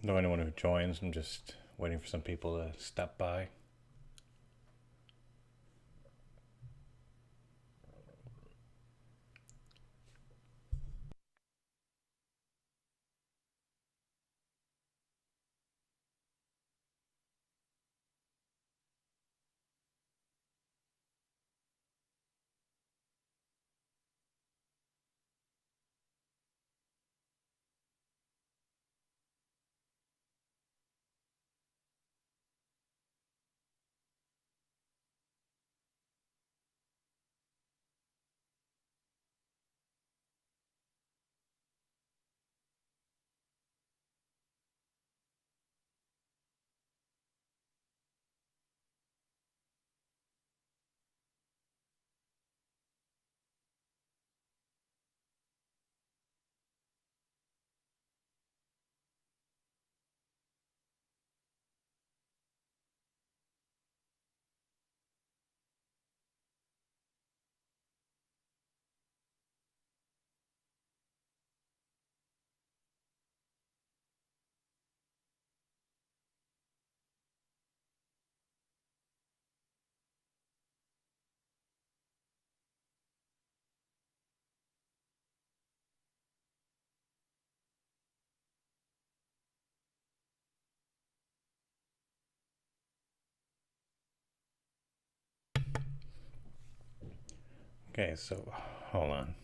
know anyone who joins. I'm just waiting for some people to step by. Okay, so hold on.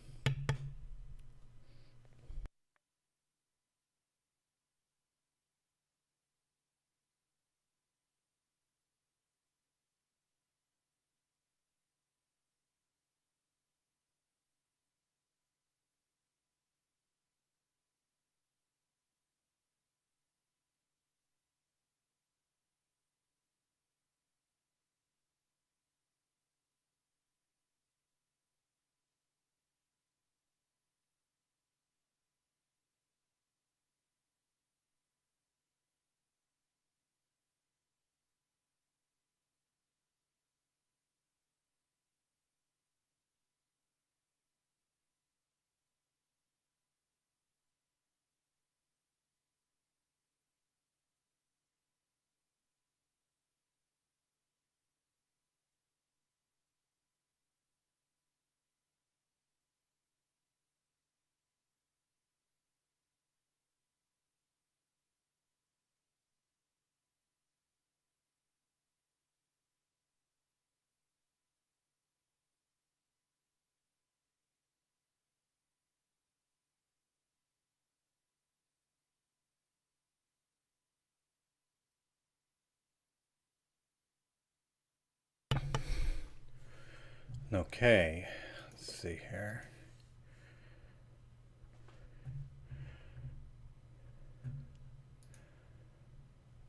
Okay, let's see here.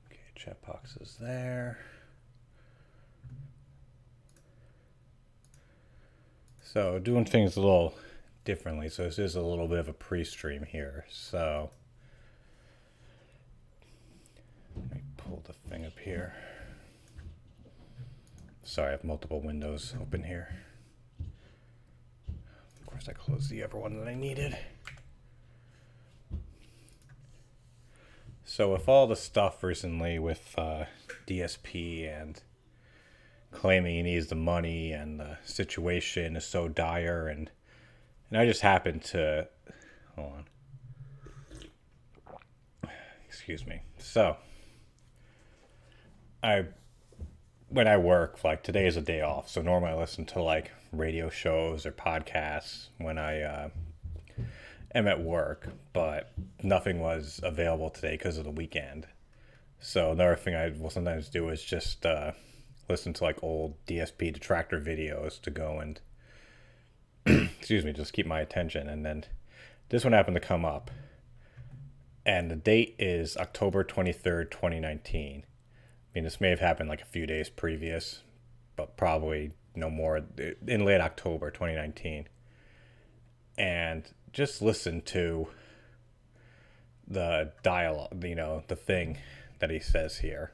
Okay, chat box is there. So doing things a little differently. So this is a little bit of a pre-stream here. So let me pull the thing up here. Sorry, I have multiple windows open here. Of course, I closed the other one that I needed. So with all the stuff recently with DSP and claiming he needs the money and the situation is so dire, and I just happened to hold on. Excuse me. So I when I work, like today is a day off, so normally I listen to like radio shows or podcasts when I am at work, but nothing was available today because of the weekend. So another thing I will sometimes do is just listen to like old DSP detractor videos to go and excuse me, just keep my attention. And then this one happened to come up, and the date is October 23rd, 2019. I mean, this may have happened like a few days previous, but probably no more in late October 2019. And just listen to the dialogue, the thing that he says here.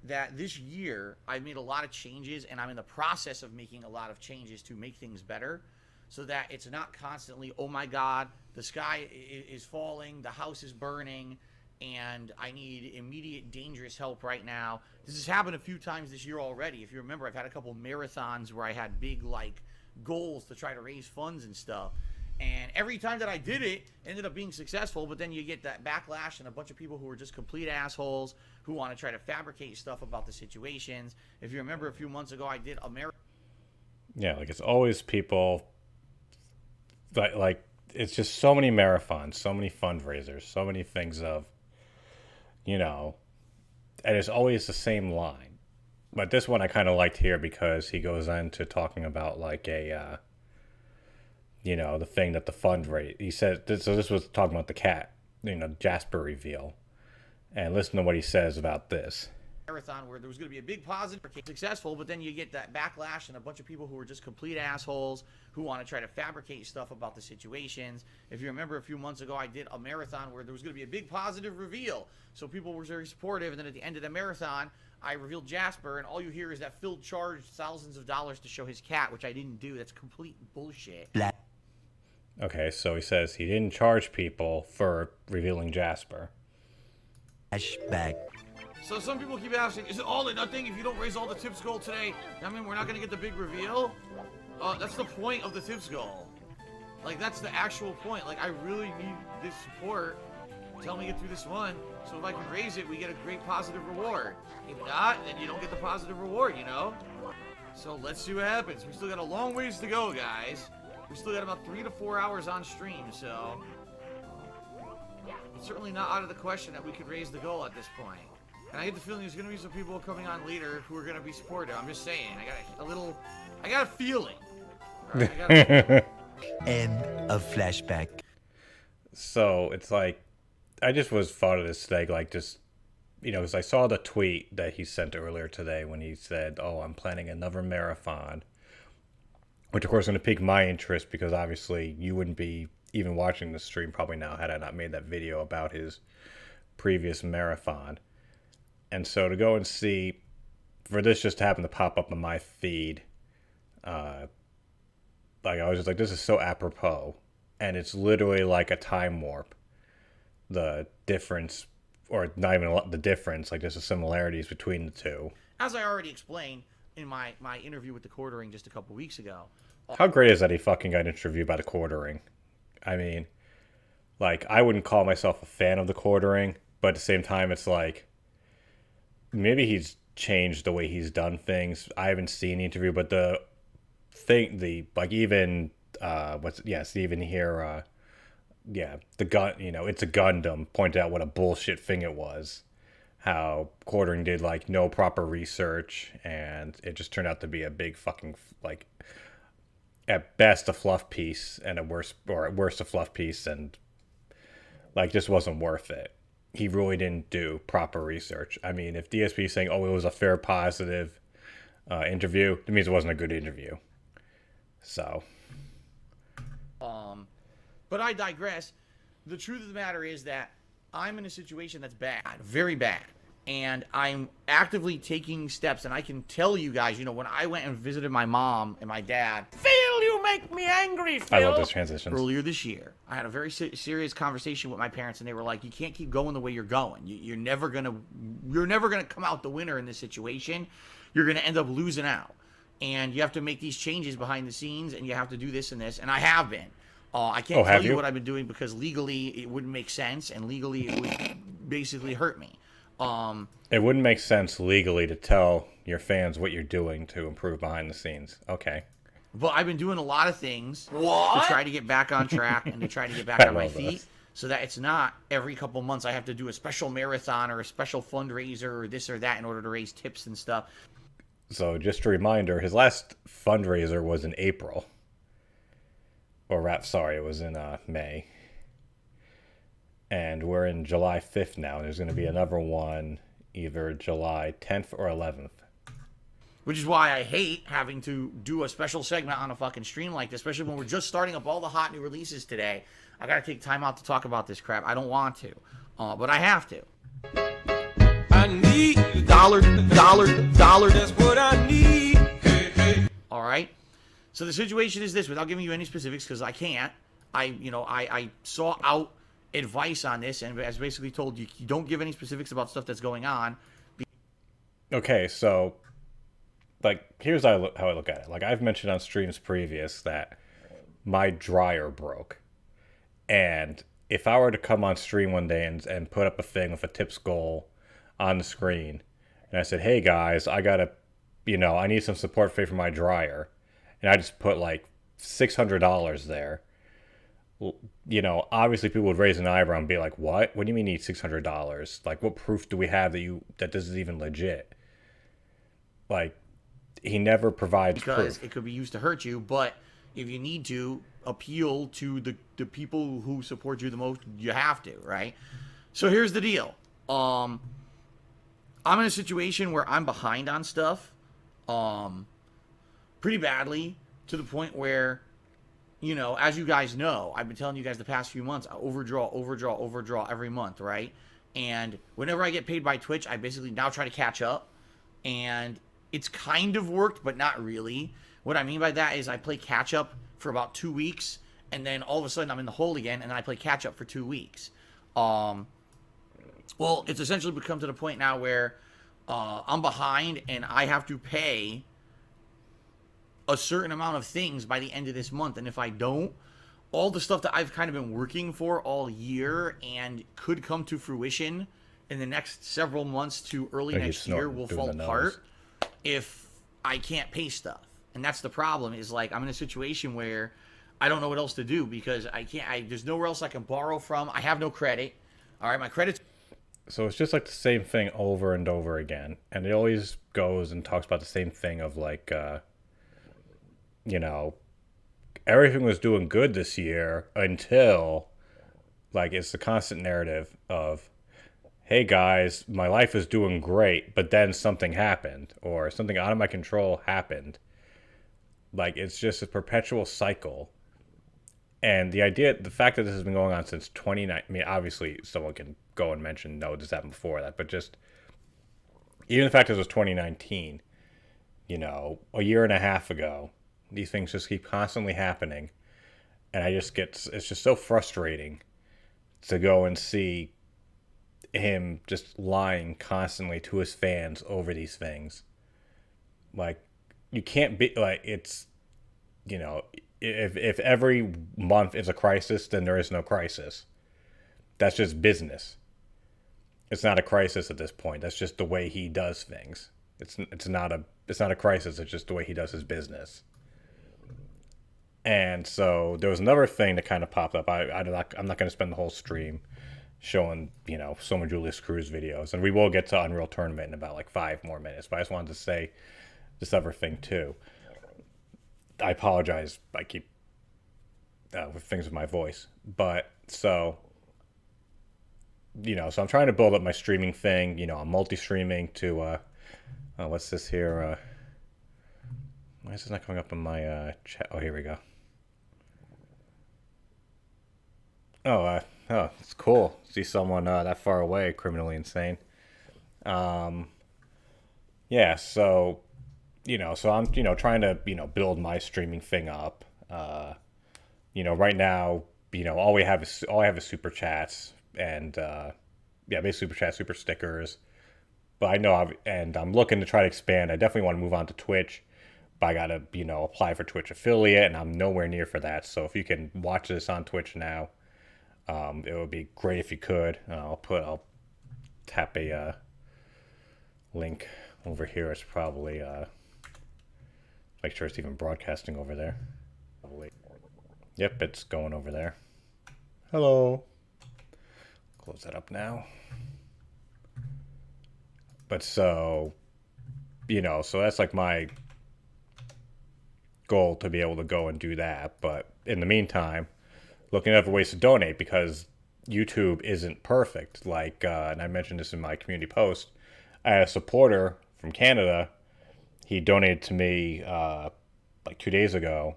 That this year I've made a lot of changes and I'm in the process of making a lot of changes to make things better. so that it's not constantly, oh my God, the sky is falling, the house is burning, and I need immediate dangerous help right now. This has happened a few times this year already. If you remember, I've had a couple marathons where I had big like goals to try to raise funds and stuff. And every time that I did it, ended up being successful, but then you get that backlash and a bunch of people who are just complete assholes who want to try to fabricate stuff about the situations. If you remember a few months ago, I did a marathon. Yeah, like it's always people that like, it's just so many marathons, so many fundraisers, so many things of, you know, and it's always the same line. But this one I kind of liked here because he goes into talking about like a, you know, the thing that the fundraise. He said, so this was talking about the cat, you know, Jasper reveal. And listen to what he says about this. Marathon where there was going to be a big positive successful, but then you get that backlash and a bunch of people who are just complete assholes who want to try to fabricate stuff about the situations. If you remember a few months ago, I did a marathon where there was going to be a big positive reveal, so people were very supportive, and then at the end of the marathon I revealed Jasper, and all you hear is that Phil charged thousands of dollars to show his cat, which I didn't do. That's complete bullshit. Okay, so he says he didn't charge people for revealing Jasper. Flashback. So some people keep asking, is it all or nothing if you don't raise all the tips goal today? I mean, we're not going to get the big reveal? That's the point of the tips goal. Like, that's the actual point. Like, I really need this support to help me get through this one. So if I can raise it, we get a great positive reward. If not, then you don't get the positive reward, you know? So let's see what happens. We still got a long ways to go, guys. We still got about 3 to 4 hours on stream, so it's certainly not out of the question that we could raise the goal at this point. And I get the feeling there's going to be some people coming on later who are going to be supportive. I'm just saying. I got a feeling. Right? End of flashback. So it's like, I just thought of this today, like just, you know, because I saw the tweet that he sent earlier today when he said, oh, I'm planning another marathon, which of course is going to pique my interest because obviously you wouldn't be even watching the stream probably now had I not made that video about his previous marathon. And so to go and see, for this just to happen to pop up on my feed, like I was just like, this is so apropos. And it's literally like a time warp. The difference, or not even the difference, like there's the similarities between the two. As I already explained in my interview with the Quartering just a couple weeks ago. How great is that he fucking got interviewed by the Quartering? I mean, like, I wouldn't call myself a fan of the Quartering, but at the same time, it's like, maybe he's changed the way he's done things. I haven't seen the interview, but the thing, even Steven here, the gun, you know, it's a Gundam, pointed out what a bullshit thing it was. How Quartering did, like, no proper research, and it just turned out to be a big fucking, like, at best a fluff piece, and at worst a fluff piece, and, like, just wasn't worth it. He really didn't do proper research. I mean, if DSP is saying, oh, it was a fair, positive interview, it means it wasn't a good interview. So. But I digress. The truth of the matter is that I'm in a situation that's bad, very bad. And I'm actively taking steps, and I can tell you guys, you know, when I went and visited my mom and my dad, Phil, you make me angry, Phil. I love those transitions. Earlier this year, I had a very serious conversation with my parents, and they were like, you can't keep going the way you're going. You're never gonna come out the winner in this situation. You're gonna end up losing out. And you have to make these changes behind the scenes, and you have to do this and this, and I have been. I can't tell you what I've been doing because legally it wouldn't make sense, and legally it would basically hurt me. It wouldn't make sense legally to tell your fans what you're doing to improve behind the scenes. Okay. But I've been doing a lot of things to try to get back on track and to try to get back on my feet so that it's not every couple months I have to do a special marathon or a special fundraiser or this or that in order to raise tips and stuff. So just a reminder, his last fundraiser was in April. It was in May. And we're in July 5th now. There's going to be another one either July 10th or 11th. Which is why I hate having to do a special segment on a fucking stream like this, especially when we're just starting up all the hot new releases today. I got to take time out to talk about this crap. I don't want to, but I have to. I need dollar, that's what I need. Hey, hey. All right. So the situation is this, without giving you any specifics, because I can't. I saw out advice on this, and as basically told you, you don't give any specifics about stuff that's going on. Okay, so like here's how I look at it. Like I've mentioned on streams previous that my dryer broke, and if I were to come on stream one day and put up a thing with a tips goal on the screen, and I said, "Hey guys, I gotta, I need some support for my dryer," and I just put like $600 there. Obviously people would raise an eyebrow and be like, "What? What do you mean you need $600? Like, what proof do we have that this is even legit?" Like, he never provides because proof. it could be used to hurt you. But if you need to appeal to the people who support you the most, you have to, right? So here's the deal. I'm in a situation where I'm behind on stuff, pretty badly, to the point where, as you guys know, I've been telling you guys the past few months, I overdraw every month, right? And whenever I get paid by Twitch, I basically now try to catch up, and it's kind of worked, but not really. What I mean by that is I play catch up for about 2 weeks, and then all of a sudden I'm in the hole again, and then I play catch up for 2 weeks. Well, it's essentially become to the point now where I'm behind, and I have to pay a certain amount of things by the end of this month, and if I don't, all the stuff that I've kind of been working for all year and could come to fruition in the next several months to early next year will fall apart if I can't pay stuff. And that's the problem, is like I'm in a situation where I don't know what else to do, because there's nowhere else I can borrow from. I have no credit. All right, my credit's... So it's just like the same thing over and over again, and it always goes and talks about the same thing of like everything was doing good this year until, like, it's the constant narrative of, "Hey guys, my life is doing great, but then something happened," or "something out of my control happened." Like, it's just a perpetual cycle. And the fact that this has been going on since 29, I mean, obviously someone can go and mention, no, this happened before that, but just, even the fact that it was 2019, a year and a half ago, these things just keep constantly happening. And it's just so frustrating to go and see him just lying constantly to his fans over these things. Like, you can't be, like, it's, if every month is a crisis, then there is no crisis. That's just business. It's not a crisis at this point. That's just the way he does things. It's not a crisis. It's just the way he does his business. And so there was another thing that kind of popped up. I'm not going to spend the whole stream showing, some of Julius Cruz videos, and we will get to Unreal Tournament in about like 5 more minutes. But I just wanted to say this other thing too. I apologize. I keep with things with my voice, but so so I'm trying to build up my streaming thing. I'm multi-streaming to what's this here? Why is this not coming up in my chat? Oh, here we go. Oh, it's cool. See someone that far away, criminally insane. Yeah, so so I'm trying to build my streaming thing up. Right now, all I have is super chats and basically super chats, super stickers. But I know I'm looking to try to expand. I definitely want to move on to Twitch, but I gotta apply for Twitch affiliate, and I'm nowhere near for that. So if you can watch this on Twitch now, it would be great if you could. I'll tap a link over here. It's probably make sure it's even broadcasting over there. Yep, it's going over there. Hello. Close that up now. But so that's like my goal, to be able to go and do that. But in the meantime, looking at other ways to donate, because YouTube isn't perfect. Like, and I mentioned this in my community post, I had a supporter from Canada. He donated to me like 2 days ago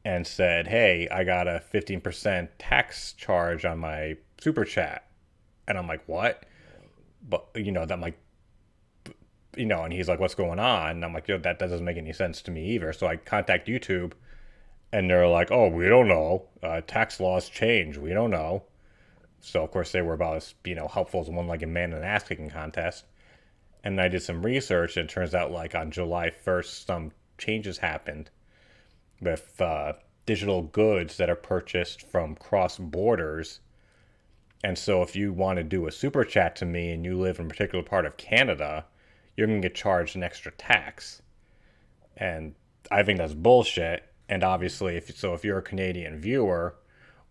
and said, "Hey, I got a 15% tax charge on my super chat." And I'm like, "What?" But I'm like, and he's like, what's going on? And I'm like, yo, that doesn't make any sense to me either. So I contact YouTube, and they're like, oh, we don't know. Tax laws change. We don't know. So, of course, they were about as, helpful as a one-legged man in an ass-kicking contest. And I did some research, and it turns out, like, on July 1st, some changes happened with digital goods that are purchased from cross borders. And so if you want to do a super chat to me and you live in a particular part of Canada, you're going to get charged an extra tax. And I think that's bullshit. And obviously, if you're a Canadian viewer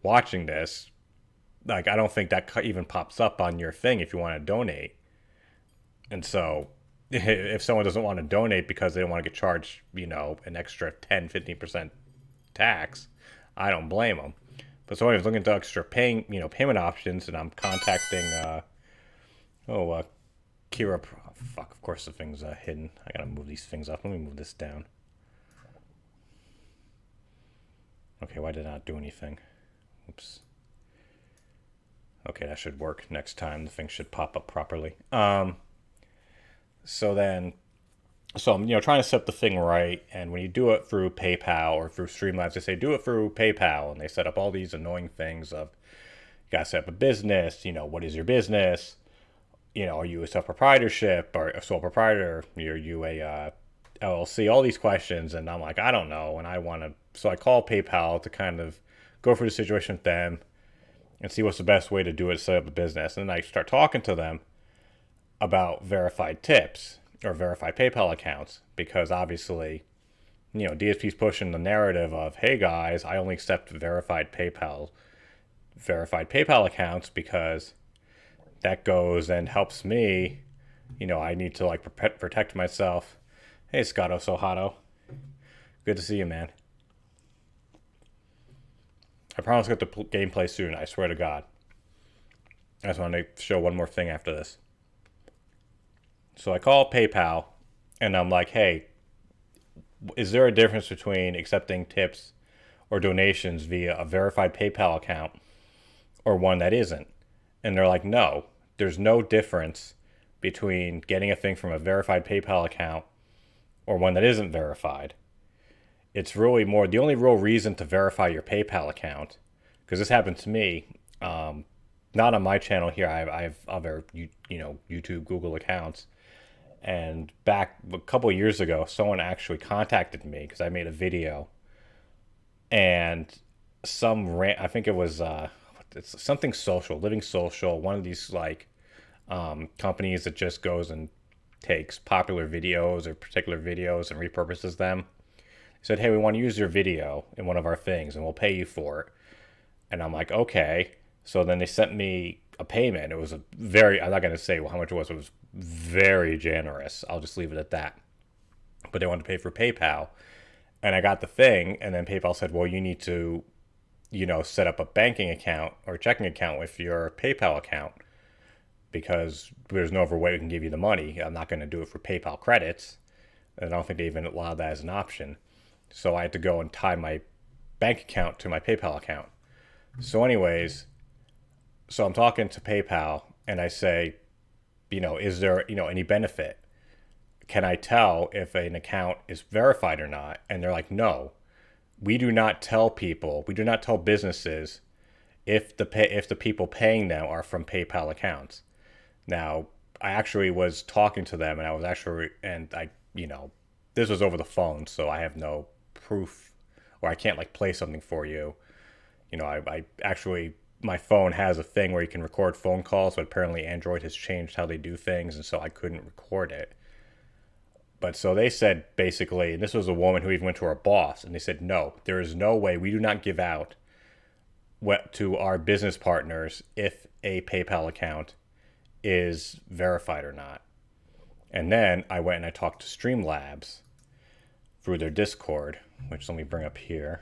watching this, like, I don't think that even pops up on your thing if you want to donate. And so if someone doesn't want to donate because they don't want to get charged, an extra 10-15% tax, I don't blame them. But so anyways, looking into extra payment options, and I'm contacting, Kira. Oh, fuck, of course the thing's hidden. I gotta move these things up. Let me move this down. Okay, why did I not do anything? Oops. Okay, that should work next time. The thing should pop up properly. So I'm trying to set up the thing right, and when you do it through PayPal or through Streamlabs, they say do it through PayPal, and they set up all these annoying things of you gotta set up a business. What is your business? Are you a sole proprietorship or a sole proprietor? Are you a LLC? All these questions, and I'm like, I don't know, and so I call PayPal to kind of go through the situation with them and see what's the best way to do it to set up a business, and then I start talking to them about verified tips or verified PayPal accounts, because obviously, DSP's pushing the narrative of, hey guys, I only accept verified PayPal accounts because that goes and helps me. I need to like protect myself. Hey, Scotto Sohato, good to see you, man. I promise to get the gameplay soon. I swear to God. I just want to show one more thing after this. So I call PayPal, and I'm like, hey, is there a difference between accepting tips or donations via a verified PayPal account or one that isn't? And they're like, no, there's no difference between getting a thing from a verified PayPal account or one that isn't verified. It's really more, the only real reason to verify your PayPal account, because this happened to me, not on my channel here. I have other, YouTube, Google accounts. And back a couple of years ago, someone actually contacted me because I made a video, and I think it was it's something social, Living Social, one of these like companies that just goes and takes popular videos or particular videos and repurposes them. He said, hey, we want to use your video in one of our things and we'll pay you for it. And I'm like, okay. So then they sent me a payment. It was I'm not going to say how much it was. It was very generous. I'll just leave it at that. But they wanted to pay for PayPal. And I got the thing. And then PayPal said, well, you need to, set up a banking account or checking account with your PayPal account, because there's no other way we can give you the money. I'm not going to do it for PayPal credits. And I don't think they even allow that as an option. So I had to go and tie my bank account to my PayPal account. So anyways, so I'm talking to PayPal and I say, is there, any benefit? Can I tell if an account is verified or not? And they're like, no, we do not tell businesses if the people paying them are from PayPal accounts. Now, I actually was talking to them, and this was over the phone, so I have no proof, or I can't like play something for you. I actually, my phone has a thing where you can record phone calls, but apparently Android has changed how they do things, and so I couldn't record it. But so they said basically, and this was a woman who even went to our boss, and they said, no, there is no way, we do not give out to our business partners if a PayPal account is verified or not. And then I went and I talked to Streamlabs through their Discord, which let me bring up here.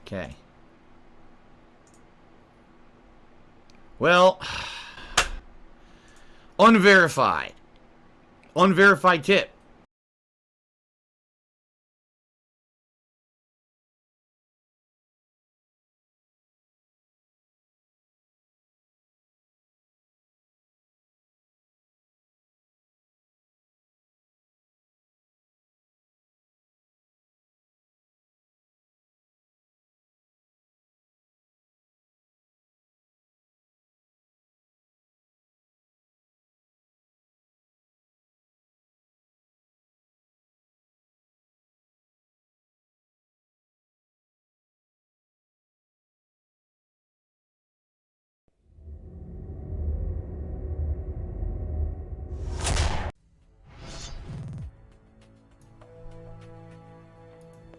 Okay. Well, unverified. Unverified tip.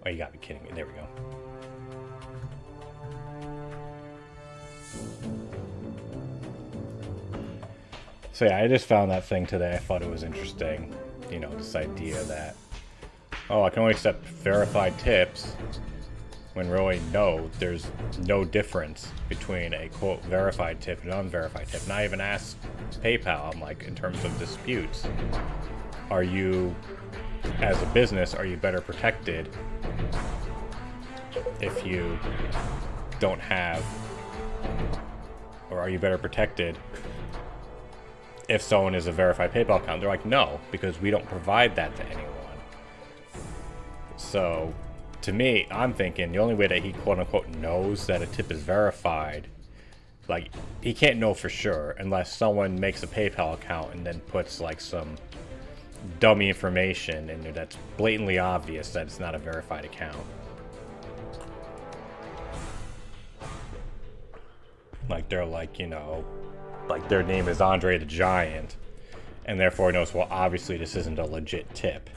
Oh, you gotta be kidding me. There we go. So yeah, I just found that thing today. I thought it was interesting. You know, this idea that, oh, I can only accept verified tips, when really, no, there's no difference between a, quote, verified tip and an unverified tip. And I even asked PayPal, I'm like, in terms of disputes, are you, as a business, are you better protected if you don't have, or are you better protected if someone is a verified PayPal account? They're like, no, because we don't provide that to anyone. So, to me, I'm thinking the only way that he quote-unquote knows that a tip is verified, like, he can't know for sure unless someone makes a PayPal account and then puts, like, some dummy information in there that's blatantly obvious that it's not a verified account. Like, they're like, you know, like their name is Andre the Giant, and therefore knows, well, obviously this isn't a legit tip.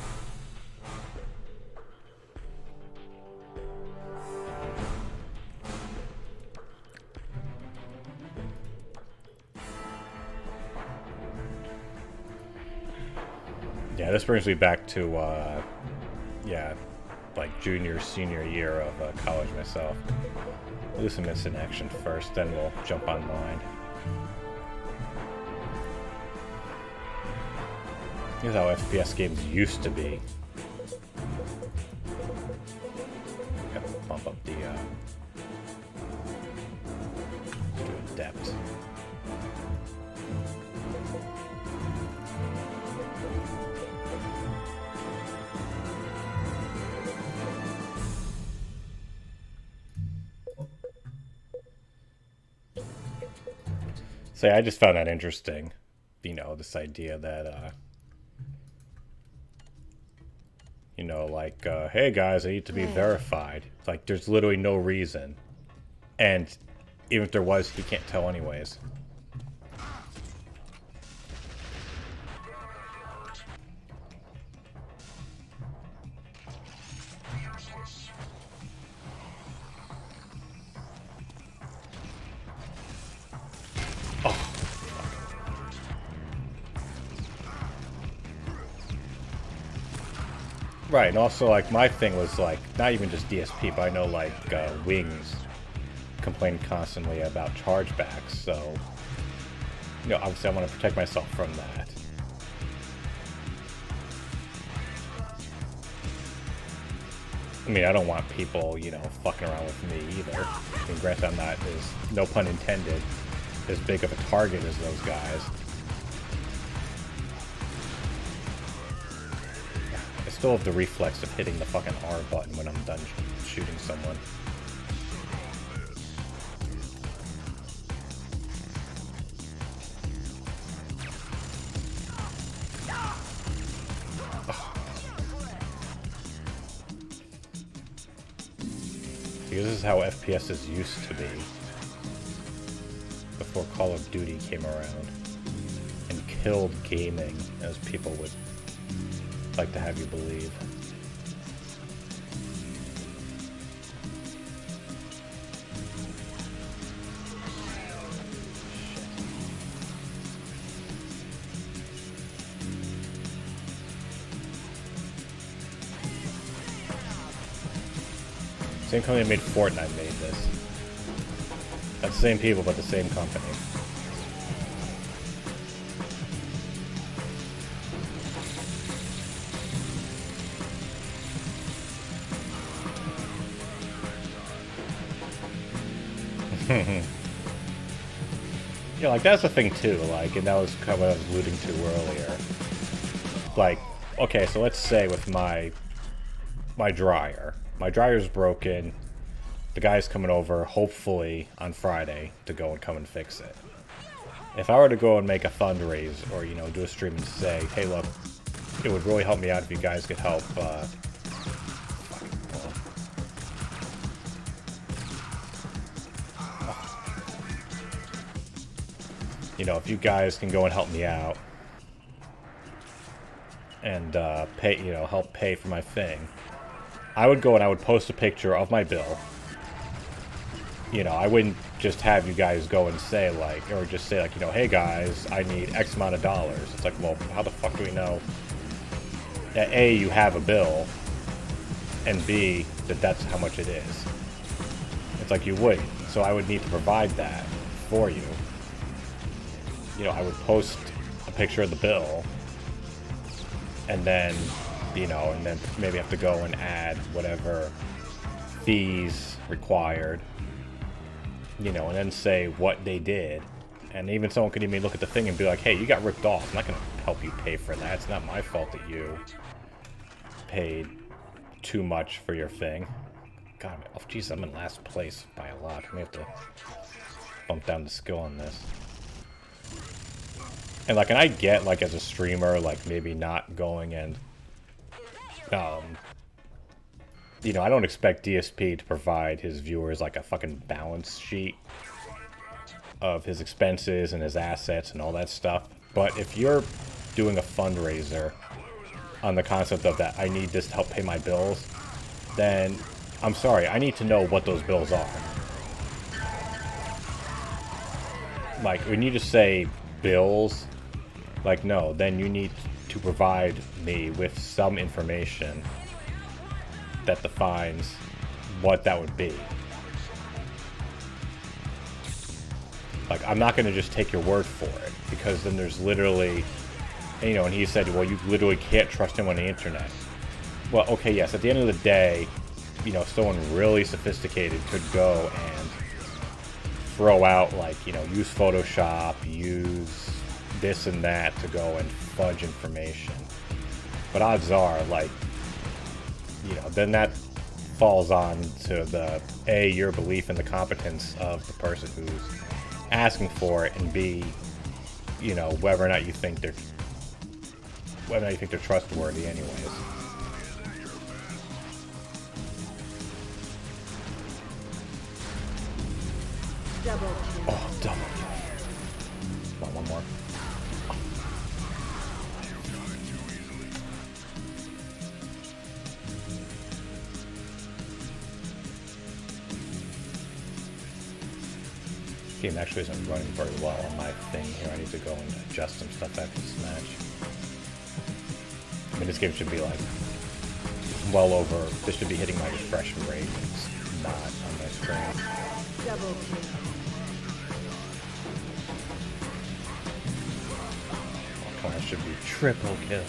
Yeah, this brings me back to, yeah, like junior, senior year of college myself. We'll do some instant action first, then we'll jump online. Here's how FPS games used to be. Gotta bump up the, do a depth. So yeah, I just found that interesting, you know, this idea that, you know, like, hey guys, I need to be verified. Like, there's literally no reason. And even if there was, he can't tell anyways. Right, and also, like, my thing was, like, not even just DSP, but I know, like, Wings complained constantly about chargebacks, so, you know, obviously I want to protect myself from that. I mean, I don't want people, you know, fucking around with me either. I mean, granted, I'm not, as, no pun intended, as big of a target as those guys. I still have the reflex of hitting the fucking R button when I'm done shooting someone. Because this is how FPSs used to be before Call of Duty came around and killed gaming, as people would like to have you believe. Same company that made Fortnite made this. That's the same people, but the same company. Yeah, like that's the thing too, like, and that was kind of what I was alluding to earlier. Like, okay, so let's say with my dryer's broken. The guy's coming over, hopefully on Friday, to go and come and fix it. If I were to go and make a fundraise, or you know, do a stream and say, hey, look, it would really help me out if you guys could help. You know, if you guys can go and help me out and pay, you know, help pay for my thing, I would go and I would post a picture of my bill. You know, I wouldn't just have you guys go and say like, or just say like, you know, hey guys, I need X amount of dollars. It's like, well, how the fuck do we know that A, you have a bill, and B, that that's how much it is? It's like you wouldn't. So I would need to provide that for you. You know, I would post a picture of the bill, and then, you know, and then maybe have to go and add whatever fees required, you know, and then say what they did. And even someone could even look at the thing and be like, hey, you got ripped off. I'm not going to help you pay for that. It's not my fault that you paid too much for your thing. God, oh, jeez, I'm in last place by a lot. I may have to bump down the skill on this. And like, and I get, like, as a streamer, like, maybe not going and, you know, I don't expect DSP to provide his viewers, like, a fucking balance sheet of his expenses and his assets and all that stuff. But if you're doing a fundraiser on the concept of that, I need this to help pay my bills, then, I'm sorry, I need to know what those bills are. Like, when you just say bills, like, no, then you need to provide me with some information that defines what that would be. Like, I'm not going to just take your word for it, because then there's literally, you know, and he said, well, you literally can't trust him on the internet. Well, okay, yes, at the end of the day, you know, someone really sophisticated could go and throw out, like, you know, use Photoshop, use this and that to go and fudge information. But odds are, like, you know, then that falls on to the A, your belief in the competence of the person who's asking for it, and B, you know, whether or not you think they're trustworthy anyways. Double kill. Oh, double kill. Want one more? Game actually isn't running very well on my thing here. I need to go and adjust some stuff after this match. I mean, this game should be like well over. This should be hitting my refresh rate. It's not on my screen. Double kill. Oh, come on, it should be triple kill.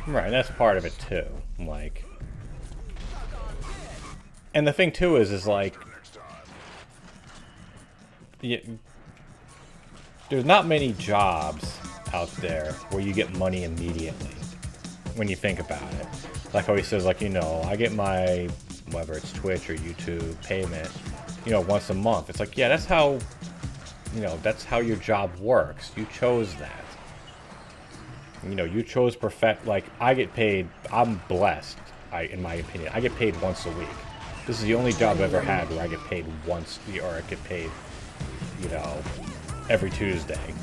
Right, that's part of it too. Like, and the thing too is like, there's not many jobs out there where you get money immediately. When you think about it, like how he says, like, you know, I get my, whether it's Twitch or YouTube payment, you know, once a month. It's like, yeah, that's how, you know, that's how your job works. You chose that. You know, you chose like, I get paid, I'm blessed, in my opinion. I get paid once a week. This is the only job I've ever had where I get paid once, or I get paid, you know, every Tuesday.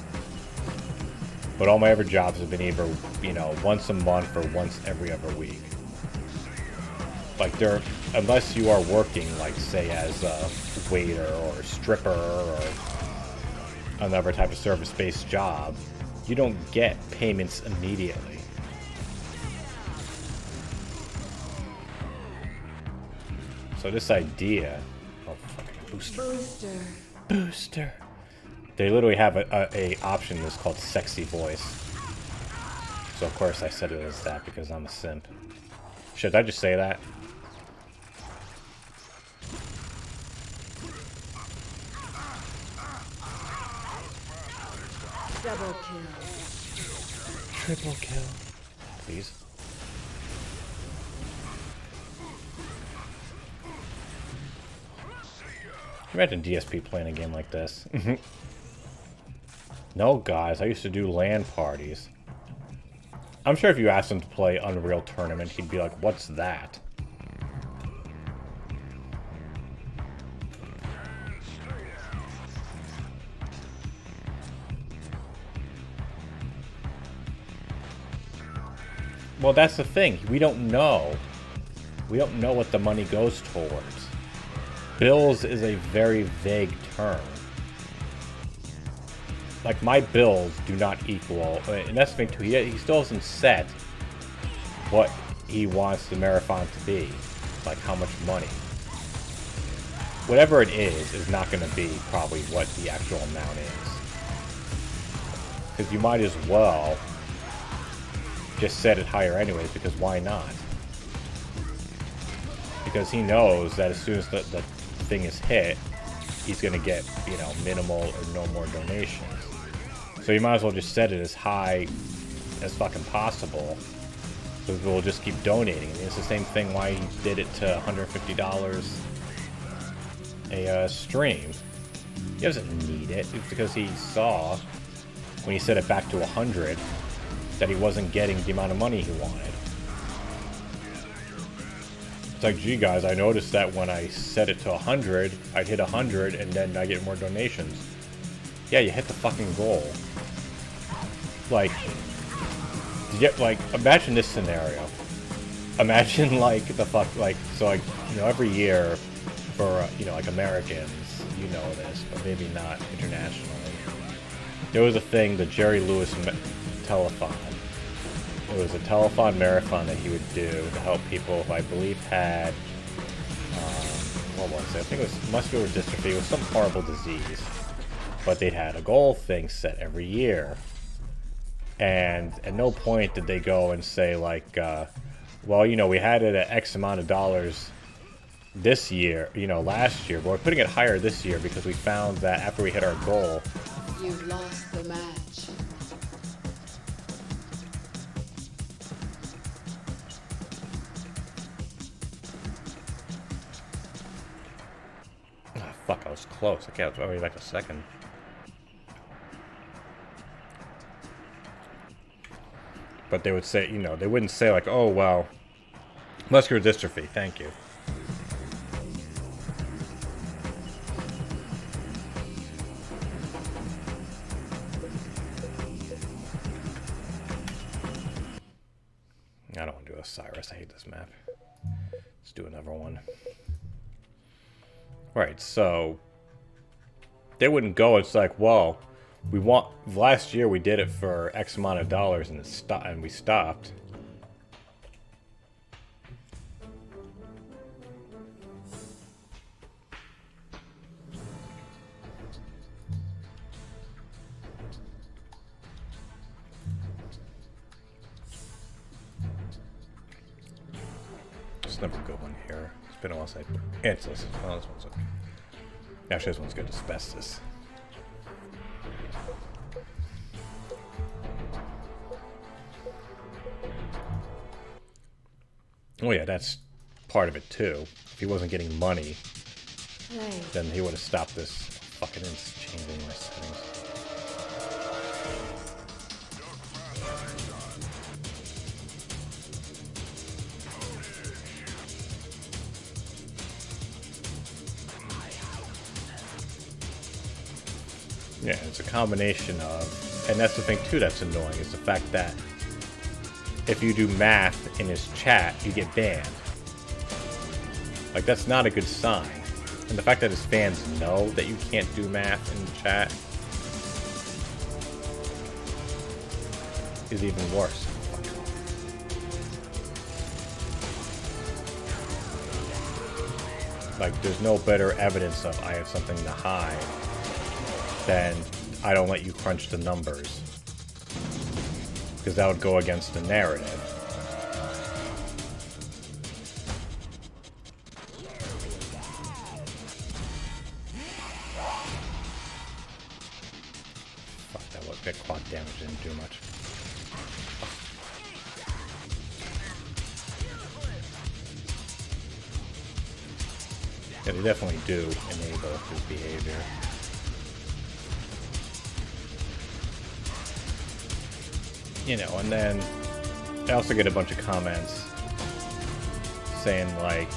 But all my other jobs have been either, you know, once a month or once every other week. like they're, unless you are working, like say as a waiter or a stripper or another type of service-based job, you don't get payments immediately. So this idea, oh fucking booster, booster. They literally have a option that's called sexy voice. So of course I said it as that because I'm a simp. Should I just say that? Double kill. Triple kill. Please. Imagine DSP playing a game like this. No, guys, I used to do LAN parties. I'm sure if you asked him to play Unreal Tournament, he'd be like, what's that? Well, that's the thing. We don't know. We don't know what the money goes towards. Bills is a very vague term. Like, my bills do not equal, and that's the thing too, he still hasn't set what he wants the marathon to be. Like, how much money. Whatever it is not going to be probably what the actual amount is. Because you might as well just set it higher anyways, because why not? Because he knows that as soon as the thing is hit, he's going to get, you know, minimal or no more donations. So you might as well just set it as high as fucking possible, so we'll just keep donating. I mean, it's the same thing why he did it to $150 a stream. He doesn't need it. It's because he saw, when he set it back to 100, that he wasn't getting the amount of money he wanted. It's like, gee guys, I noticed that when I set it to 100, I'd hit 100 and then I get more donations. Yeah, you hit the fucking goal. Like, imagine this scenario. Imagine, like, so, like, you know, every year for, you know, like, Americans, you know this, but maybe not internationally. There was a thing, the Jerry Lewis telethon. It was a telethon marathon that he would do to help people who I believe had, what was it? I think it was muscular dystrophy. It was some horrible disease. But they'd had a goal thing set every year. And at no point did they go and say, like, well, you know, we had it at X amount of dollars this year, you know, last year, but we're putting it higher this year because we found that after we hit our goal... You've lost the match. Oh, fuck, I was close. Okay, I was only like a second. But they would say, you know, they wouldn't say like, oh, well, muscular dystrophy, thank you. I don't want to do Osiris, I hate this map. Let's do another one. Right, so they wouldn't go, it's like, well, we want, last year we did it for X amount of dollars and we stopped. It's never a good one here. It's been a while since I... It's this. Oh, this one's okay. Actually, this one's good. Asbestos. Oh yeah, that's part of it too. If he wasn't getting money, then he would have stopped this. Fucking changing my settings. Yeah, it's a combination of, and that's the thing too that's annoying, is the fact that if you do math in his chat, you get banned. Like, that's not a good sign. And the fact that his fans know that you can't do math in the chat is even worse. Like, there's no better evidence of I have something to hide than I don't let you crunch the numbers. Because that would go against the narrative. Fuck, that quad damage didn't do much. Yeah, they definitely do enable his behavior. You know, and then I also get a bunch of comments saying, like,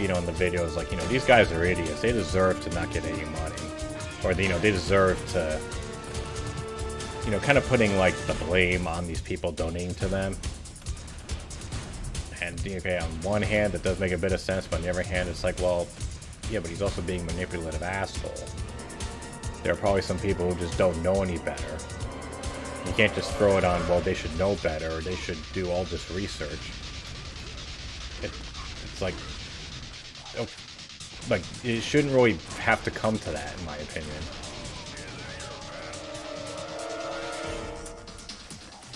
you know, in the videos, like, you know, these guys are idiots. They deserve to not get any money. Or, you know, they deserve to, you know, kind of putting, like, the blame on these people donating to them. And, okay, on one hand, it does make a bit of sense, but on the other hand, it's like, well, yeah, but he's also being a manipulative asshole. There are probably some people who just don't know any better. You can't just throw it on, well, they should know better, or they should do all this research. It's like, oh, like, it shouldn't really have to come to that, in my opinion.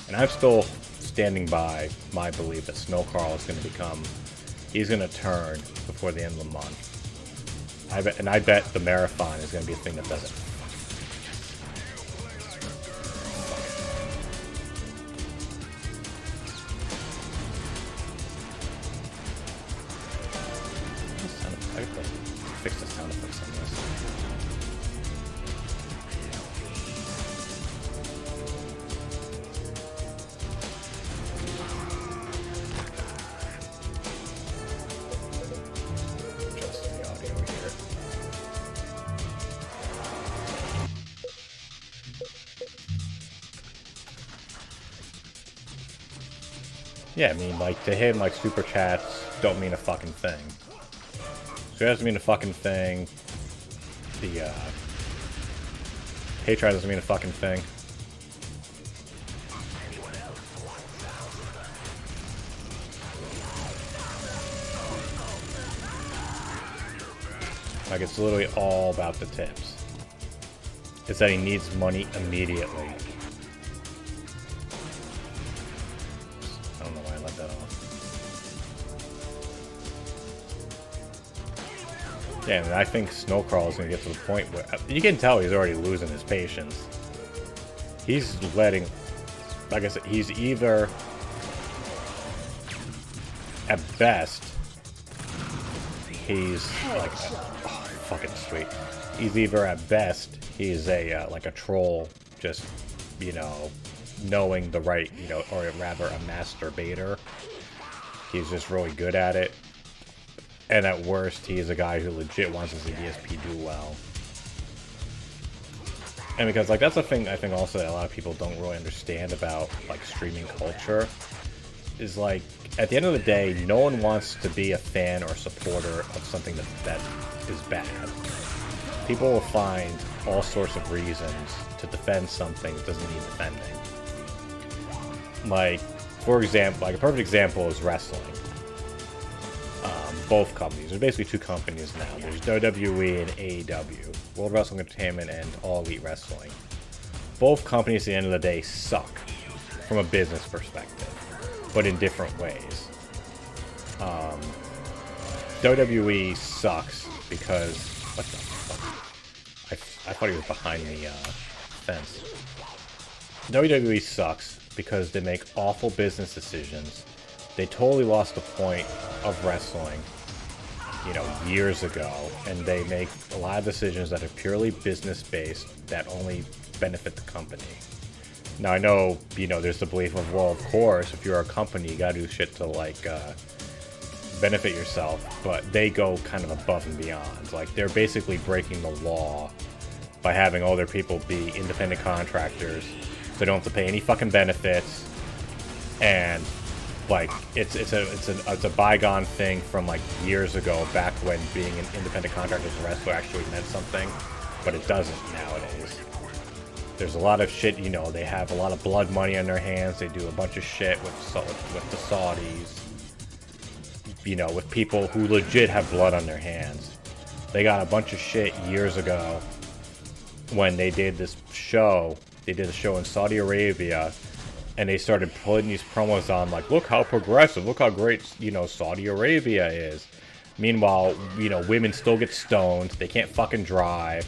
And I'm still standing by my belief that Snow Carl is going to become, he's going to turn before the end of the month. I bet the marathon is going to be a thing that does it. I have to fix the sound effects on this. Adjust the audio here. Yeah, I mean, like, to him, like, super chats don't mean a fucking thing. So it doesn't mean a fucking thing. The, Patreon doesn't mean a fucking thing. Like, it's literally all about the tips. It's that he needs money immediately. I don't know why I let that off. Yeah, and I think Snowcrawl is going to get to the point where... You can tell he's already losing his patience. He's letting... Like I said, he's either... At best... He's like... Oh, fucking sweet. He's either at best... He's a, like a troll, just, you know, knowing the right, you know, or rather a masturbator. He's just really good at it. And at worst, he's a guy who legit wants his ESP do well. And because, like, that's a thing I think also that a lot of people don't really understand about, like, streaming culture. Is, like, at the end of the day, no one wants to be a fan or supporter of something that is bad. People will find all sorts of reasons to defend something that doesn't need defending. Like, for example, like a perfect example is wrestling. Both companies. There's basically two companies now. There's WWE and AEW. World Wrestling Entertainment and All Elite Wrestling. Both companies at the end of the day suck from a business perspective, but in different ways. WWE sucks because... What the fuck? I thought he was behind the fence. WWE sucks because they make awful business decisions. They totally lost the point of wrestling, you know, years ago, and they make a lot of decisions that are purely business-based that only benefit the company. Now, I know, you know, there's the belief of, well, of course, if you're a company, you gotta do shit to, like, benefit yourself, but they go kind of above and beyond. Like, they're basically breaking the law by having all their people be independent contractors, so they don't have to pay any fucking benefits, and like it's a bygone thing from like years ago, back when being an independent contractor as a wrestler actually meant something, but it doesn't nowadays. There's a lot of shit, you know, they have a lot of blood money on their hands. They do a bunch of shit with the Saudis, you know, with people who legit have blood on their hands. They got a bunch of shit years ago when they did this show. They did a show in Saudi Arabia, and they started putting these promos on, like, look how progressive, look how great, you know, Saudi Arabia is. Meanwhile, you know, women still get stoned. They can't fucking drive.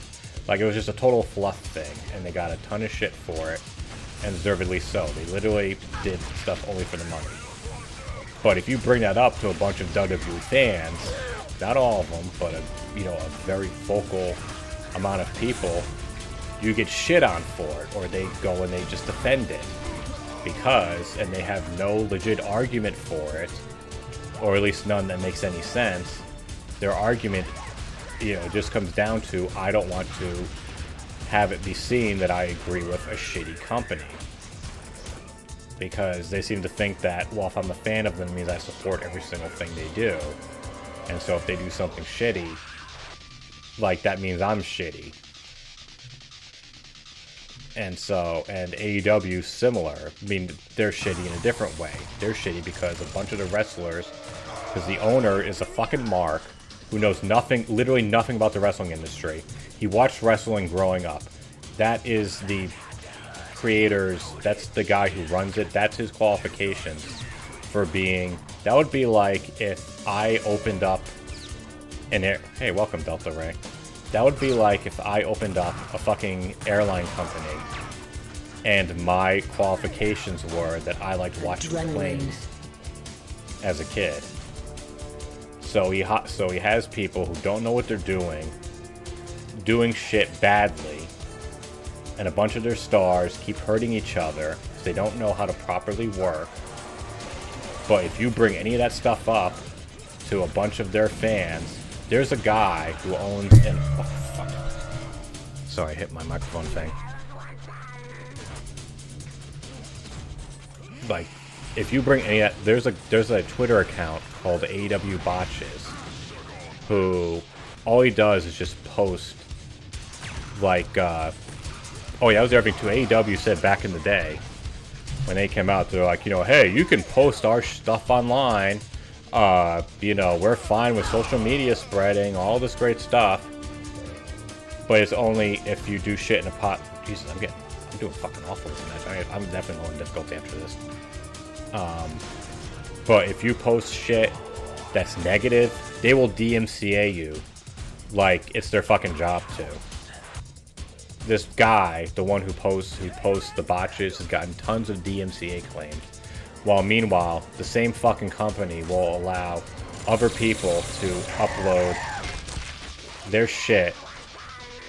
Like, it was just a total fluff thing, and they got a ton of shit for it, and deservedly so. They literally did stuff only for the money. But if you bring that up to a bunch of WWE fans, not all of them, but you know, a very vocal amount of people, you get shit on for it, or they go and they just defend it. And they have no legit argument for it, or at least none that makes any sense. Their argument, you know, just comes down to, I don't want to have it be seen that I agree with a shitty company. Because they seem to think that, well, if I'm a fan of them, it means I support every single thing they do. And so if they do something shitty, like, that means I'm shitty. And AEW similar. I mean, they're shitty in a different way. They're shitty because a bunch of the wrestlers, because the owner is a fucking mark who knows nothing, literally nothing about the wrestling industry. He watched wrestling growing up. That is the creators, that's the guy who runs it, that's his qualifications for being. That would be like if I opened up an air, hey, welcome Delta Ray. That would be like if I opened up a fucking airline company and my qualifications were that I liked watching planes as a kid. So he has people who don't know what they're doing shit badly, and a bunch of their stars keep hurting each other because they don't know how to properly work. But if you bring any of that stuff up to a bunch of their fans, there's a guy who owns an... Oh, fuck. Sorry, I hit my microphone thing. Like, if you bring any... There's a Twitter account called AEW Botches, who all he does is just post, like, oh yeah, I was there too. AEW said back in the day, when they came out, they're like, you know, hey, you can post our stuff online. You know, we're fine with social media spreading, all this great stuff. But it's only if you do shit in a pot. Jesus, I'm doing fucking awful this match. I'm definitely low in difficulty after this. But if you post shit that's negative, they will DMCA you like it's their fucking job to. This guy, the one who posts the botches, has gotten tons of DMCA claims. While meanwhile, the same fucking company will allow other people to upload their shit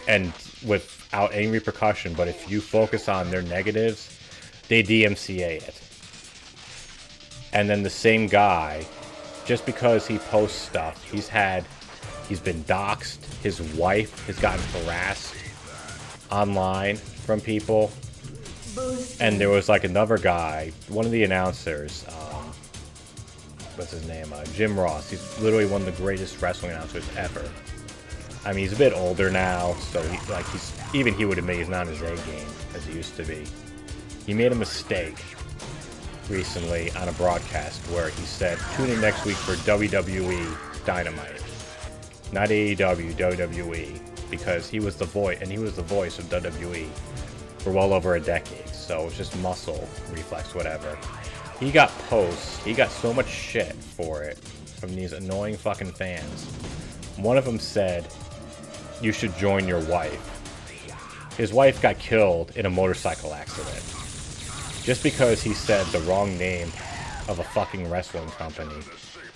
and without any repercussion. But if you focus on their negatives, they DMCA it. And then the same guy, just because he posts stuff, he's been doxxed. His wife has gotten harassed online from people. And there was like another guy, one of the announcers, what's his name, Jim Ross. He's literally one of the greatest wrestling announcers ever. I mean, he's a bit older now, so even he would admit he's not in his A game as he used to be. He made a mistake recently on a broadcast where he said, tune in next week for WWE Dynamite. Not AEW, WWE, because he was the voice, and he was the voice of WWE for well over a decade, so it was just muscle reflex, whatever. He got posts, he got so much shit for it from these annoying fucking fans. One of them said, you should join your wife. His wife got killed in a motorcycle accident. Just because he said the wrong name of a fucking wrestling company,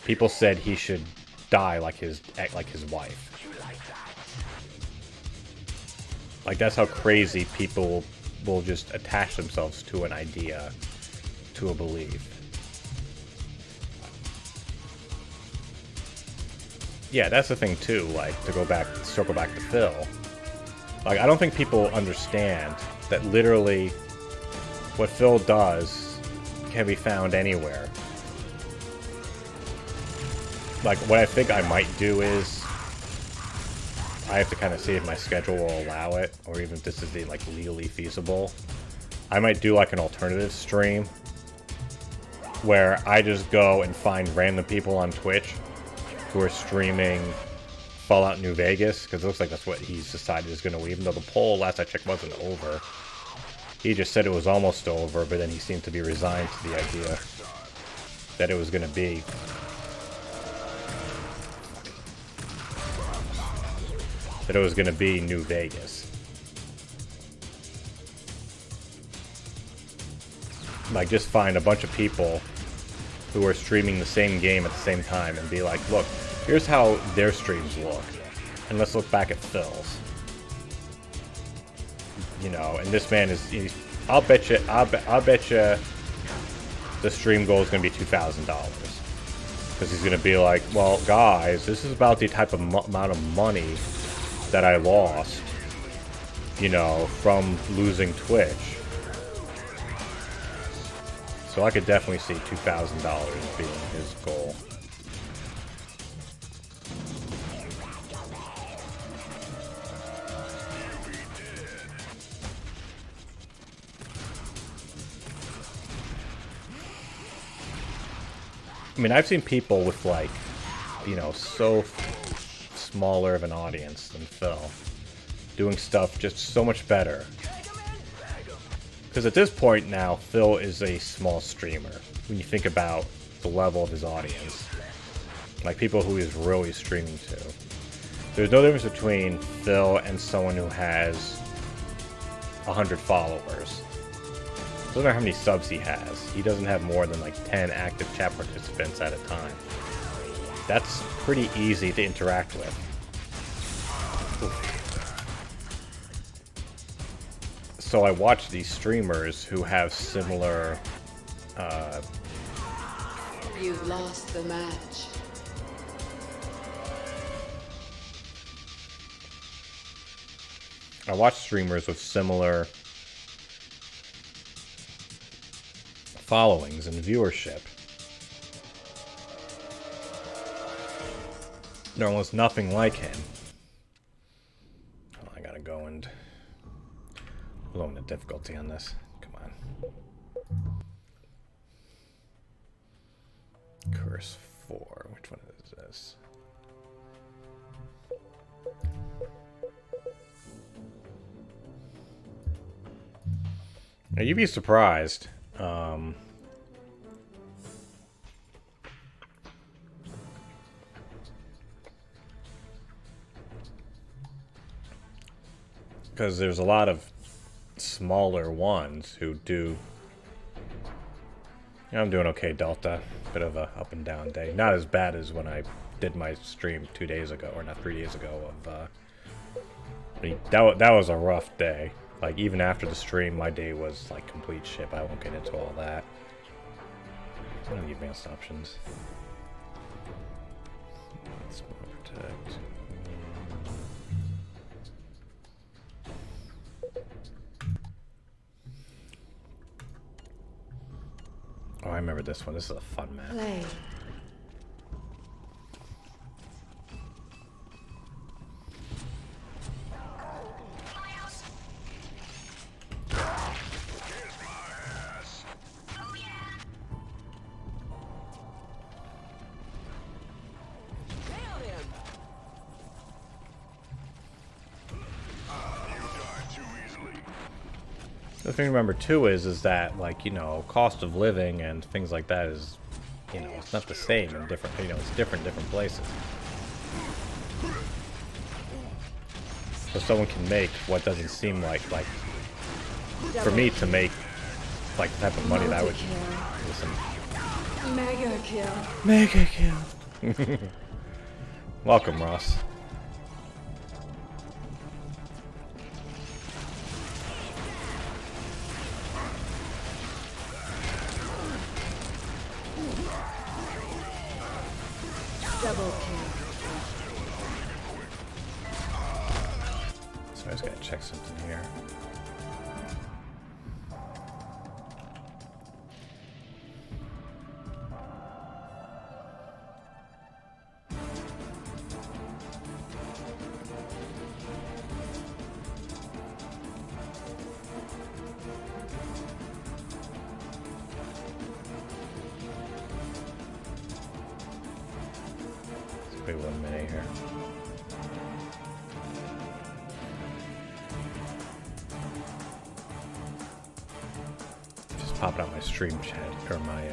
people said he should die like his wife. Like, that's how crazy people will just attach themselves to an idea, to a belief. Yeah, that's the thing too, like, circle back to Phil. Like, I don't think people understand that literally what Phil does can be found anywhere. like, what I think I might do is I have to kind of see if my schedule will allow it, or even if this is like legally feasible. I might do like an alternative stream where I just go and find random people on Twitch who are streaming Fallout New Vegas, because it looks like that's what he's decided is going to, even though the poll last I checked wasn't over. He just said it was almost over, but then he seemed to be resigned to the idea that it was going to be. That it was going to be New Vegas. Like, just find a bunch of people who are streaming the same game at the same time and be like, look, here's how their streams look. And let's look back at Phil's. You know, and this man is, I'll bet you the stream goal is going to be $2,000. Because he's going to be like, well, guys, this is about the type of amount of money that I lost, you know, from losing Twitch. So I could definitely see $2,000 being his goal. I mean, I've seen people with, like, you know, so smaller of an audience than Phil doing stuff just so much better. Because at this point now, Phil is a small streamer when you think about the level of his audience. Like, people who he's really streaming to. There's no difference between Phil and someone who has 100 followers. It doesn't matter how many subs he has. He doesn't have more than like 10 active chat participants at a time. That's pretty easy to interact with. Oof. So I watch these streamers who have similar... You've lost the match. I watch streamers with similar followings and viewership. They're almost nothing like him. Oh, I gotta go and lower the difficulty on this. Come on. Curse 4. Which one is this? Now, you'd be surprised. Because there's a lot of smaller ones who do. Yeah, I'm doing okay, Delta. Bit of a up and down day. Not as bad as when I did my stream 2 days ago, or not 3 days ago. That was a rough day. Like, even after the stream, my day was like complete shit. I won't get into all that. What are the advanced options? Let's protect. Oh, I remember this one. This is a fun map. Play. The thing to remember too is that, like, you know, cost of living and things like that is, you know, it's not the same in different, you know, it's different places. So someone can make what doesn't seem like for me to make like the type of money that I would listen. Mega kill. Mega kill. Welcome, Ross. Double kill. So I just gotta check something here. Wait 1 minute here. Just pop it on my stream chat, or my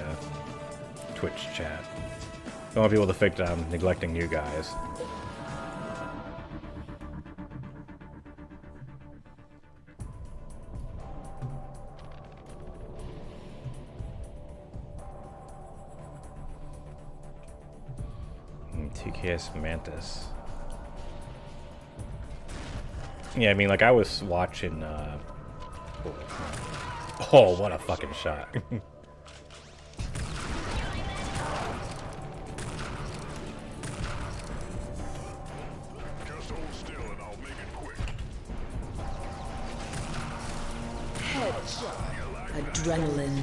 Twitch chat. Don't want people to think that I'm neglecting you guys. TKS Mantis. Yeah, I mean, like, I was watching, oh, what a fucking shot. Just hold still and I'll make it quick. Headshot. Adrenaline.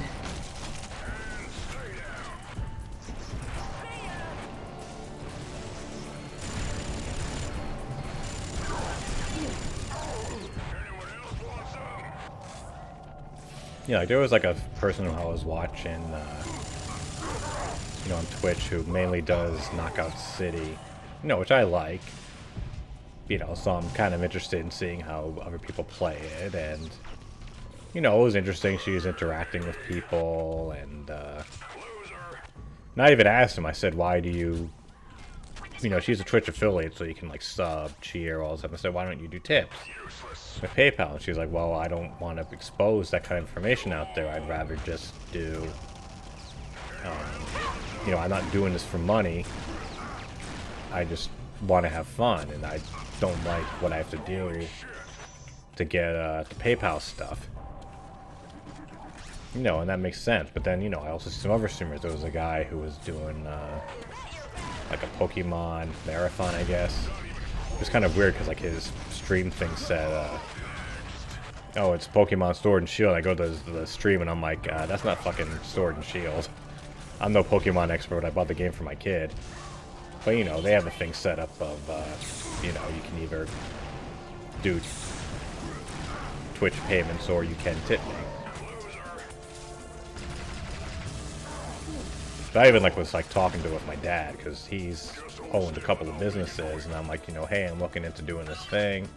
Yeah, like there was like a person who I was watching, you know, on Twitch who mainly does Knockout City, you know, which I like, you know, so I'm kind of interested in seeing how other people play it, and, you know, it was interesting. She was interacting with people, and I even asked him, I said, why do you know, she's a Twitch affiliate, so you can, like, sub, cheer, all this stuff. I said, why don't you do tips with PayPal? And she's like, well, I don't want to expose that kind of information out there. I'd rather just do, you know, I'm not doing this for money. I just want to have fun, and I don't like what I have to do to get the PayPal stuff. You know, and that makes sense. But then, you know, I also see some other streamers. There was a guy who was doing, like a Pokemon marathon, I guess. It was kind of weird because, like, his stream thing said, oh, it's Pokemon Sword and Shield. I go to the stream and I'm like, that's not fucking Sword and Shield. I'm no Pokemon expert. I bought the game for my kid. But, you know, they have a thing set up of, you know, you can either do Twitch payments or you can tip me. I even like was like talking to it with my dad because he's owned a couple of businesses, and I'm like, you know, hey, I'm looking into doing this thing. Do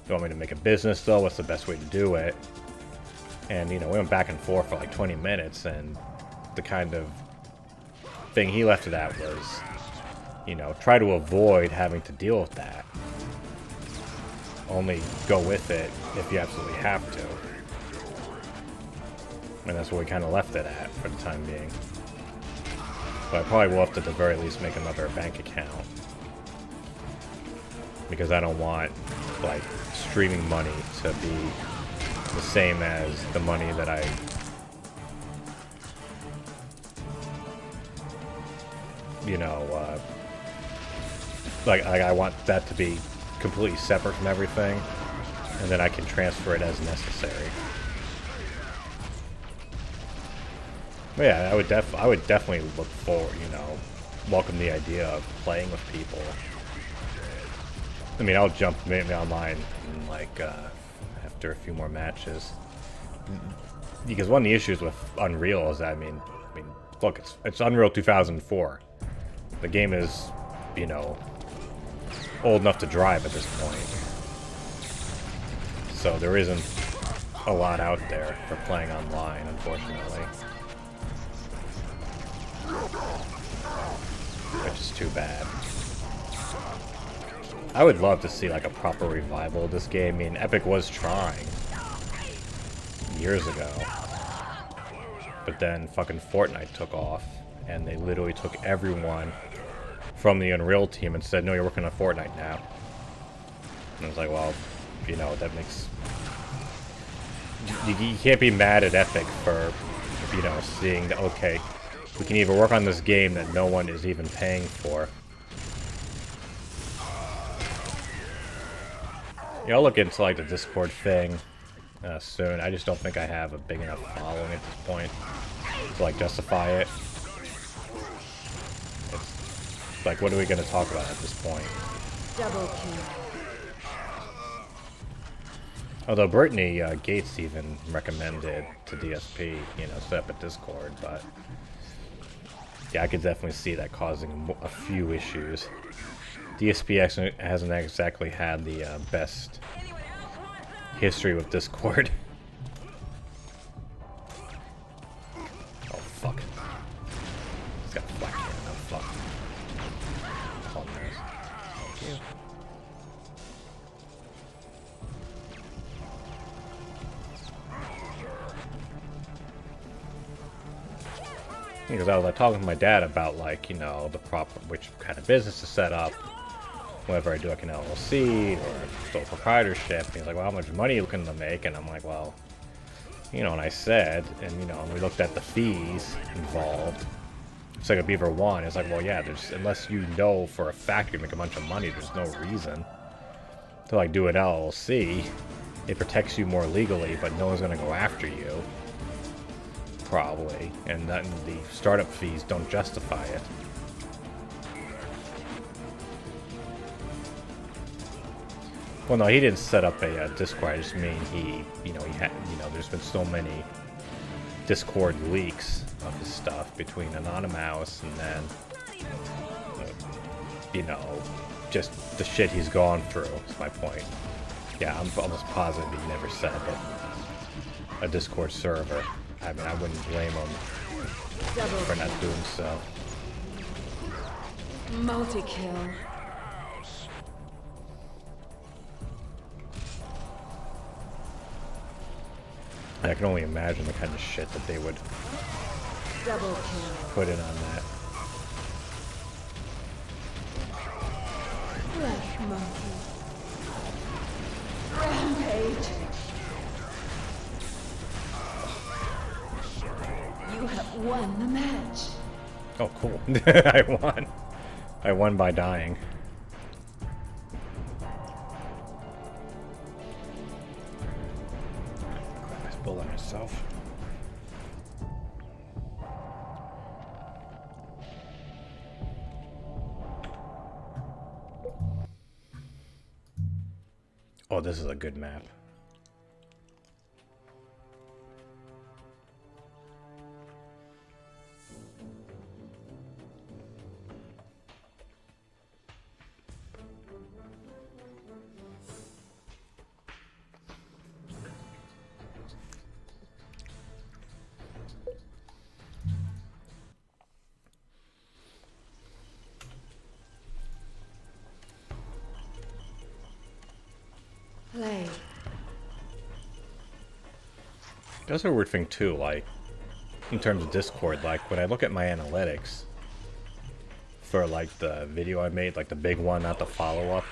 you want me to make a business though? What's the best way to do it? And you know, we went back and forth for like 20 minutes, and the kind of thing he left it at was, you know, try to avoid having to deal with that. Only go with it if you absolutely have to. And that's what we kind of left it at for the time being. But I probably will have to, at the very least, make another bank account. Because I don't want, like, streaming money to be the same as the money that I... You know, like I want that to be completely separate from everything. And then I can transfer it as necessary. But yeah, I would definitely look forward, you know, welcome the idea of playing with people. I mean, I'll jump maybe online in, like, after a few more matches. Because one of the issues with Unreal is that, I mean, look, it's Unreal 2004. The game is, you know, old enough to drive at this point. So there isn't a lot out there for playing online, unfortunately. Which is too bad. I would love to see like a proper revival of this game. I mean, Epic was trying years ago, but then fucking Fortnite took off, and they literally took everyone from the Unreal team and said, no, you're working on Fortnite now. And I was like, well, you know, that makes... You can't be mad at Epic for, you know, seeing that, okay, we can either work on this game that no one is even paying for. Yeah, I'll look into like the Discord thing soon. I just don't think I have a big enough following at this point to like justify it. It's like, what are we going to talk about at this point? Double kill. Although Brittany Gates even recommended to DSP, you know, set up a Discord, but Yeah, I could definitely see that causing a few issues. DSP hasn't exactly had the best history with Discord. Oh, fuck. He's got a flat cannon. Oh, fuck. Oh, nice. Thank you. Because I was like talking to my dad about, like, you know, the proper, which kind of business to set up whenever I do like an LLC or sole proprietorship. And he's like, well, how much money are you looking to make? And I'm like, well, you know, and I said, and you know, and we looked at the fees involved. It's like a Beaver One. It's like, well, yeah, there's, unless you know for a fact you make a bunch of money, there's no reason to like do an LLC. It protects you more legally, but no one's gonna go after you. Probably, and then the startup fees don't justify it. Well, no, he didn't set up a Discord. I just mean he, you know, he had, you know, there's been so many Discord leaks of his stuff between Anonymous and then, you know, just the shit he's gone through. Is my point. Yeah, I'm almost positive he never set up a Discord server. I mean, I wouldn't blame him for not doing so. Multi-kill. I can only imagine the kind of shit that they would Double kill. put in on that. Flesh monkey. Rampage. You have won the match. Oh, cool. I won. I won by dying. I spilled on myself. Oh, this is a good map. Play. That's a weird thing too, like, in terms of Discord, like, when I look at my analytics for, like, the video I made, like, the big one, not the follow-up,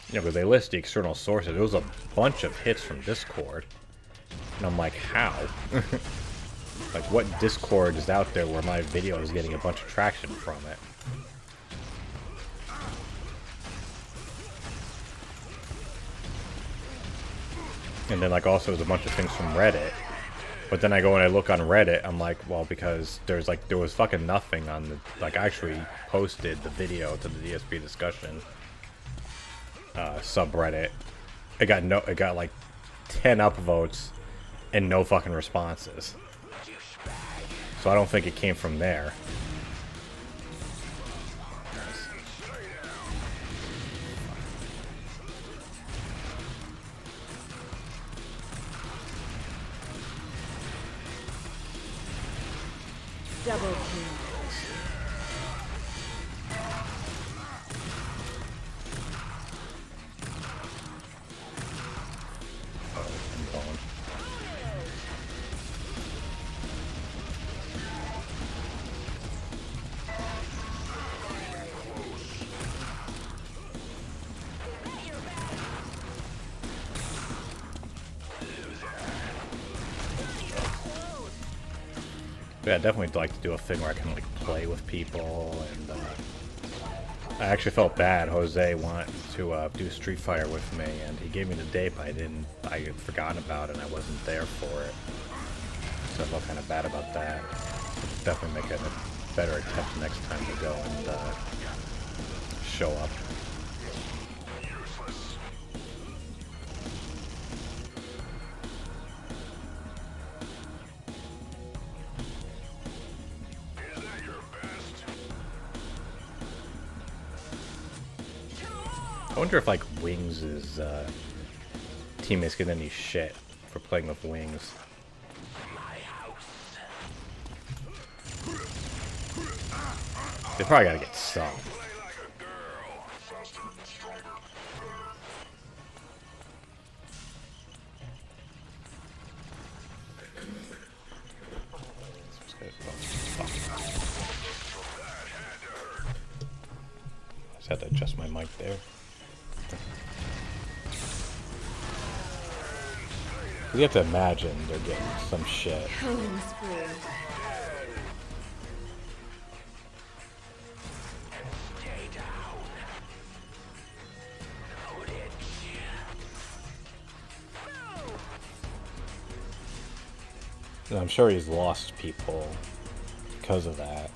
you know, because they list the external sources, there was a bunch of hits from Discord, and I'm like, how? Like, what Discord is out there where my video is getting a bunch of traction from it? And then, like, also there's a bunch of things from Reddit. But then I go and I look on Reddit, I'm like, well, because there's, like, there was fucking nothing on the, like, I actually posted the video to the DSP discussion subreddit. It got, like, 10 upvotes and no fucking responses. So I don't think it came from there. Double kill. I'm going. Yeah, I'd definitely like to do a thing where I can like play with people, and I actually felt bad. Jose wanted to do Street Fighter with me, and he gave me the date, but I had forgotten about it, and I wasn't there for it. So I felt kind of bad about that. Definitely make a better attempt next time to go and show up. I wonder if like Wings' teammates get any shit for playing with Wings. They probably gotta get some. Just had to adjust my mic there. You have to imagine they're getting some shit. Killing spree. And I'm sure he's lost people because of that.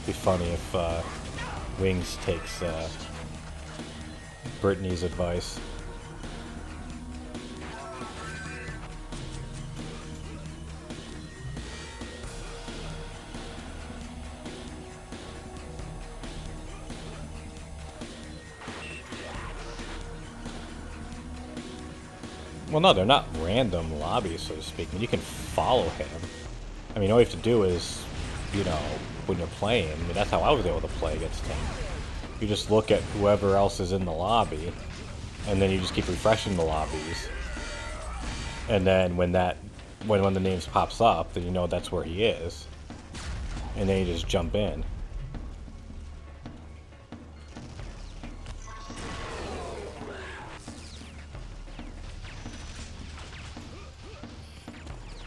Be funny if Wings takes Brittany's advice. Well, no, they're not random lobbies, so to speak. I mean, you can follow him. I mean, all you have to do is, you know, when you're playing, I mean, that's how I was able to play against him. You just look at whoever else is in the lobby, and then you just keep refreshing the lobbies. And then when one of the names pops up, then you know that's where he is. And then you just jump in.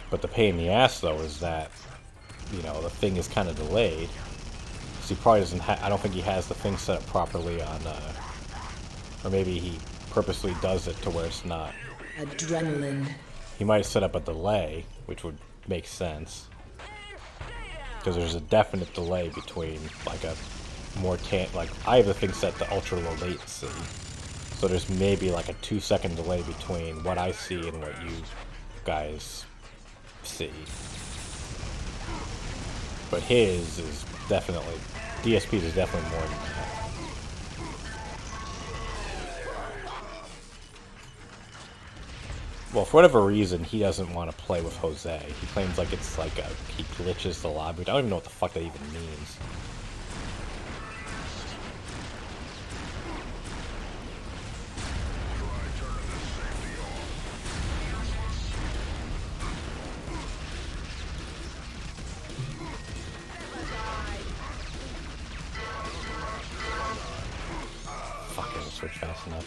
But the pain in the ass, though, is that, you know, the thing is kind of delayed. So he probably doesn't I don't think he has the thing set up properly on, or maybe he purposely does it to where it's not. Adrenaline. He might set up a delay, which would make sense. Because there's a definite delay between, like, like, I have the thing set to ultra low latency. So there's maybe, like, a 2-second delay between what I see and what you guys see. But his is definitely, DSP's is definitely more than that. Well, for whatever reason, he doesn't want to play with Jose. He claims like it's like he glitches the lobby. I don't even know what the fuck that even means. Fuck, I didn't switch fast enough.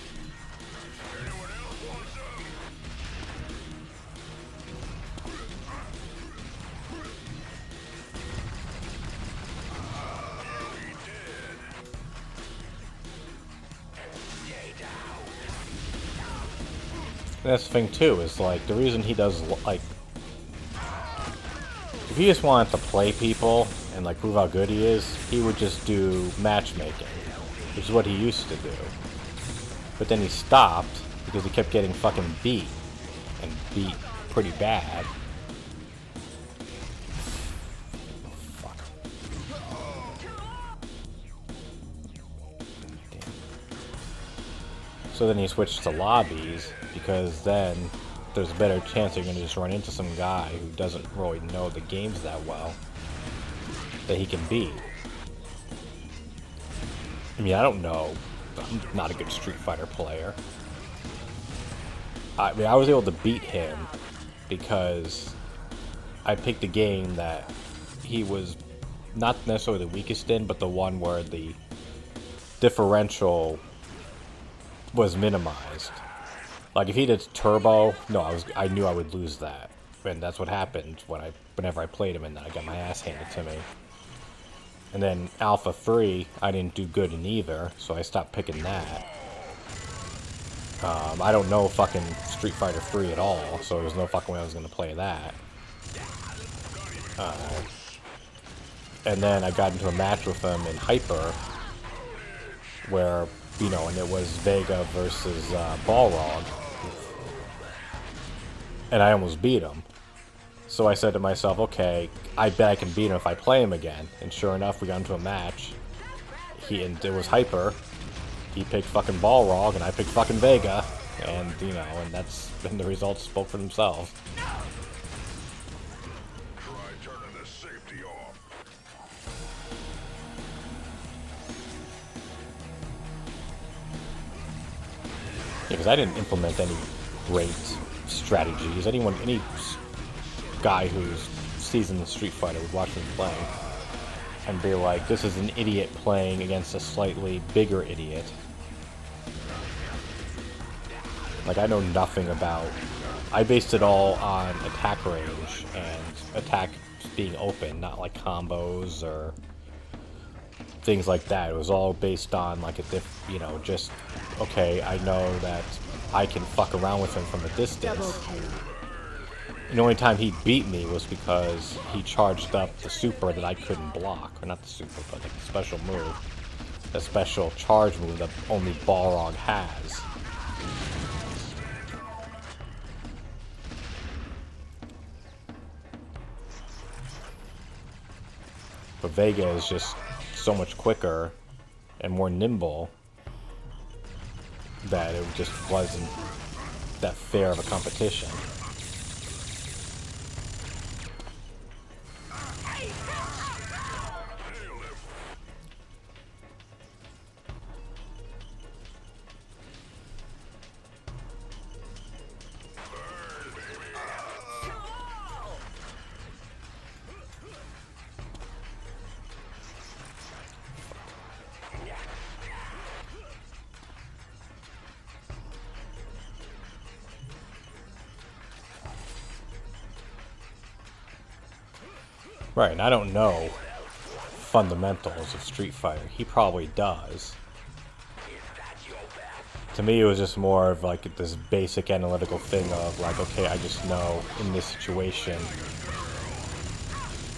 And that's the thing too, is like, the reason he does, like, if he just wanted to play people and like prove how good he is, he would just do matchmaking, which is what he used to do. But then he stopped because he kept getting fucking beat, and beat pretty bad. Fuck. Damn. So then he switched to lobbies, because then there's a better chance you're going to just run into some guy who doesn't really know the games that well that he can beat. I mean, I don't know. I'm not a good Street Fighter player. I mean, I was able to beat him because I picked a game that he was not necessarily the weakest in, but the one where the differential was minimized. Like, if he did turbo, no, I knew I would lose that. And that's what happened whenever I played him, and then I got my ass handed to me. And then Alpha 3, I didn't do good in either, so I stopped picking that. I don't know fucking Street Fighter 3 at all, so there's no fucking way I was going to play that. And then I got into a match with him in Hyper, where, you know, and it was Vega versus Balrog. And I almost beat him. So I said to myself, okay, I bet I can beat him if I play him again. And sure enough, we got into a match. And it was Hyper. He picked fucking Balrog, and I picked fucking Vega. And, you know, and the results spoke for themselves. Try turning the safety off. Yeah, because I didn't implement any great strategies. Any guy who's seasoned in Street Fighter would watch me play and be like, this is an idiot playing against a slightly bigger idiot. Like, I know nothing about... I based it all on attack range and attack being open, not like combos or things like that. It was all based on, like, you know, just, okay, I know that I can fuck around with him from a distance. And the only time he beat me was because he charged up the super that I couldn't block. Or not the super, but like the special move. The special charge move that only Balrog has. But Vega is just so much quicker and more nimble that it just wasn't that fair of a competition. Right, and I don't know fundamentals of Street Fighter. He probably does. To me, it was just more of like this basic analytical thing of like, okay, I just know in this situation,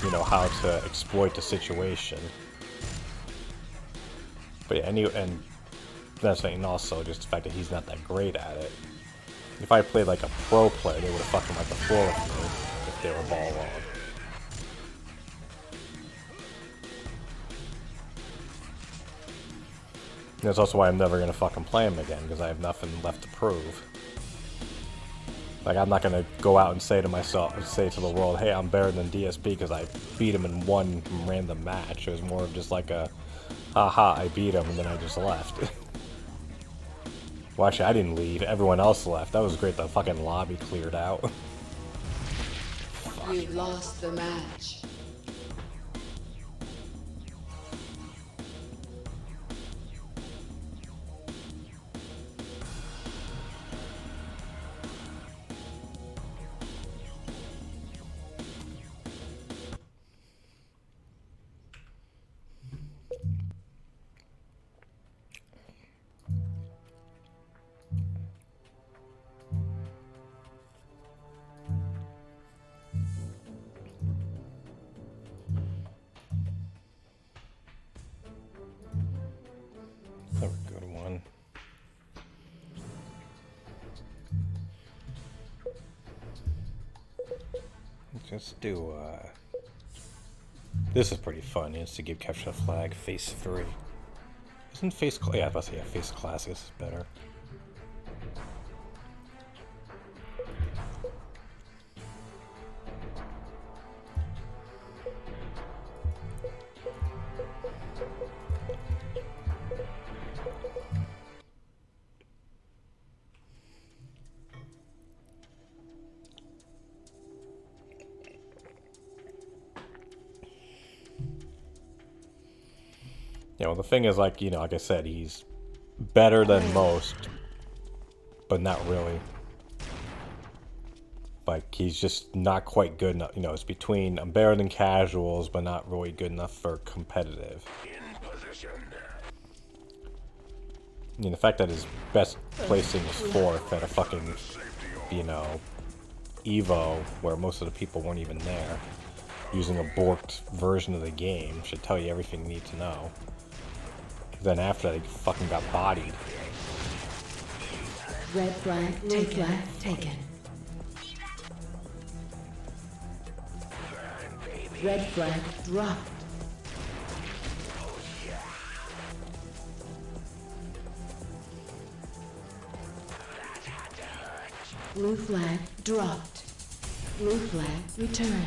you know, how to exploit the situation. But yeah, and that's and also just the fact that he's not that great at it. If I played like a pro player, they would have fucking wiped the floor with me if they were Balrog. That's also why I'm never gonna fucking play him again, because I have nothing left to prove. Like, I'm not gonna go out and say to myself, say to the world, hey, I'm better than DSP because I beat him in one random match. It was more of just like a, haha, I beat him, and then I just left. Well, actually, I didn't leave. Everyone else left. That was great. The fucking lobby cleared out. You lost the match. That was a good one. Let's do, this is pretty fun. It's to give Capture the Flag Phase 3. Isn't Phase... Yeah, I was about to say, yeah, Phase Classic is better. You know, the thing is, like, you know, like I said, he's better than most, but not really. Like, he's just not quite good enough. You know, it's between, I'm better than casuals, but not really good enough for competitive. I mean, the fact that his best placing is 4th at a fucking, you know, Evo, where most of the people weren't even there, using a borked version of the game, should tell you everything you need to know. Then after that, he fucking got bodied. Red flag taken. Red flag dropped. Blue flag dropped. Blue flag returned.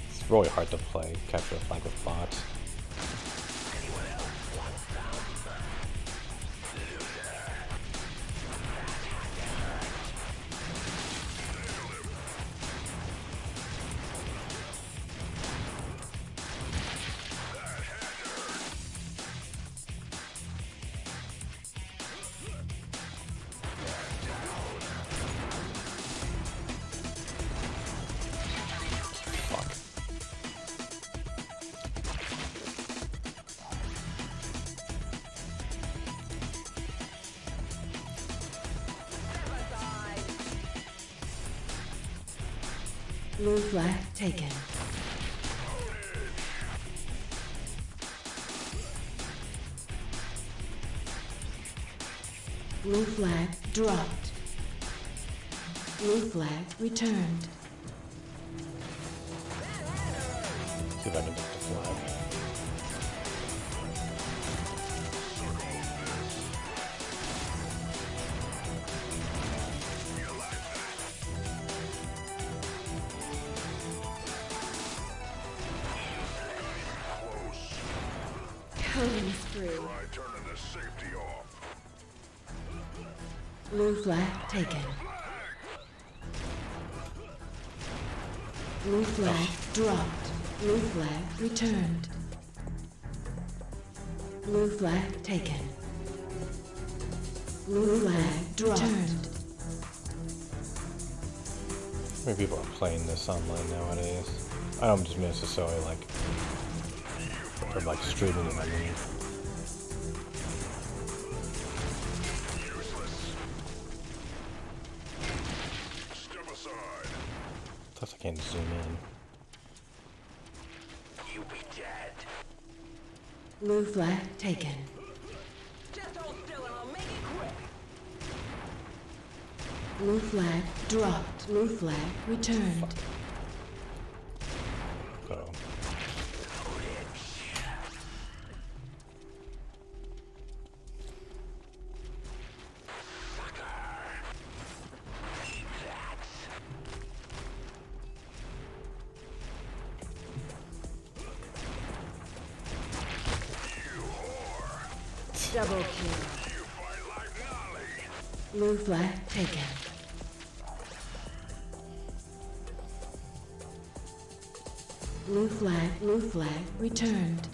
It's really hard to play capture the flag with bots. Blue flag taken. Blue flag dropped. Blue flag returned. See if I can get the flag. Killing spree. Try turning the safety off. Blue flag taken. Blue flag dropped. Blue flag returned. Blue flag taken. Blue flag dropped. Returned. How many people are playing this online nowadays? I don't just necessarily like, or like streaming it, I mean. Step aside. Plus I can't zoom in. You be dead. Blue flag taken. Just hold still and I'll make it quick. Blue flag dropped. Blue flag returned. So Double kill. Blue flag taken. Blue flag returned.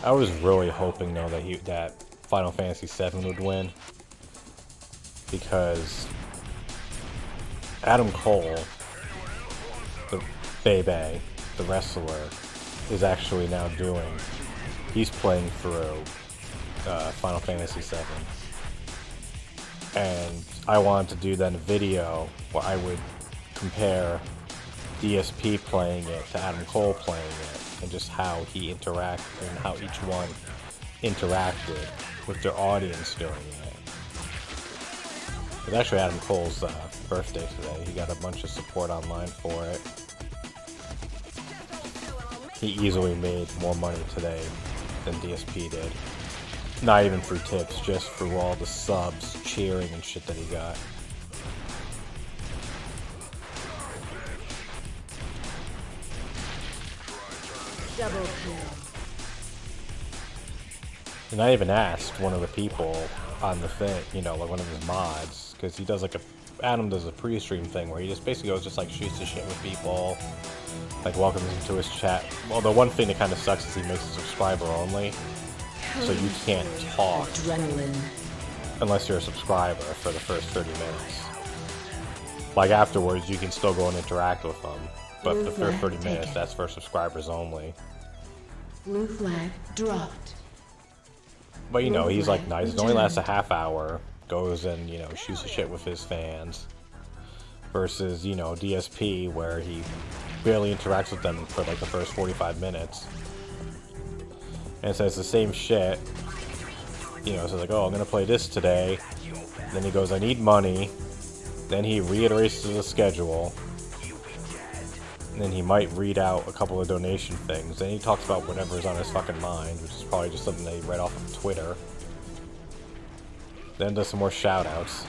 I was really hoping though that Final Fantasy VII would win, because Adam Cole, the Bebe, the wrestler, is actually now he's playing through Final Fantasy VII. And I wanted to do then a video where I would compare DSP playing it to Adam Cole playing it, and just how he interacted and how each one interacted with their audience doing it. It's actually Adam Cole's birthday today. He got a bunch of support online for it. He easily made more money today than DSP did. Not even through tips, just through all the subs, cheering and shit that he got. Double kill. And I even asked one of the people on the thing, you know, like one of his mods, because he does like Adam does a pre-stream thing where he just basically goes just like shoots the shit with people, like welcomes them to his chat. Well, the one thing that kind of sucks is he makes it subscriber only, so you can't talk Adrenaline. unless you're a subscriber for the first 30 minutes. Like afterwards, you can still go and interact with them, but for the first 30 minutes, that's for subscribers only. Blue flag dropped. But you know, he's like nice. It only lasts a half hour. Goes and, you know, shoots the shit with his fans. Versus, you know, DSP, where he barely interacts with them for like the first 45 minutes. And it says the same shit. You know, so like, oh, I'm gonna play this today. Then he goes, I need money. Then he reiterates the schedule. And then he might read out a couple of donation things. Then he talks about whatever's on his fucking mind, which is probably just something that he read off of Twitter. Then does some more shout-outs.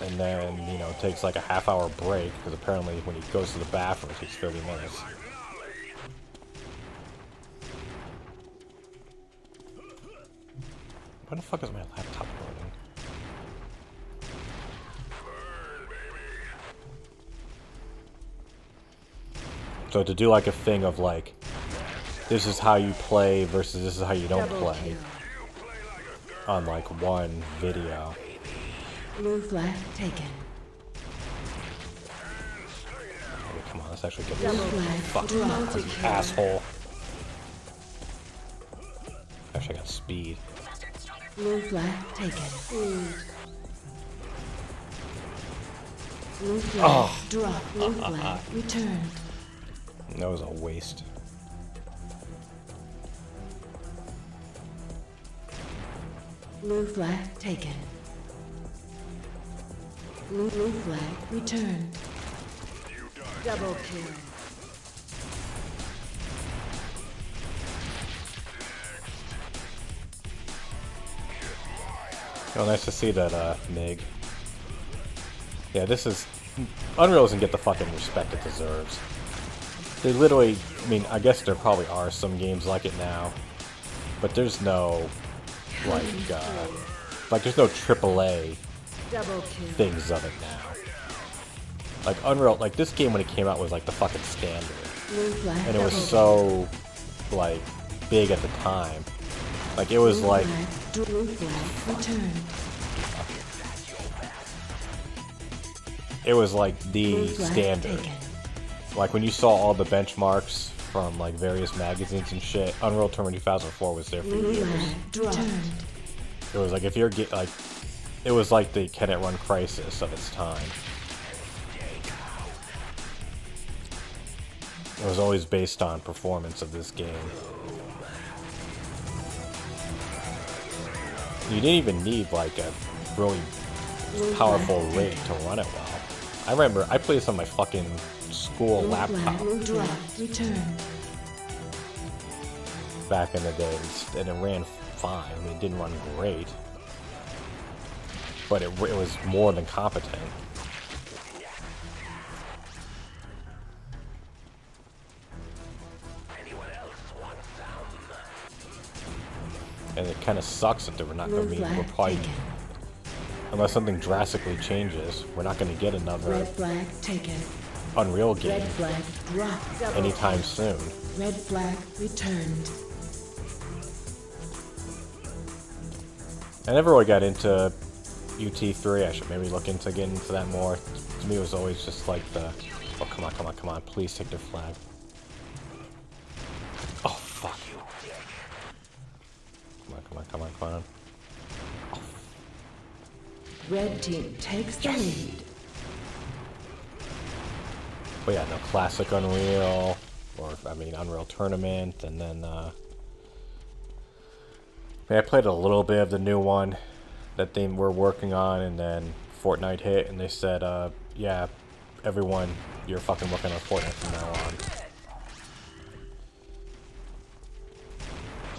And then, you know, takes like a half-hour break, because apparently when he goes to the bathroom, it takes 30 minutes. Why the fuck is my laptop running? So to do like a thing of like, this is how you play versus this is how you don't play on like one video. Blue flag taken. Okay, come on, let's actually get Double this flag fucking dropped. asshole. Actually, I got speed. Blue flag taken. Blue flag dropped. Blue flag returned. That was a waste. Blue flag taken. Blue flag returned. Double kill. Oh, nice to see that, Mig. Yeah, this is... Unreal doesn't get the fucking respect it deserves. They literally... I mean, I guess there probably are some games like it now. But there's no... Like, there's no AAA Double kill. things of it now. Like, Unreal... Like, this game when it came out was, like, the fucking standard. Blue flag And it was double so... Like, big at the time. Like, it was like... Blue flag returned. It was like the Blue flag standard. taken. Like when you saw all the benchmarks from like various magazines and shit, Unreal Tournament 2004 was there for Blue years. flag returned. It was like if you're like, it was like the Can It Run Crisis of its time. It was always based on performance of this game. You didn't even need like a really powerful rig to run it well. I remember I played this on my fucking school laptop Blue flag returned. back in the days, and it ran fine. I mean, it didn't run great, but it was more than competent. And it kind of sucks that we're not. I Blue mean, we're flag probably, taken. unless something drastically changes, we're not going to get another Red flag taken. Unreal Red game flag dropped. Double anytime soon. Red flag returned. I never really got into UT3. I should maybe look into getting into that more. To me, it was always just like the, oh, come on, come on, come on, please take their flag. Oh, fuck. Come on, come on, come on, come on. Red team takes the lead. But yeah, no, classic Unreal, or, I mean, Unreal Tournament, and then, I played a little bit of the new one that they were working on, and then Fortnite hit, and they said, yeah, everyone, you're fucking working on Fortnite from now on.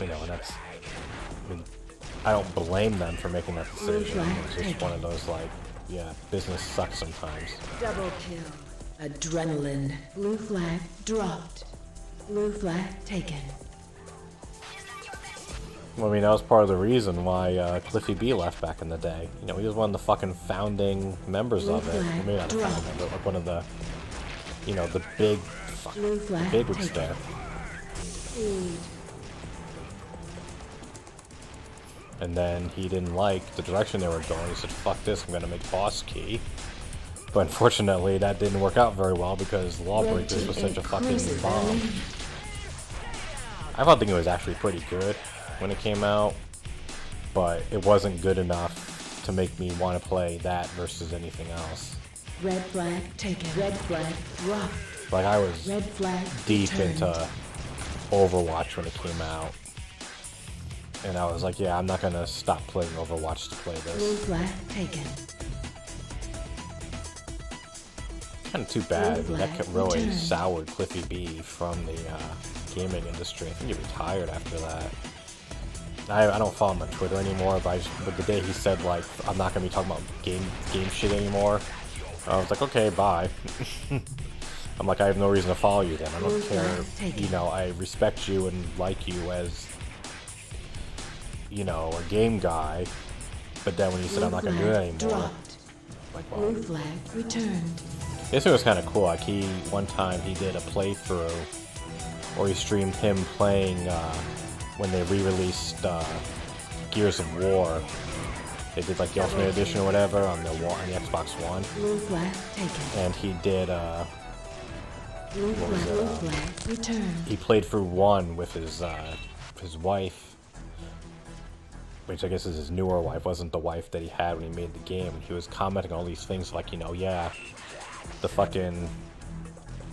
You know, and that's, I mean, I don't blame them for making that decision. It's just one of those, like, yeah, business sucks sometimes. Double kill. Adrenaline. Blue flag dropped. Blue flag taken. Well, I mean, that was part of the reason why Cliffy B left back in the day. You know, he was one of the fucking founding members of it. I mean, not a founding member, like one of the, you know, the big, Blue the flag big wigs taken. there. And then he didn't like the direction they were going. He said, fuck this, I'm gonna make Boss Key. But unfortunately, that didn't work out very well because Lawbreakers was such a fucking bomb. I think it was actually pretty good when it came out, but it wasn't good enough to make me want to play that versus anything else. Red flag taken. Red flag dropped. Like, I was Red flag deep returned. into Overwatch when it came out. And I was like, yeah, I'm not gonna stop playing Overwatch to play Blue this. flag taken. Kind of too bad. I mean, that could really Return. soured Cliffy B from the gaming industry. I think he retired after that. I don't follow him on Twitter anymore, but the day he said, like, I'm not gonna be talking about game shit anymore, I was like, okay, bye. I'm like, I have no reason to follow you then. I don't care. You know, I respect you and like you as, you know, a game guy. But then when you said I'm not gonna do it anymore, Dropped. like, well, Blue flag returned. this was kind of cool. Like one time he did a playthrough, or he streamed him playing when they re-released Gears of War. They did like the Ultimate Edition or whatever on the Xbox One, Blue flag taken. and he did. Blue flag returned. He played through one with his wife, which I guess is his newer wife. Wasn't the wife that he had when he made the game. And he was commenting on all these things like, you know, yeah, the fucking.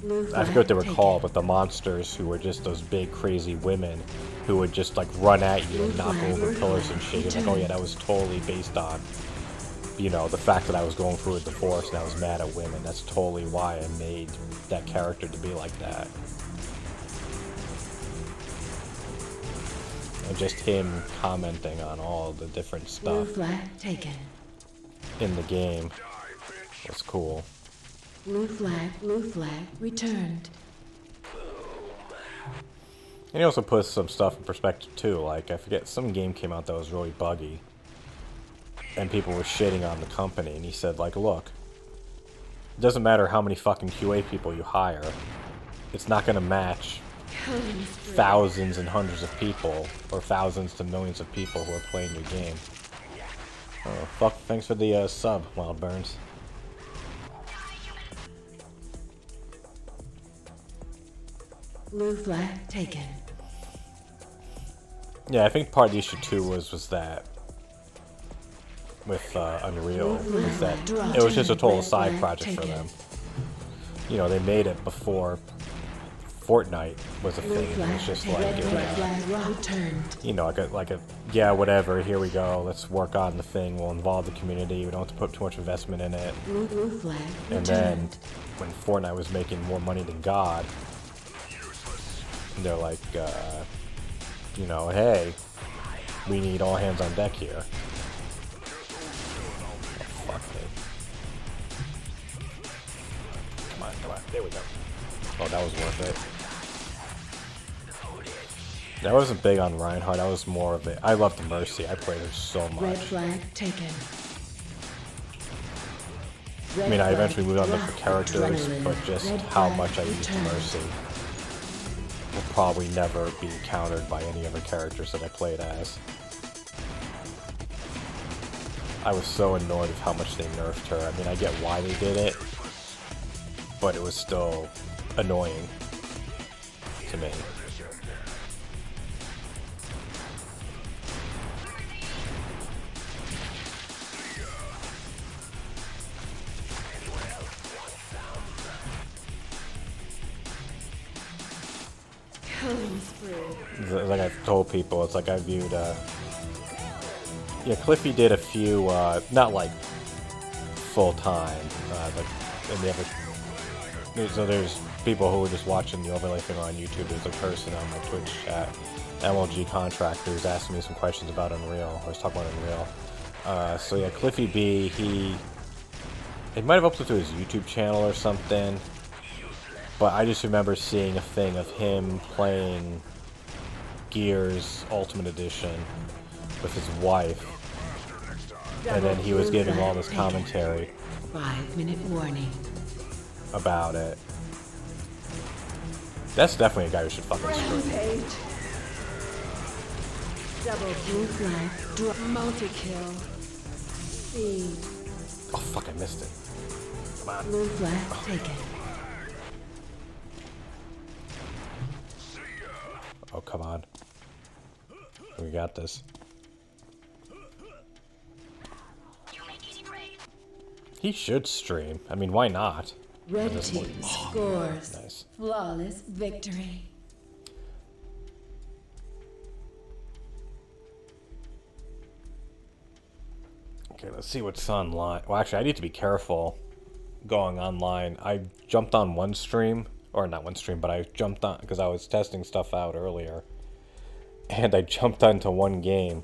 Blue I flag forget what they were taken. called, but the monsters who were just those big crazy women who would just like run at you and knock over pillars and shit. You're like, oh yeah, that was totally based on, you know, the fact that I was going through a divorce and I was mad at women. That's totally why I made that character to be like that. And just him commenting on all the different Blue stuff flag taken. in the game was cool. Blue flag returned. And he also puts some stuff in perspective too. Like, I forget, some game came out that was really buggy, and people were shitting on the company, and he said, like, look, it doesn't matter how many fucking QA people you hire, it's not gonna match thousands and hundreds of people, or thousands to millions of people who are playing your game. Oh, fuck, thanks for the sub, Wild Burns. Blue flag taken. Yeah, I think part of the issue too was that with Unreal, is that it was just a total side project for them. You know, they made it before Fortnite was a Blue thing. It flag was just taken. like, Red flag returned. you know, like a yeah, whatever. Here we go. Let's work on the thing. We'll involve the community. We don't have to put too much investment in it. Blue flag And then returned. when Fortnite was making more money than God, they're like, you know, hey, we need all hands on deck here. Oh, fuck me. Come on, there we go. Oh, that was worth it. I wasn't big on Reinhardt, I was more of it. I loved Mercy, I played her so Red much. flag taken. I mean, I eventually moved on to different characters, but just how much I used Mercy will probably never be countered by any other characters that I played as. I was so annoyed with how much they nerfed her. I mean, I get why they did it, but it was still annoying to me. Killing spree. Like I've told people, it's like I viewed, yeah, Cliffy did a few, not like full-time, but and the other, so there's people who were just watching the overlay thing on YouTube. There's a person on my Twitch chat, MLG Contractors, asking me some questions about Unreal. I was talking about Unreal. So yeah, Cliffy B, he might have uploaded to his YouTube channel or something, but I just remember seeing a thing of him playing Gears Ultimate Edition with his wife, and then he was giving all this commentary 5-minute warning. about it. That's definitely a guy who should fucking screw. Rampage. Double Blue flag drop. multi-kill. Speed. Oh fuck, I missed it. Come on. Blue flag taken. Oh, come on. We got this. He should stream. I mean, why not? Red At this team point. scores. Nice. Flawless victory. Okay, let's see what's online. Well, actually, I need to be careful going online. I jumped on one stream, or not one stream, but I jumped on because I was testing stuff out earlier, and I jumped onto one game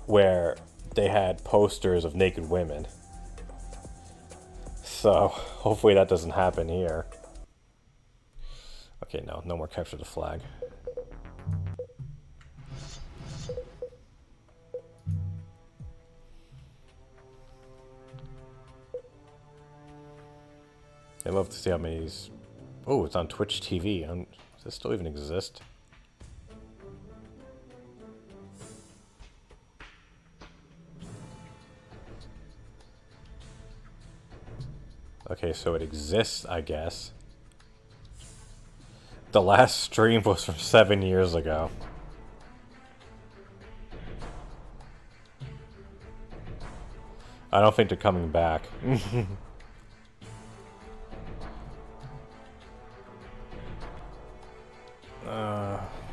where they had posters of naked women. So hopefully that doesn't happen here. Okay, no more capture the flag. I'd love to see how many. Oh, it's on Twitch TV. Does this still even exist? Okay, so it exists, I guess. The last stream was from 7 years ago. I don't think they're coming back.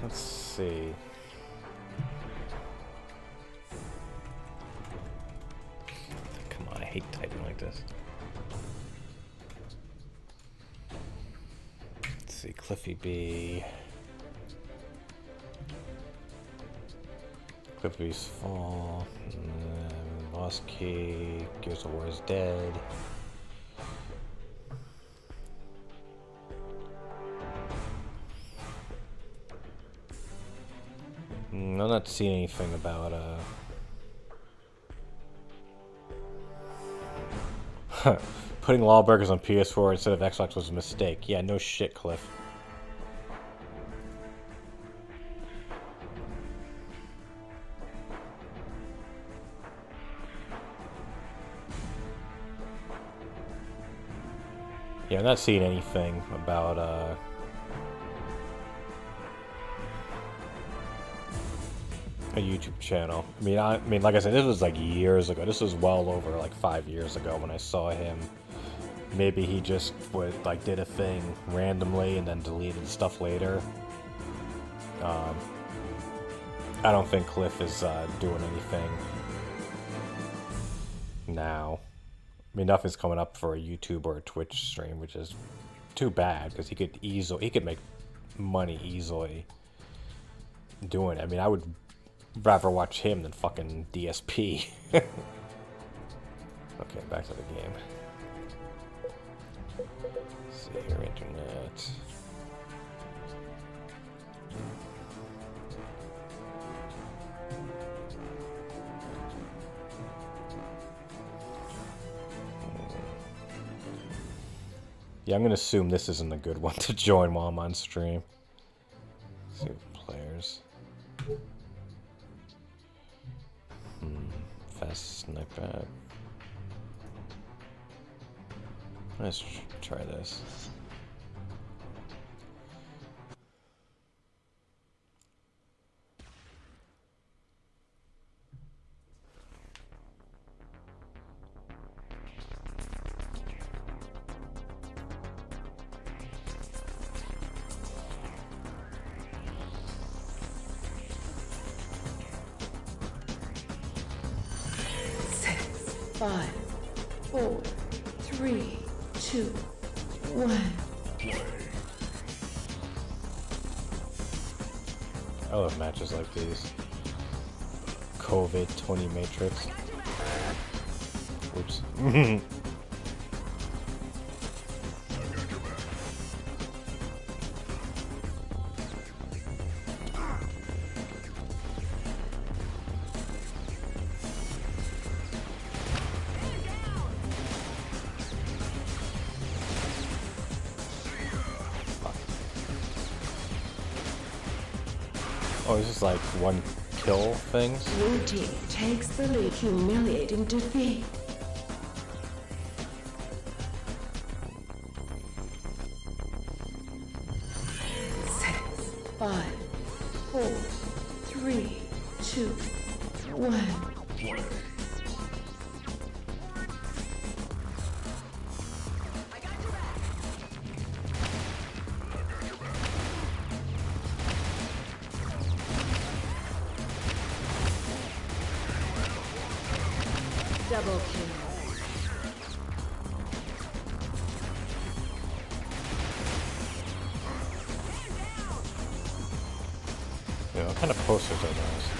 Let's see. Come on, I hate typing like this. Let's see, Cliffy B. Cliffy B's Fall. Lost Key. Gears of War is dead. I'm not seeing anything about putting Lawbreakers on PS4 instead of Xbox was a mistake. Yeah, no shit, Cliff. Yeah, I'm not seeing anything about a YouTube channel. I mean, like I said, this was like years ago. This was well over like 5 years ago when I saw him. Maybe he just did a thing randomly and then deleted stuff later. I don't think Cliff is doing anything now. I mean, nothing's coming up for a YouTube or a Twitch stream, which is too bad because he could make money easily doing it. I mean, I would rather watch him than fucking DSP. Okay, back to the game. Let's see here, internet. Yeah, I'm gonna assume this isn't a good one to join while I'm on stream. Let's see players. Fast sniper. Let's try this. Five, four, three, two, one. I love matches like these. COVID 20 Matrix. Oops. Oh, it's just like one kill things? Blue team takes the lead, humiliating defeat. Six, five, four, three, two, one. Double kill. Yeah, what kind of posters are those?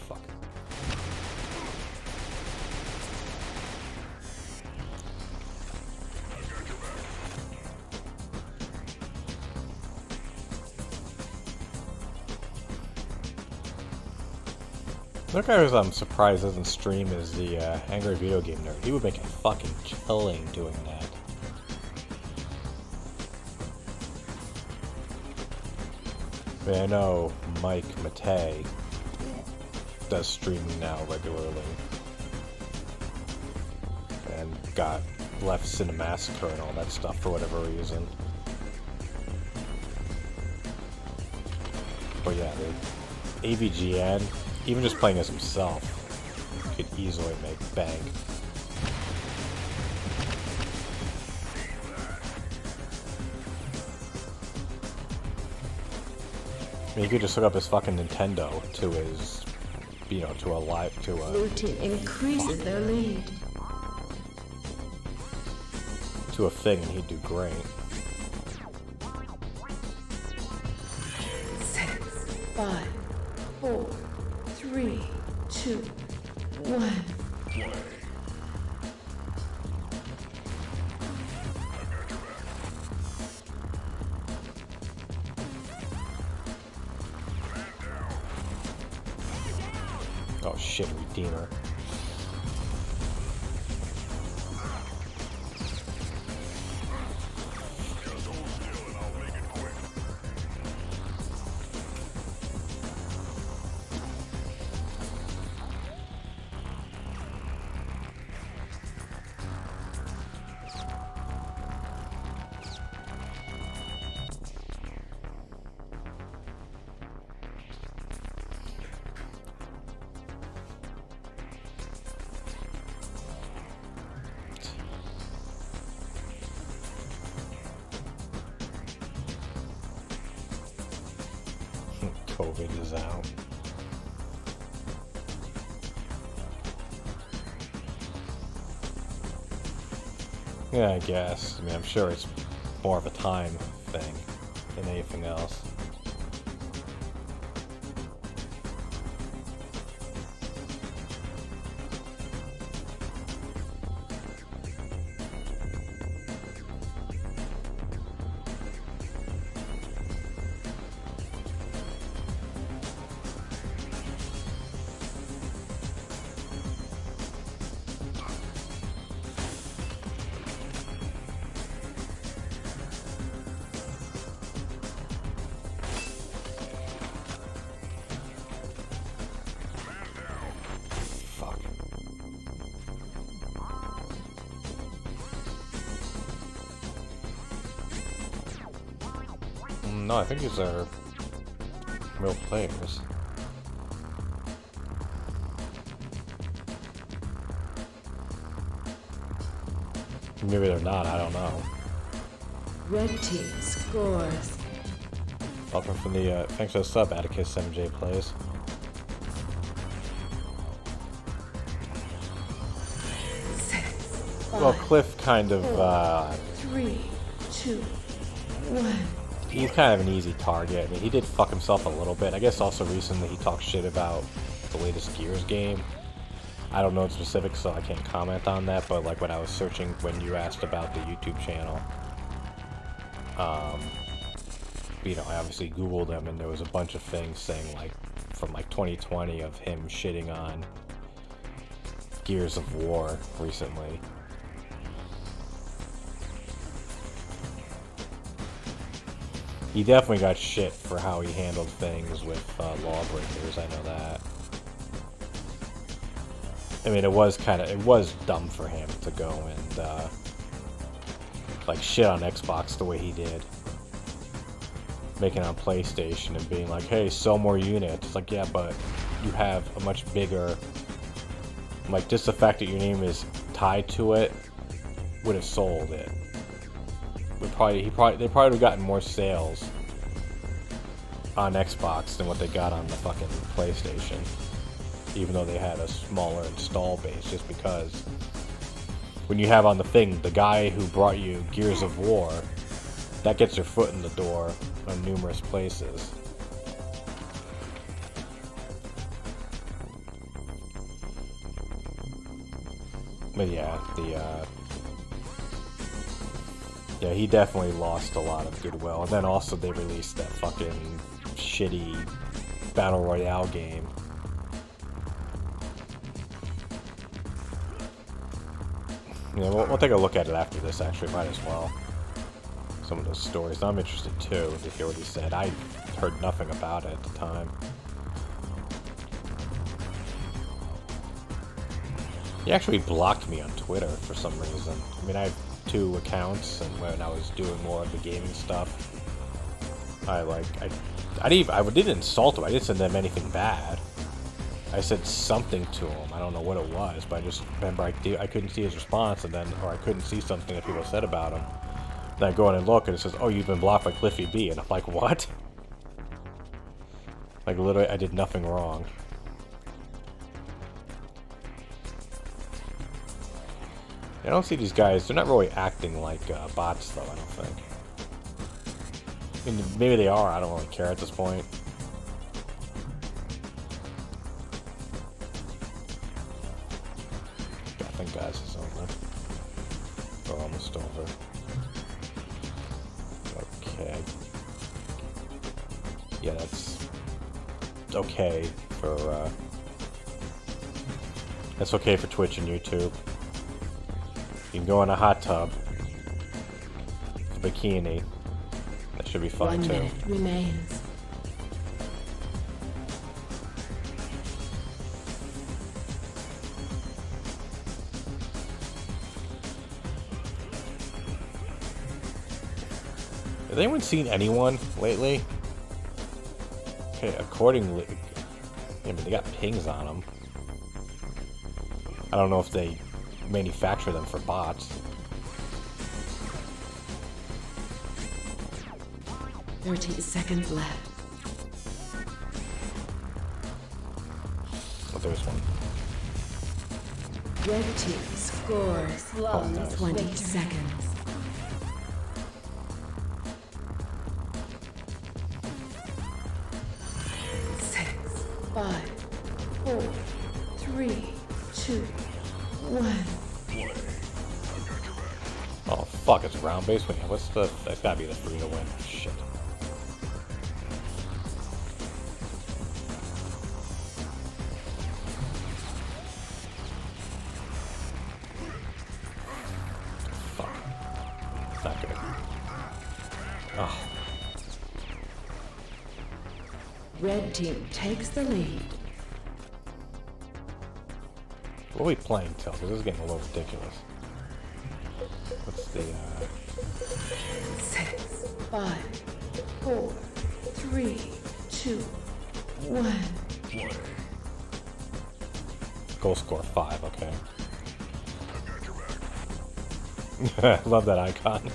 Fuck. The guy who's I'm surprised doesn't stream is the Angry Video Game Nerd. He would make a fucking killing doing that. I mean, I know Mike Matei does streaming now regularly. And got left Cinemassacre and all that stuff for whatever reason. But yeah, the AVGN, even just playing as himself, could easily make bank. I mean, you could just hook up his fucking Nintendo to his, you know, to a live, to a... Blue team increases their lead. to a thing and he'd do great. 6, 5, 4, 3, 2, 1. Oh shit, Redeemer. COVID is out. Yeah, I guess. I mean, I'm sure it's more of a time thing than anything else. No, I think these are real players. Maybe they're not, I don't know. Red team scores. Welcome from the, thanks for the sub, Atticus MJ Plays. Well, Cliff kind of, 3, 2, 1. he's kind of an easy target. I mean, he did fuck himself a little bit. I guess also recently he talked shit about the latest Gears game. I don't know the specifics, so I can't comment on that, but like when I was searching, when you asked about the YouTube channel, you know, I obviously Googled him, and there was a bunch of things saying, like, from like 2020 of him shitting on Gears of War recently. He definitely got shit for how he handled things with Lawbreakers, I know that. I mean, it was dumb for him to go and, like, shit on Xbox the way he did. making it on PlayStation and being like, hey, sell more units. It's like, yeah, but you have a much bigger... Like, just the fact that your name is tied to it would have sold it. They probably would have gotten more sales on Xbox than what they got on the fucking PlayStation. Even though they had a smaller install base, just because when you have on the thing the guy who brought you Gears of War, that gets your foot in the door on numerous places. But yeah, yeah, he definitely lost a lot of goodwill. And then also they released that fucking shitty Battle Royale game. Yeah, we'll take a look at it after this, actually. Might as well. Some of those stories. I'm interested, too, to hear what he said. I heard nothing about it at the time. He actually blocked me on Twitter for some reason. I mean, I have 2 accounts, and when I was doing more of the gaming stuff, I didn't insult him. I didn't send them anything bad. I said something to him. I don't know what it was, but I just remember I couldn't see his response, or I couldn't see something that people said about him. Then I go in and look, and it says, "Oh, you've been blocked by Cliffy B," and I'm like, "What?" Like, literally, I did nothing wrong. I don't see these guys. They're not really acting like bots, though. I don't think. I mean, maybe they are. I don't really care at this point. I think, guys, it's over. We're almost over. Okay. Yeah, that's okay for. That's okay for Twitch and YouTube. You can go in a hot tub, a bikini. That should be fun, 1 too. minute remains. Has anyone seen anyone lately? Okay, accordingly... I mean, they got pings on them. I don't know if they manufacture them for bots. 30 seconds left. Oh, there's one. Red team scores. Flawless 20 seconds. Six, 5, 4, 3, 2, 1. Oh, fuck, it's a round base win. What's the... That's gotta be the free to win. Shit. Fuck. Not good. Oh. Red team takes the lead. What are we playing till? Because this is getting a little ridiculous. What's the, 6, 5, 4, 3, 2, 1. Goal score 5, okay. I love that icon.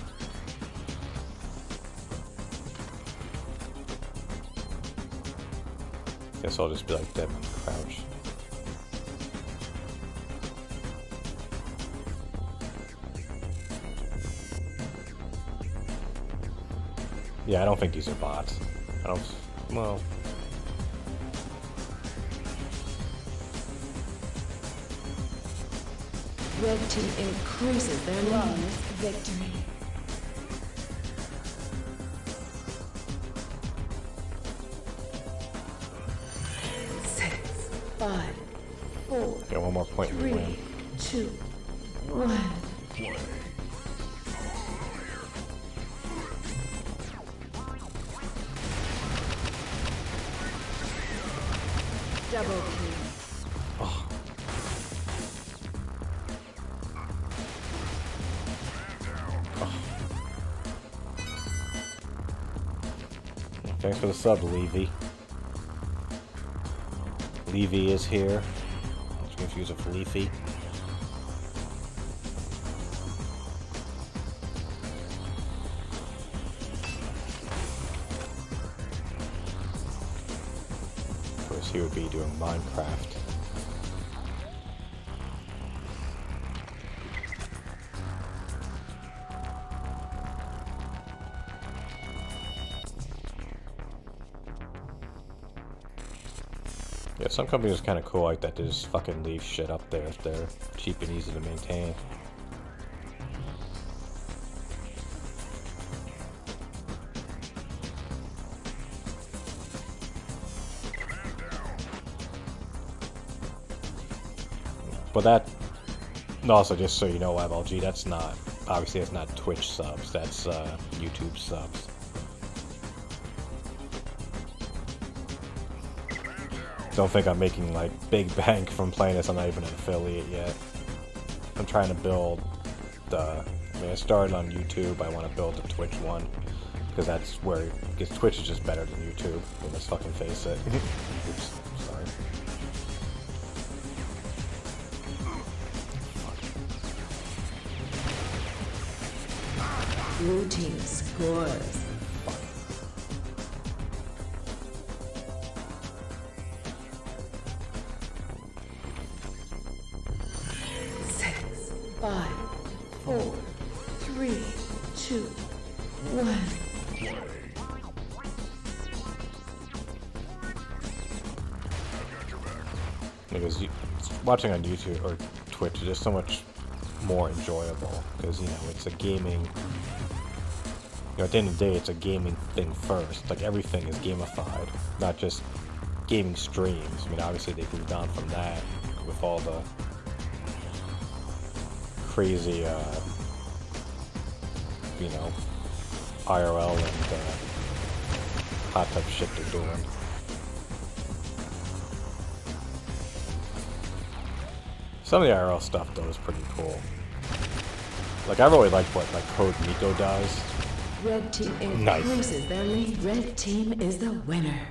Guess I'll just be like Deadman Crouch. Yeah, I don't think these are bots. I don't... Well... Red team increases their lead. Victory. Six, 5, 4, Get one more point and we 3, win. 2, 1. Double kill. Oh. Thanks for the sub, Levy. Levy is here. I was confused with Leafy. Of course, he would be doing Minecraft. Yeah, some companies are kind of cool like that. They just fucking leave shit up there if they're cheap and easy to maintain. But that, also just so you know, LG, that's not, obviously that's not Twitch subs, that's YouTube subs. Don't think I'm making like big bank from playing this. I'm not even an affiliate yet. I'm trying to build the, I mean, I started on YouTube. I want to build the Twitch one because that's where, because Twitch is just better than YouTube. Let's fucking face it. Oops, sorry. Blue team scores. Five, four, three, two, one. Because watching on YouTube or Twitch is just so much more enjoyable because, you know, it's a gaming, you know, at the end of the day, it's a gaming thing first. Like, everything is gamified, not just gaming streams. I mean, obviously they've moved on from that with all the crazy, you know, IRL and hot tub shit they're doing. Some of the IRL stuff, though, is pretty cool. Like, I really like what, like, Code Miko does. Red team Nice. increases their lead. Red team is the winner.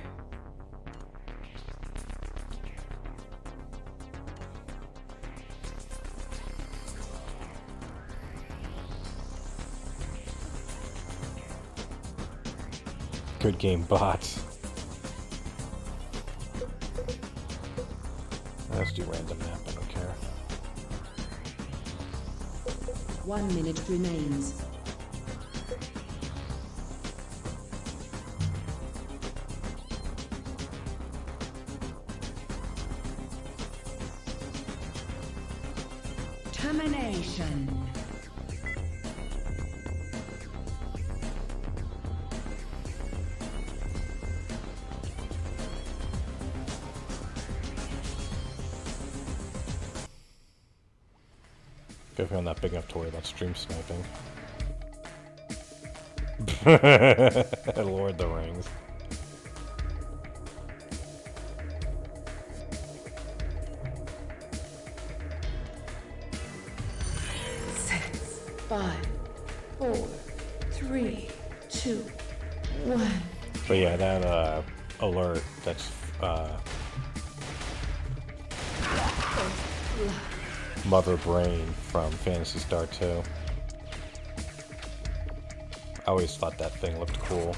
Good game, bots. Let's do random map, I don't care. 1 minute remains. Termination. Good thing I'm not big enough to worry about stream sniping. Lord of the Rings. Six, 5, 4, 3, 2, 1. But yeah, that alert, that's Mother Brain from Phantasy Star 2. I always thought that thing looked cool.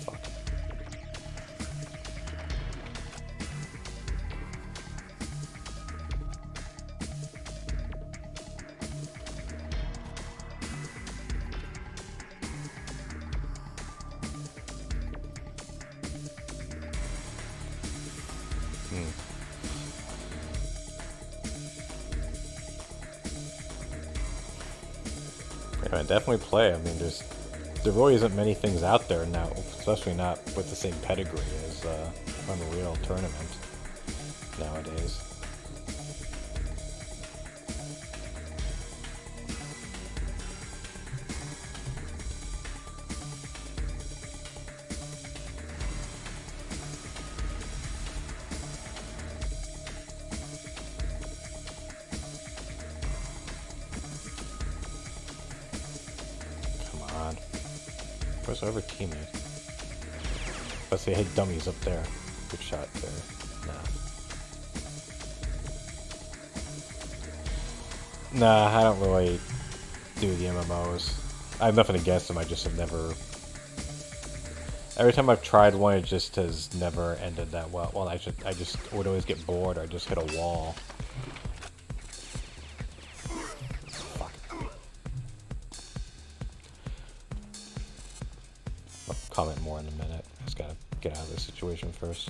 Fuck. Yeah, definitely play. I mean, there really isn't many things out there now, especially not with the same pedigree as Unreal Tournament nowadays. Come on. Where's our other teammate? Let's say, hey, dummies up there. Good shot there. Nah, I don't really do the MMOs. I have nothing against them, I just have never... Every time I've tried one, it just has never ended that well. Well, I just would always get bored, or I just hit a wall. Fuck. I'll comment more in a minute. I just gotta get out of this situation first.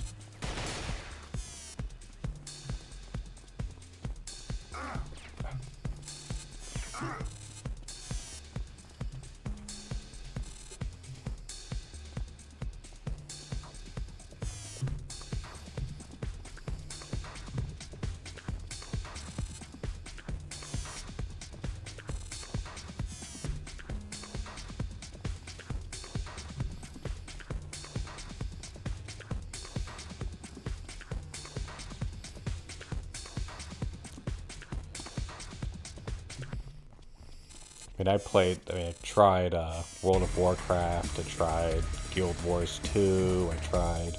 I tried World of Warcraft, I tried Guild Wars 2, I tried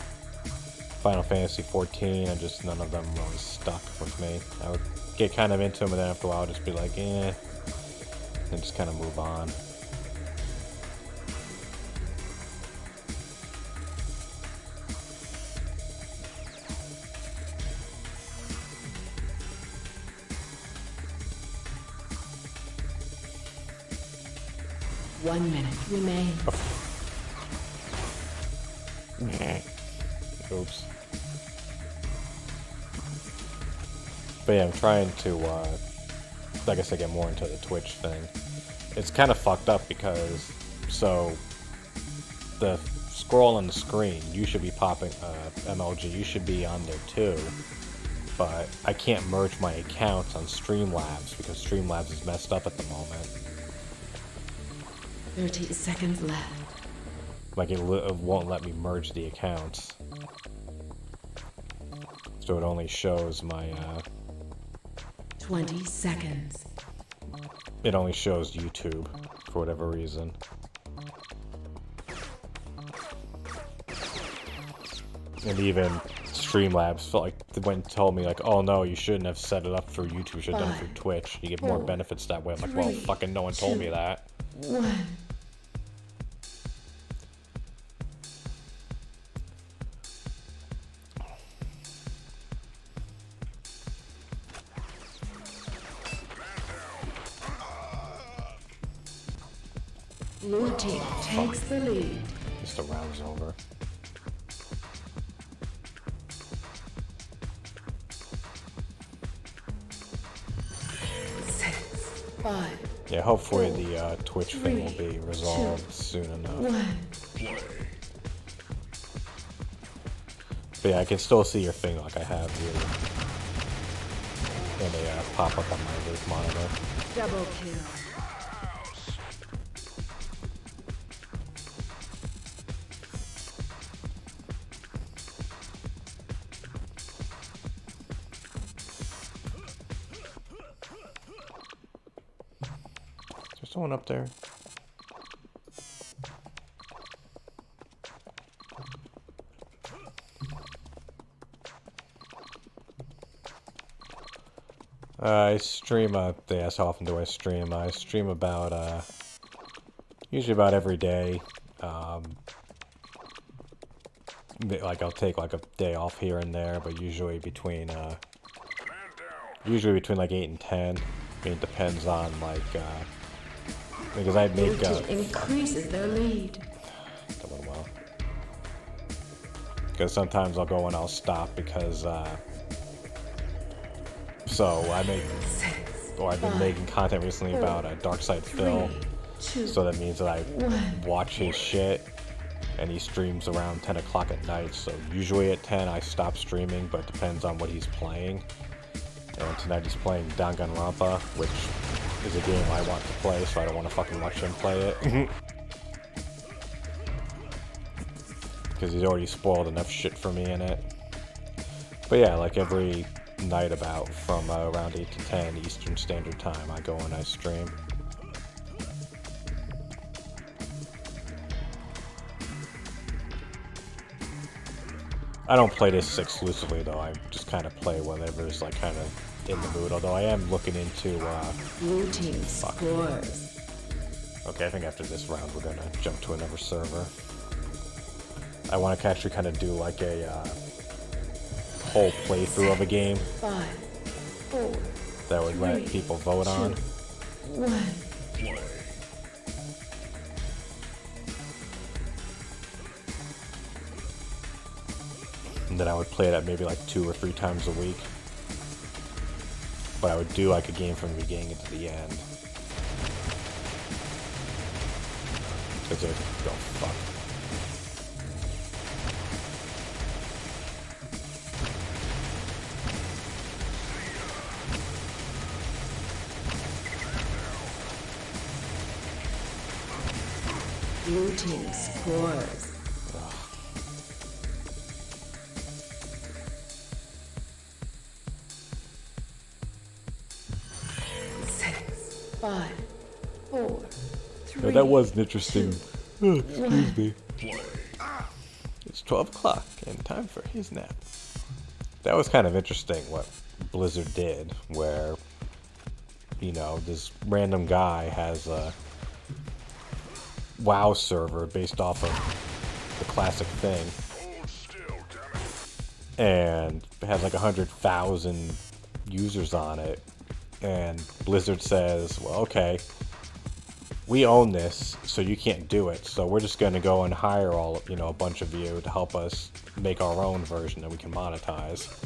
Final Fantasy 14, and just none of them really stuck with me. I would get kind of into them, and then after a while I'd just be like, eh, and just kind of move on. One minute remains. Oops. But yeah, I'm trying to, like I said, get more into the Twitch thing. It's kind of fucked up because, so, the scroll on the screen, you should be popping, MLG, you should be on there too. But I can't merge my accounts on Streamlabs because Streamlabs is messed up at the moment. 30 seconds left. Like it won't let me merge the accounts. So it only shows my, 20 seconds. It only shows YouTube, for whatever reason. And even Streamlabs felt like they went and told me like, oh no, you shouldn't have set it up for YouTube, you should have done it through Twitch. You get more benefits that way. I'm like, well, fucking no one told me that. 1. Blue team takes the lead. Just the round's over. Six, 5. Yeah, hopefully the Twitch thing will be resolved soon enough. 1. But yeah, I can still see your thing like I have you. And they pop up on my roof monitor. Double kill. Is there someone up there? I stream, they ask how often do I stream? I stream about, usually about every day. Like I'll take like a day off here and there, but usually between like 8 and 10. I mean, it depends on like, because I make, increases their lead. doing well. Because sometimes I'll go and I'll stop because, so I make, or I've been making content recently about Dark Side Phil, so that means that I watch his shit, and he streams around 10 o'clock at night, so usually at 10 I stop streaming, but it depends on what he's playing. And tonight he's playing Danganronpa, which is a game I want to play, so I don't want to fucking watch him play it. Because he's already spoiled enough shit for me in it. But yeah, like every night about from around 8 to 10 Eastern Standard Time, I go and I stream. I don't play this exclusively though. I just kind of play whenever's like kind of in the mood. Although I am looking into. Blue team scores. Okay, I think after this round we're gonna jump to another server. I want to actually kind of do like a whole playthrough of a game 5, 4, that would let people vote on. 1. And then I would play that maybe like 2 or 3 times a week. But I would do like a game from the beginning to the end. Because it would go fuck. Blue team scores. 5, 4, 3. So that was an interesting. Excuse me. It's 12 o'clock and time for his nap. That was kind of interesting what Blizzard did, where, you know, this random guy has a WoW server based off of the classic thing, Hold still, damn it. and it has like 100,000 users on it. And Blizzard says, well, okay, we own this, so you can't do it. So we're just going to go and hire a bunch of you to help us make our own version that we can monetize.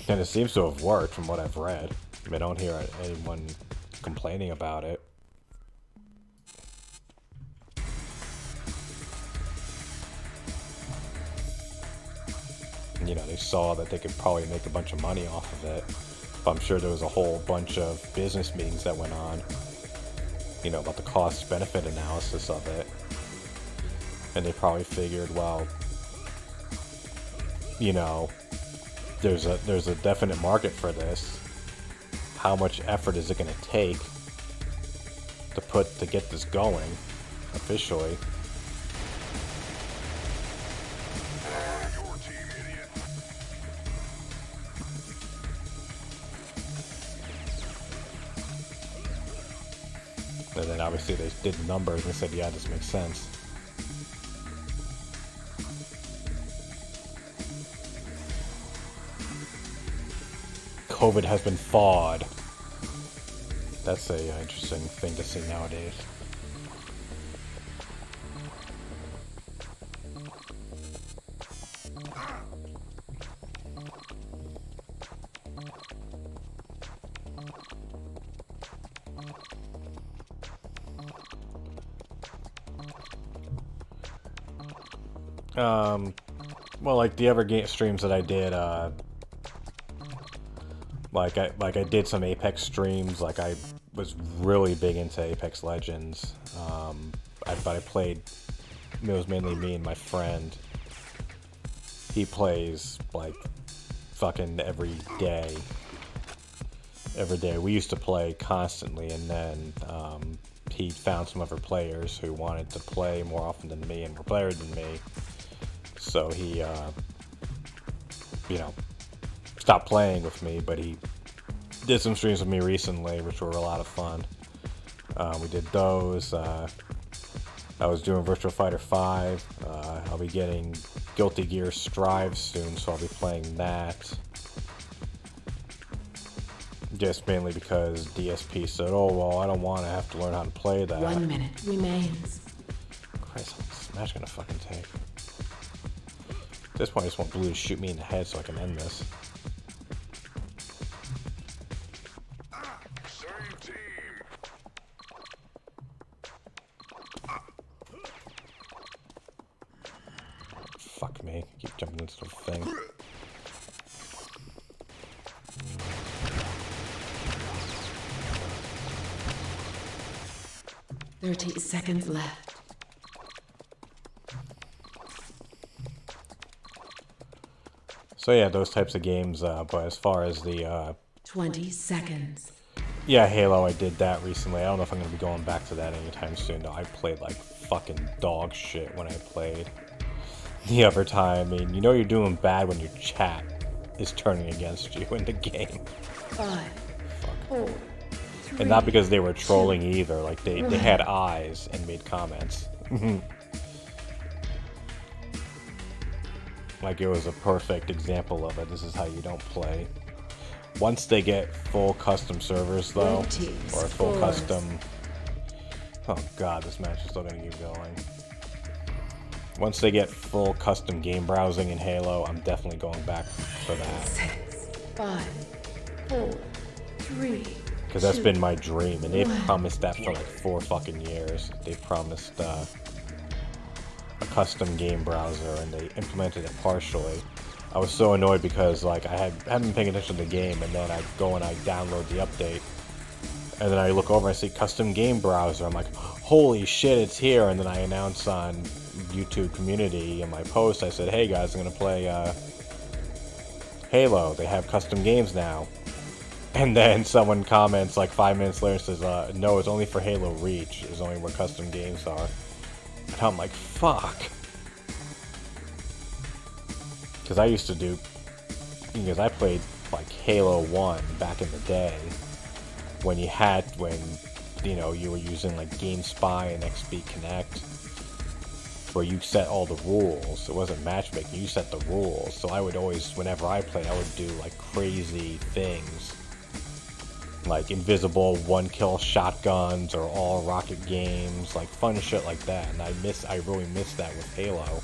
And it seems to have worked from what I've read. I don't hear anyone complaining about it. You know, they saw that they could probably make a bunch of money off of it. But I'm sure there was a whole bunch of business meetings that went on, you know, about the cost-benefit analysis of it. And they probably figured, well, you know, there's a definite market for this. How much effort is it going to take to get this going officially? Your team, idiot. And then obviously they did the numbers and said, yeah, this makes sense. COVID has been thawed. That's a interesting thing to see nowadays. Well, like the other game streams that I did, like I did some Apex streams. Like I was really big into Apex Legends. But I played. It was mainly me and my friend. He plays like fucking every day. Every day. We used to play constantly, and then he found some other players who wanted to play more often than me and were better than me. So he, you know, stopped playing with me, but he did some streams with me recently, which were a lot of fun. We did those. I was doing Virtua Fighter 5. I'll be getting Guilty Gear Strive soon, so I'll be playing that. Just mainly because DSP said, oh, well, I don't want to have to learn how to play that. 1 minute remains. Christ, how long is this match gonna fucking take? At this point, I just want Blue to shoot me in the head so I can end this. Same team. Fuck me. Keep jumping into the thing. Thirty seconds left. So yeah, those types of games, but as far as the, 20 seconds. yeah, Halo, I did that recently. I don't know if I'm going to be going back to that anytime soon, though. I played like fucking dog shit when I played the other time. I mean, you know you're doing bad when your chat is turning against you in the game. 5, 4, 3. And not because they were trolling either. Like, they had eyes and made comments. Like, it was a perfect example of it. This is how you don't play. Once they get full custom servers, though, or full custom... Oh god, this match is still gonna keep going. Once they get full custom game browsing in Halo, I'm definitely going back for that. 6, 5, 4, 3. Because that's been my dream, and they've promised that for like 4 fucking years. They've promised a custom game browser, and they implemented it partially. I was so annoyed because like I haven't been paying attention to the game, and then I go and I download the update, and then I look over and I see custom game browser. I'm like, holy shit, it's here! And then I announce on YouTube community in my post, I said, hey guys, I'm gonna play Halo. They have custom games now. And then someone comments like 5 minutes later and says, no, it's only for Halo Reach. It's only where custom games are. And I'm like, fuck. Because I used to do... Because I played like Halo 1 back in the day. When you know, you were using like GameSpy and XP Connect. Where you set all the rules. It wasn't matchmaking, you set the rules. So I would always, whenever I played, I would do like crazy things. Like invisible one-kill shotguns or all rocket games, like fun shit like that. And I really miss that with Halo.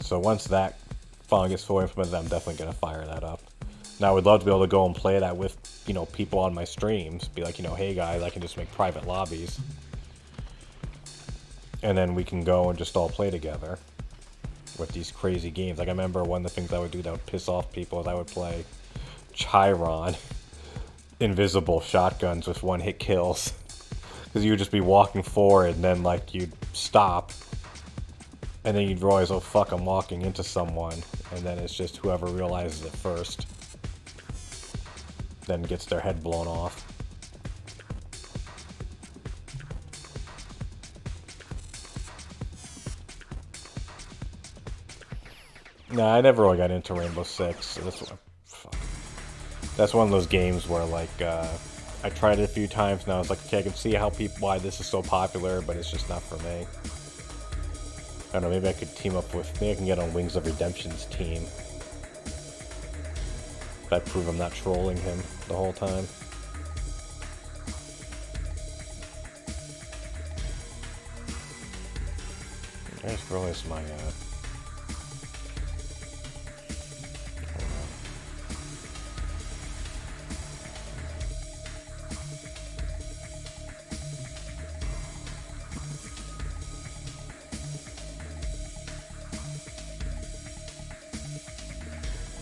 So once that finally gets fully implemented, I'm definitely gonna fire that up. Now I would love to be able to go and play that with, you know, people on my streams. Be like, you know, hey guys, I can just make private lobbies. And then we can go and just all play together with these crazy games. Like I remember one of the things I would do that would piss off people is I would play Chiron invisible shotguns with one-hit kills. Because you would just be walking forward and then like you'd stop. And then you'd realize, oh fuck, I'm walking into someone. And then it's just whoever realizes it first. Then gets their head blown off. No, I never really got into Rainbow Six. That's one of those games where, like, I tried it a few times and I was like, okay, I can see why this is so popular, but it's just not for me. I don't know, maybe I could team up with... Maybe I can get on Wings of Redemption's team. If I prove I'm not trolling him the whole time. I just realized my,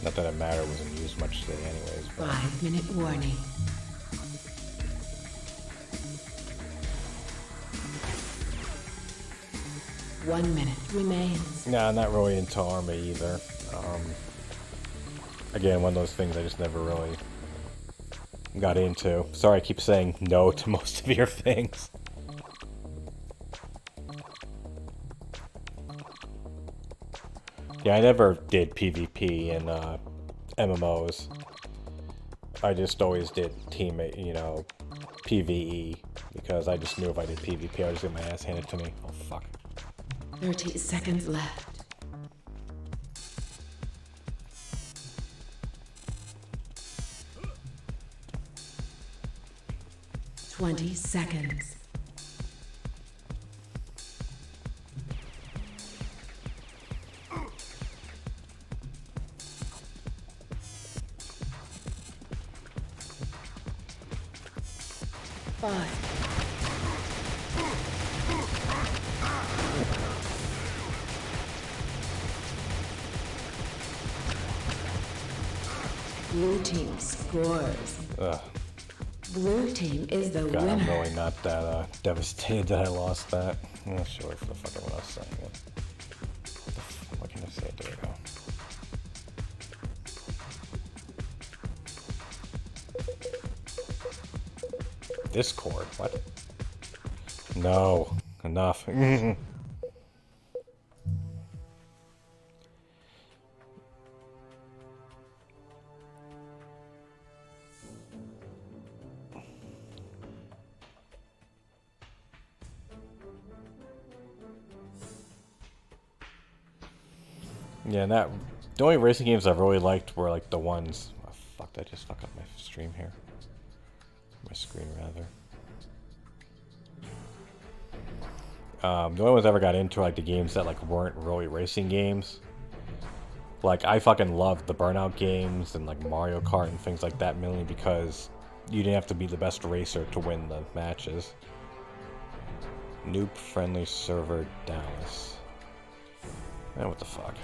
not that it mattered, wasn't used much today anyways. But... 5-minute warning. One minute remains. Nah, not really into Army either. Again, one of those things I just never really got into. Sorry I keep saying no to most of your things. Yeah, I never did PvP in MMOs. I just always did teammate, you know, PvE, because I just knew if I did PvP, I was get my ass handed to me. Oh fuck. 30 seconds left. 20 seconds. Five. Blue team scores. Ugh. Blue team is the God, winner. I'm really not that devastated that I lost that. I'm not sure for the fuck what I was saying. What can I say, dude? Discord? What? No. Enough. Yeah, the only racing games I've really liked were like the ones. Oh, fuck! Did I just fuck up my stream here. My screen rather. The only ones I ever got into are like the games that like weren't really racing games. Like I fucking loved the Burnout games and like Mario Kart and things like that, mainly because you didn't have to be the best racer to win the matches. Noob friendly server Dallas. Man, what the fuck?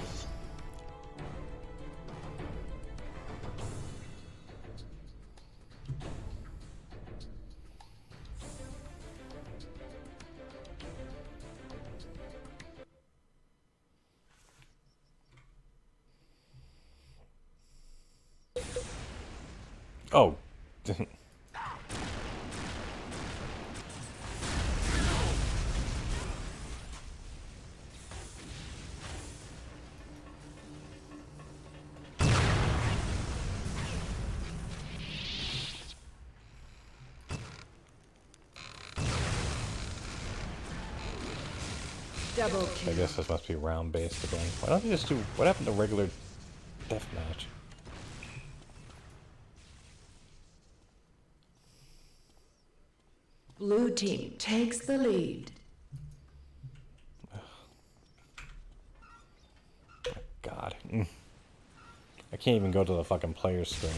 Oh. Double I kill. guess this must be round based again. Why don't they just do what happened to regular deathmatch? Blue team takes the lead. God. I can't even go to the fucking player screen.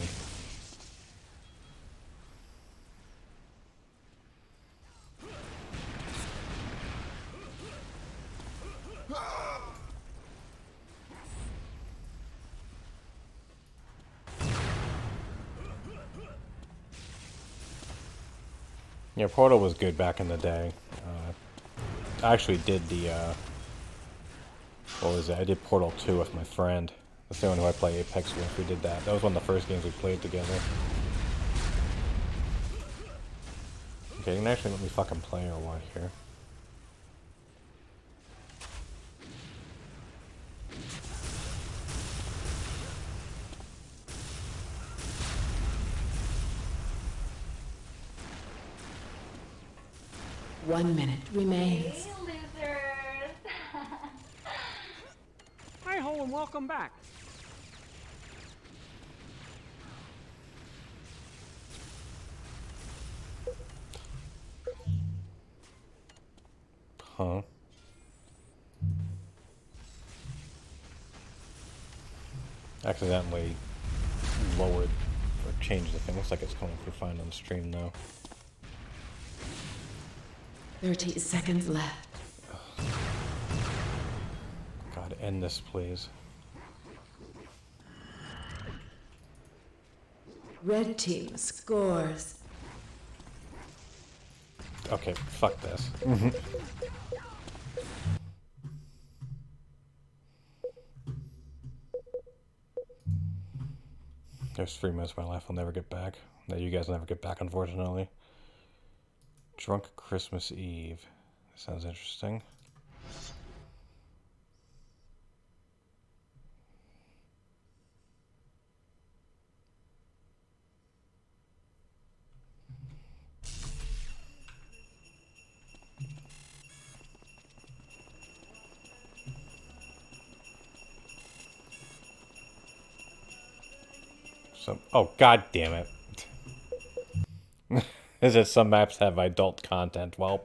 Yeah, Portal was good back in the day. I actually did the, what was it? I did Portal 2 with my friend. That's the only one who I play Apex with. We did that. That was one of the first games we played together. Okay, you can actually let me fucking play or what here? One minute remains. Hi ho and welcome back. Huh? Accidentally lowered or changed the thing. Looks like it's coming through fine on stream now. 30 seconds left. God, end this, please. Red team scores. Okay, fuck this. There's 3 minutes of my life I'll never get back. That you guys will never get back, unfortunately. Drunk Christmas Eve. Sounds interesting. Oh, god damn it. Is it some maps have adult content? Well,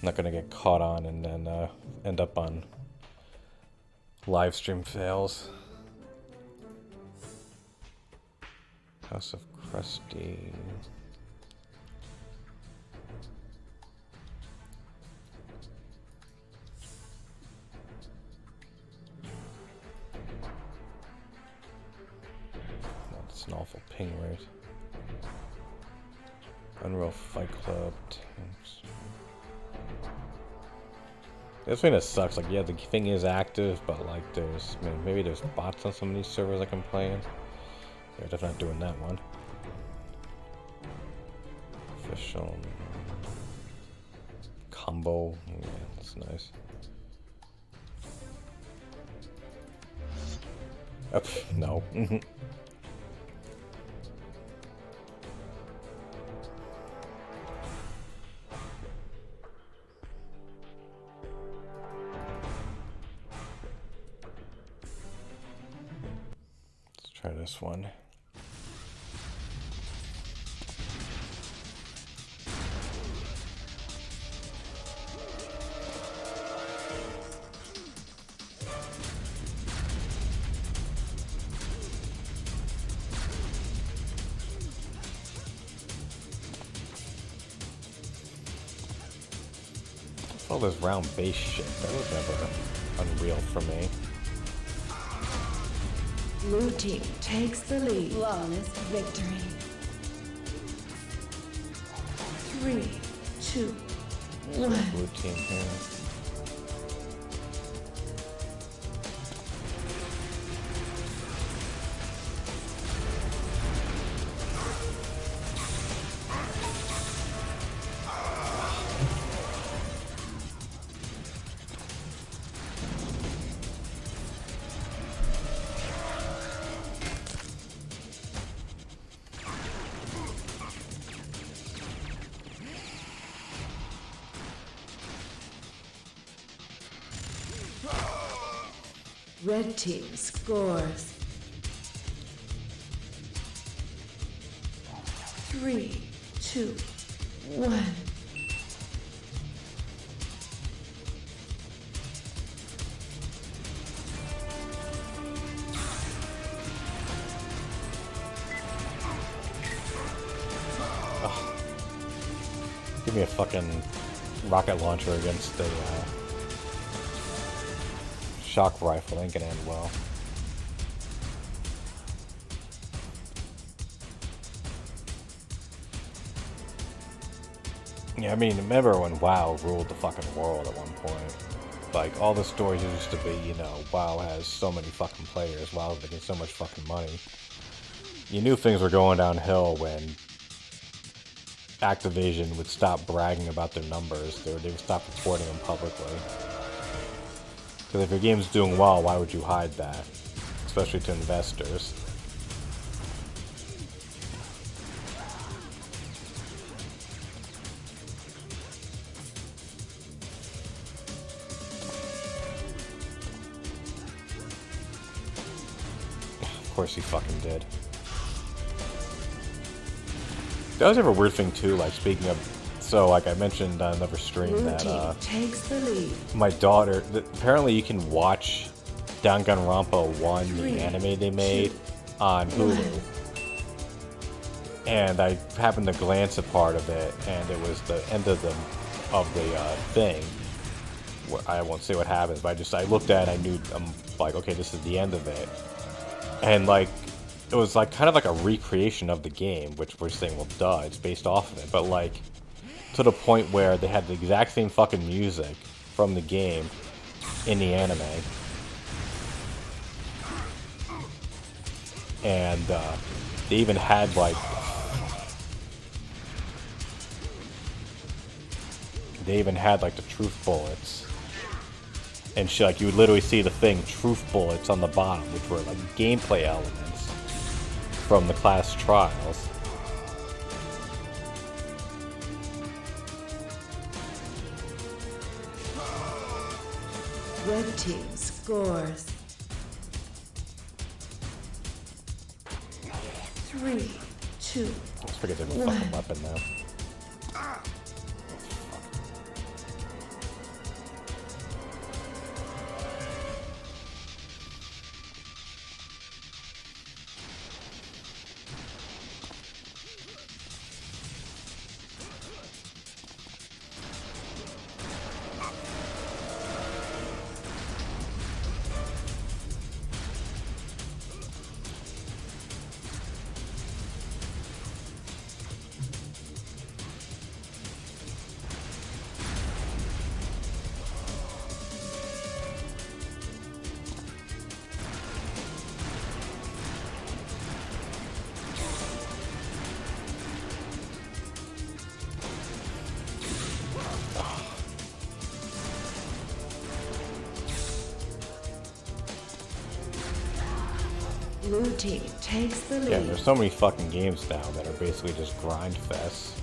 not gonna get caught on and then end up on live stream fails. House of Krusty. That's an awful ping rate. Unreal Fight Club. This thing that sucks. Like, yeah, the thing is active, but like, there's maybe there's bots on some of these servers I can play in. Yeah, definitely not doing that one. Official combo. Yeah, that's nice. No. Let's try this one. All this round base shit, that was never unreal for me. Blue team takes the lead. Flawless victory. 3, 2, 1. Blue team here. Red team scores. 3, 2, 1. Give me a fucking rocket launcher against a shock rifle. Ain't gonna end well. Yeah, I mean, remember when WoW ruled the fucking world at one point? Like, all the stories used to be, you know, WoW has so many fucking players, WoW's making so much fucking money. You knew things were going downhill when Activision would stop bragging about their numbers. They would stop reporting them publicly. Because if your game's doing well, why would you hide that? Especially to investors. Of course he fucking did. That was ever a weird thing too, like speaking of, so like I mentioned on another stream that takes the lead. My daughter, apparently you can watch Danganronpa 1, the anime they made, on Hulu. And I happened to glance at part of it, and it was the end of the thing. I won't say what happens, but I looked at it, I knew, I'm like, okay, this is the end of it. And like, it was like kind of like a recreation of the game, which we're saying, well, duh, it's based off of it. But like, to the point where they had the exact same fucking music from the game in the anime. And they even had like, the truth bullets. And shit, like you would literally see the thing, truth bullets on the bottom, which were like gameplay elements from the class trials. Red team scores. 3, 2, Let's forget they have a fucking weapon now. Blue team takes the lead. Yeah, there's so many fucking games now that are basically just grind fests.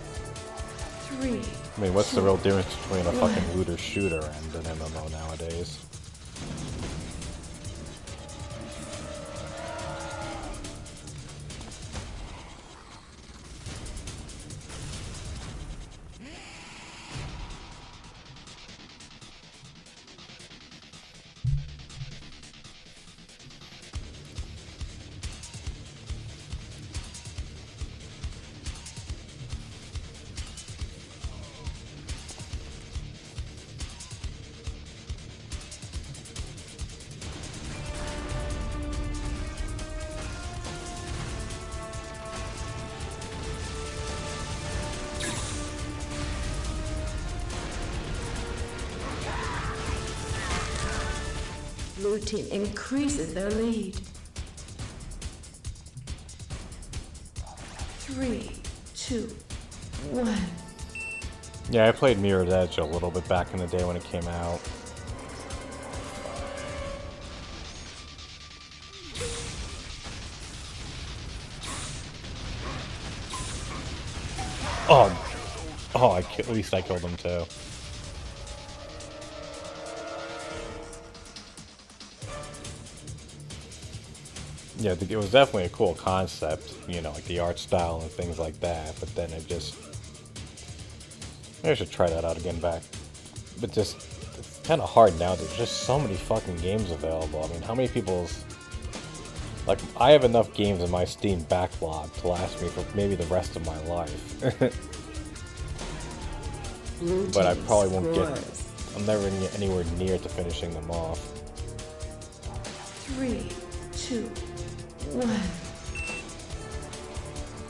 3. I mean, what's the real difference between a fucking looter shooter and an MMO nowadays? Blue team increases their lead. 3, 2, 1. Yeah, I played Mirror's Edge a little bit back in the day when it came out. Oh, at least I killed him too. Yeah, it was definitely a cool concept, you know, like the art style and things like that, but then it just... Maybe I should try that out again back. But just, it's kind of hard now. There's just so many fucking games available. I mean, how many people's... Like, I have enough games in my Steam backlog to last me for maybe the rest of my life. But I probably won't get... I'm never going to get anywhere near to finishing them off. 3, 2, 1.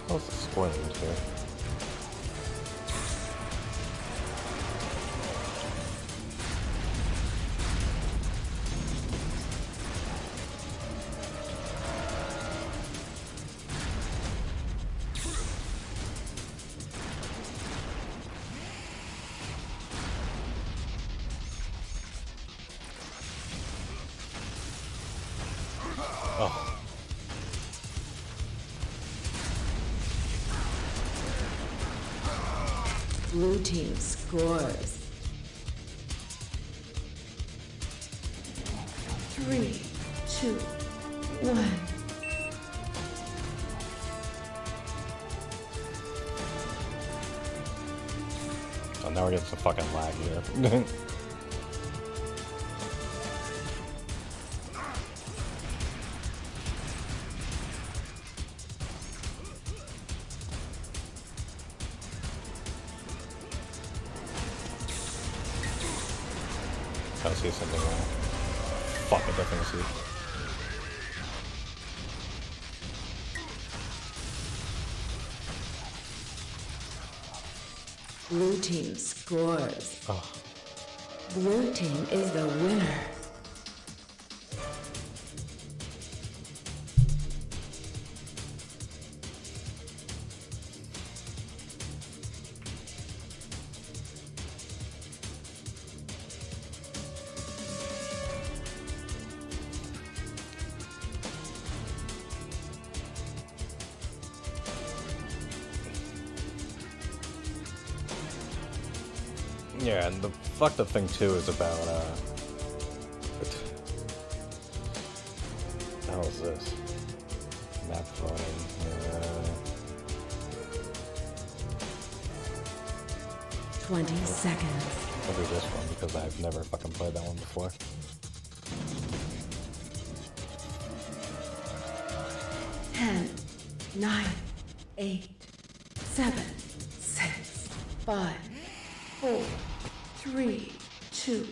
How's the spoilers here? Blue team scores. 3, 2, 1. Oh, now we're getting some fucking lag here. I see something wrong. Fuck, I definitely see. Blue team scores. Oh. Blue team is the winner. Yeah, and the fucked up thing too is about how is this? Map voting. 20 seconds. I'll do this one because I've never fucking played that one before. 10, 9, 8, 7, 6, 5, 4, 3, 2.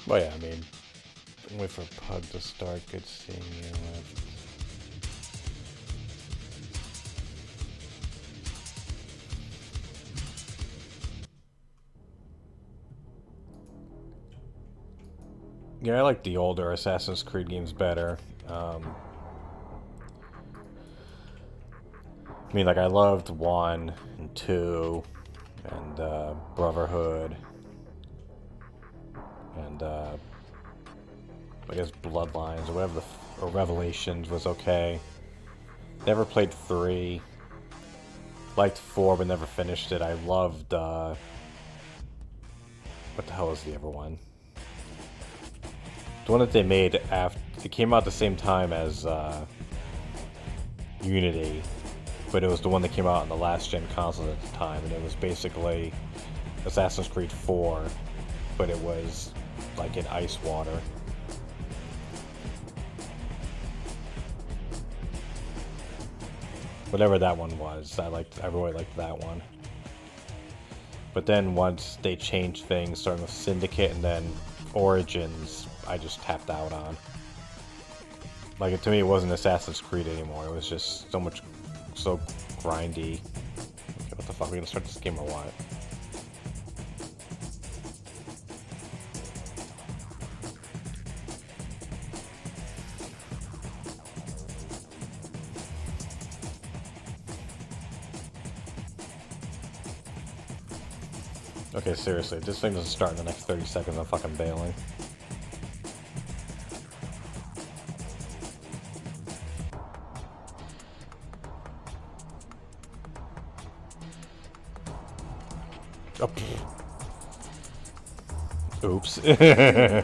Well, yeah, I mean, wait for Pug to start. Good seeing you. Yeah, I like the older Assassin's Creed games better. I mean, like, I loved 1 and 2 and Brotherhood and I guess Bloodlines or whatever or Revelations was okay. Never played 3. Liked 4 but never finished it. I loved what the hell was the other one? The one that they made after it came out the same time as Unity, but it was the one that came out on the last gen consoles at the time, and it was basically Assassin's Creed 4, but it was like in ice water. Whatever that one was, I really liked that one. But then once they changed things, starting with Syndicate and then Origins, I just tapped out on. Like, to me, it wasn't Assassin's Creed anymore. It was just so grindy. Okay, what the fuck? Are we gonna start this game or what? Okay, seriously, this thing doesn't start in the next 30 seconds, I'm fucking bailing. Oh, oops. 2, 1.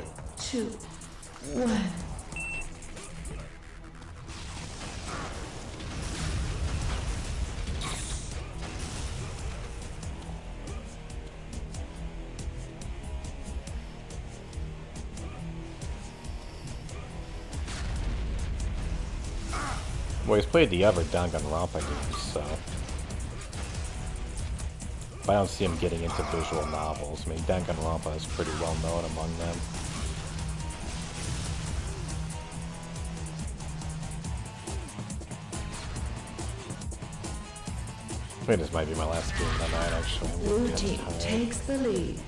Well, he's played the other Danganronpa games, so... But I don't see him getting into visual novels. I mean, Danganronpa is pretty well known among them. I think this might be my last game of the night, actually. Blue team takes the lead.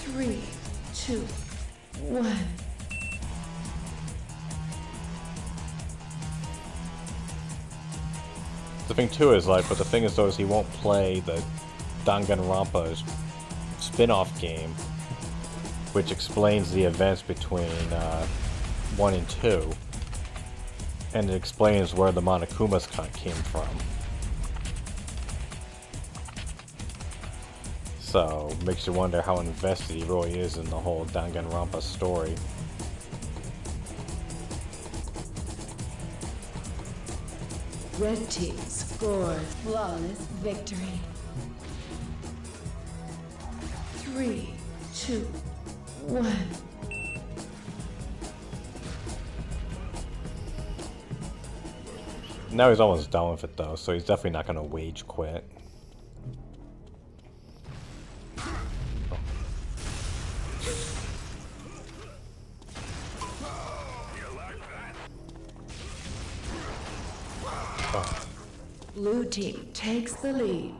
3, 2, 1. The thing too is like, but the thing is though is he won't play the Danganronpa spin-off game, which explains the events between 1 and 2, and it explains where the Monokumas came from. So makes you wonder how invested he really is in the whole Danganronpa story. Red team scores flawless victory. 3, 2, 1. Now he's almost done with it though, so he's definitely not gonna wage quit. Blue team takes the lead.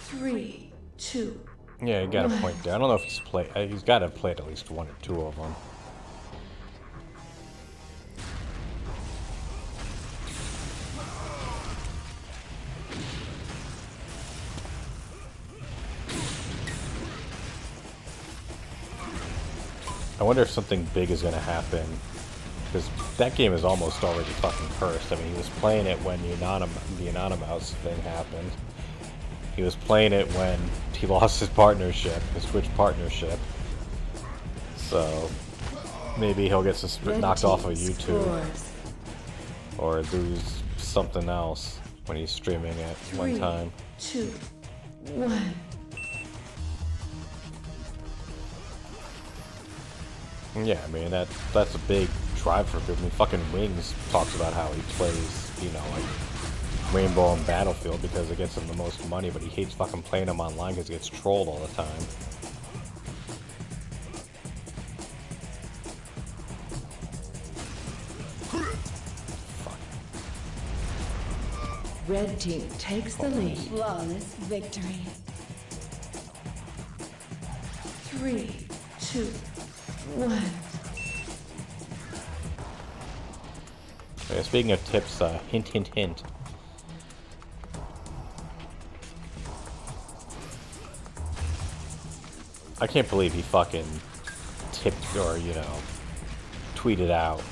3, 2. Yeah, you got a point there. I don't know if he's played. He's got to have played at least 1 or 2 of them. I wonder if something big is going to happen. Because that game is almost already fucking cursed. I mean, he was playing it when the Anonymous thing happened. He was playing it when he lost his partnership, his Twitch partnership. So, maybe he'll get knocked off of YouTube. Or lose something else when he's streaming at 3, one time. 2, 1. Yeah, I mean, that's a big drive for him. I mean, fucking Wings talks about how he plays, you know, like Rainbow and Battlefield because it gets him the most money, but he hates fucking playing them online because he gets trolled all the time. Fuck. Red team takes the lead. Flawless victory. 3, 2, 1. Speaking of tips, hint, hint, hint. I can't believe he fucking tipped or, you know, tweeted out.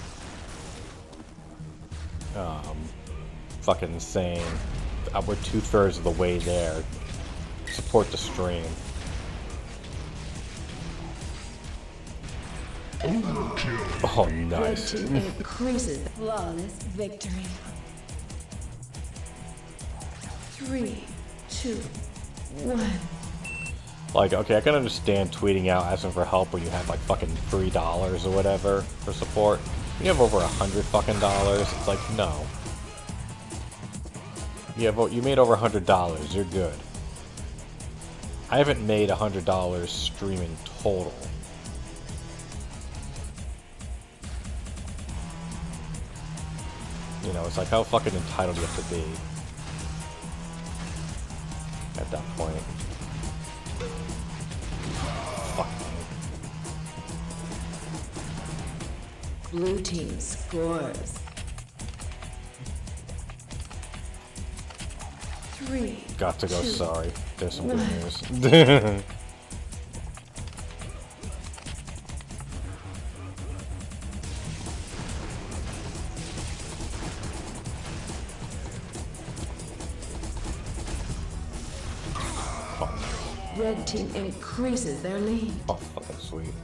Fucking saying, we're 2/3 of the way there. Support the stream. Oh, nice. Red team increases flawless victory. 3, 2, 1. Like, okay, I can understand tweeting out asking for help when you have like fucking $3 or whatever for support. When you have over $100 fucking dollars, it's like, no. You made over $100, you're good. I haven't made $100 streaming total. You know, it's like, how fucking entitled do you have to be at that point? Fuck me. Blue team scores. 3. Got to go, 2, sorry. There's some good 1. news. Red team increases their lead. Oh, fucking sweet.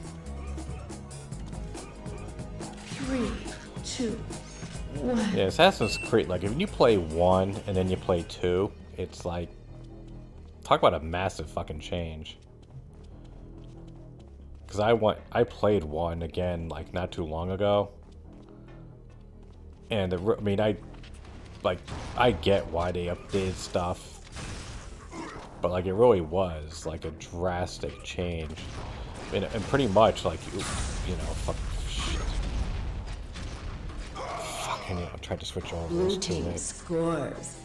3, 2, 1. Yeah, Assassin's Creed, like, if you play 1 and then you play 2, it's like, talk about a massive fucking change. Because I played 1 again, like, not too long ago. And, I mean, I get why they updated stuff. But, like, it really was, like, a drastic change. And pretty much, like, you know, fuck, shit. Fucking, I tried to switch over. Blue team scores.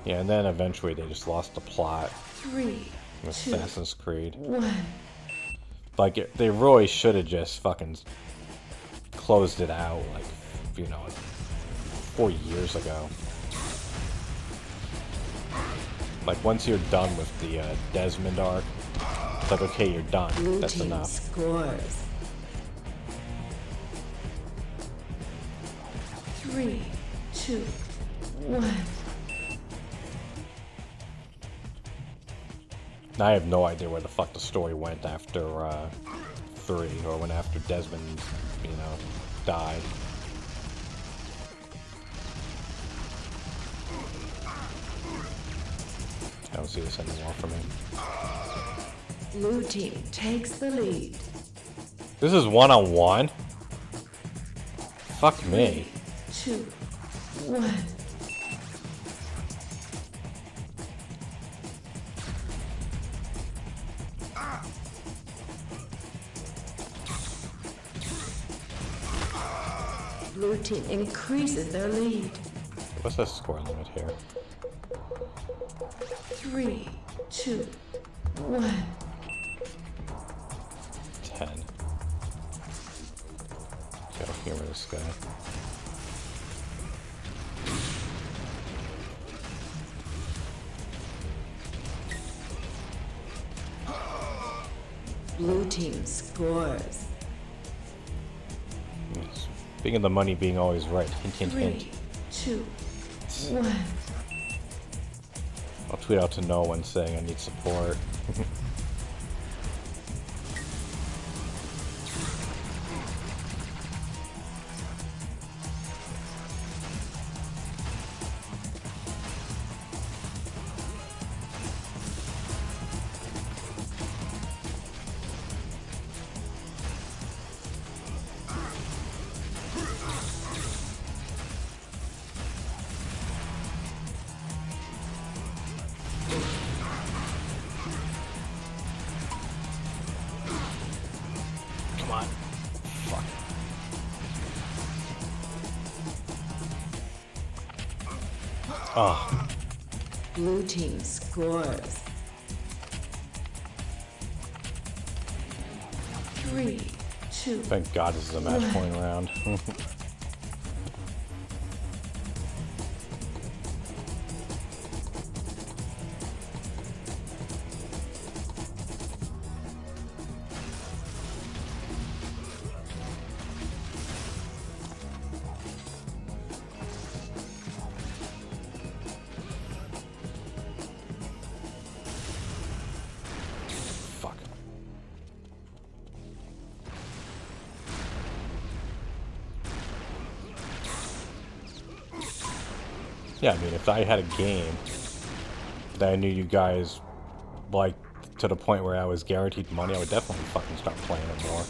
Yeah, and then eventually they just lost the plot. 3, With 2, Assassin's Creed. 1. Like, they really should have just fucking closed it out, like, you know, 4 years ago. Like, once you're done with the Desmond arc, it's like, okay, you're done. Blue That's team enough. scores. 3, 2, 1. Now I have no idea where the fuck the story went after 3, or when after Desmond, you know, died. I don't see this anymore for me. Blue team takes the lead. This is 1-on-1? Fuck me. 2, 1. Blue team increases their lead. What's the score limit here? 3, 2, 1. 10. Gotta humor this guy. Blue team scores. Speaking of the money being always right, hint, hint, 3, hint. 2, 1. I'll tweet out to no one saying I need support. Come on. Fuck. Oh. Blue team scores. 3, 2. Thank God this is a match point round. Yeah, I mean, if I had a game that I knew you guys liked to the point where I was guaranteed money, I would definitely fucking start playing it more.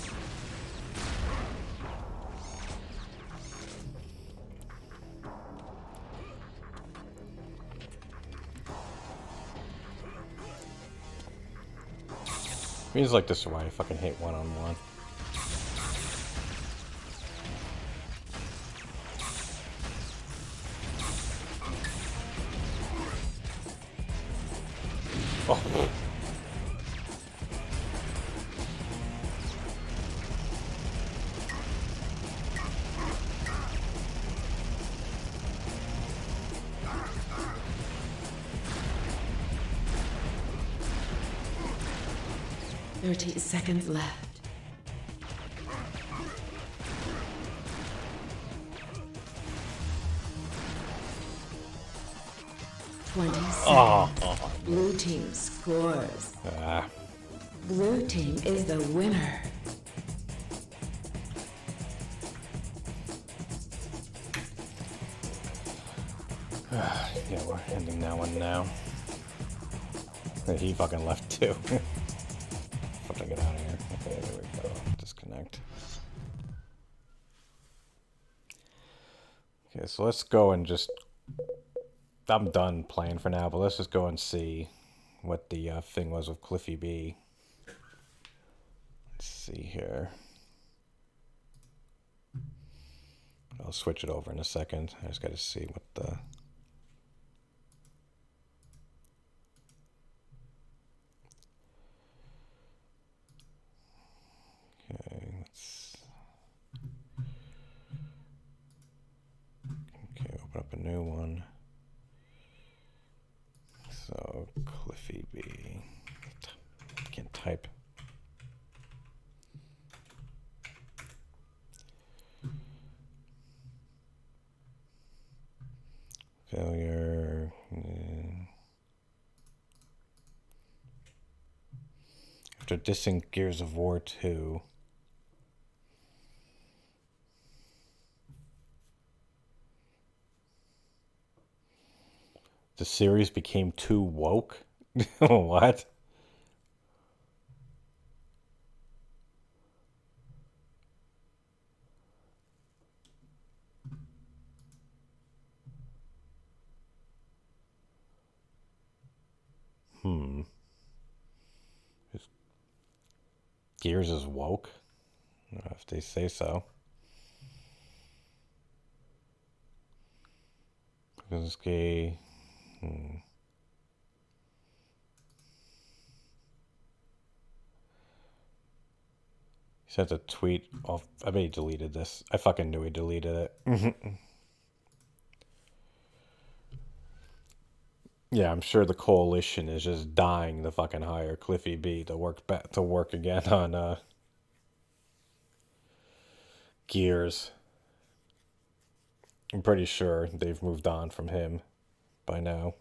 Means like this is why I fucking hate one-on-one. Oh. Thirty seconds left. Oh. Blue team scores. Ah. Blue team is the winner. Yeah, we're ending that one now. He fucking left too. Fucking get out of here. Okay, there we go. Disconnect. Okay, so let's go and just... I'm done playing for now, but let's just go and see what the thing was with Cliffy B. Let's see here. I'll switch it over in a second. I just got to see what the... Okay, let's... Okay, open up a new one. So, Cliffy B. Can't type. Failure. After dissing Gears of War 2. The series became too woke? What? Gears is woke? If they say so. He sent a tweet off. I bet he deleted this. I fucking knew he deleted it. Yeah, I'm sure the coalition is just dying to fucking hire Cliffy B to work again on Gears. I'm pretty sure they've moved on from him by now.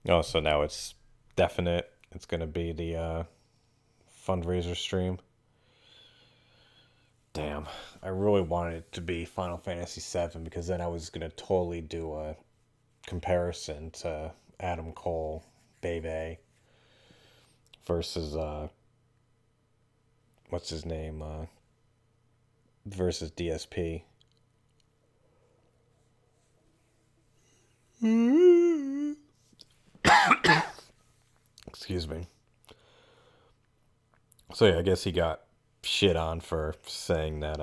Oh, so now it's definite. It's going to be the fundraiser stream. Damn. I really wanted it to be Final Fantasy VII because then I was going to totally do a comparison to Adam Cole, Bebe, versus, what's his name, versus DSP. Excuse me. So yeah, I guess he got shit on for saying that,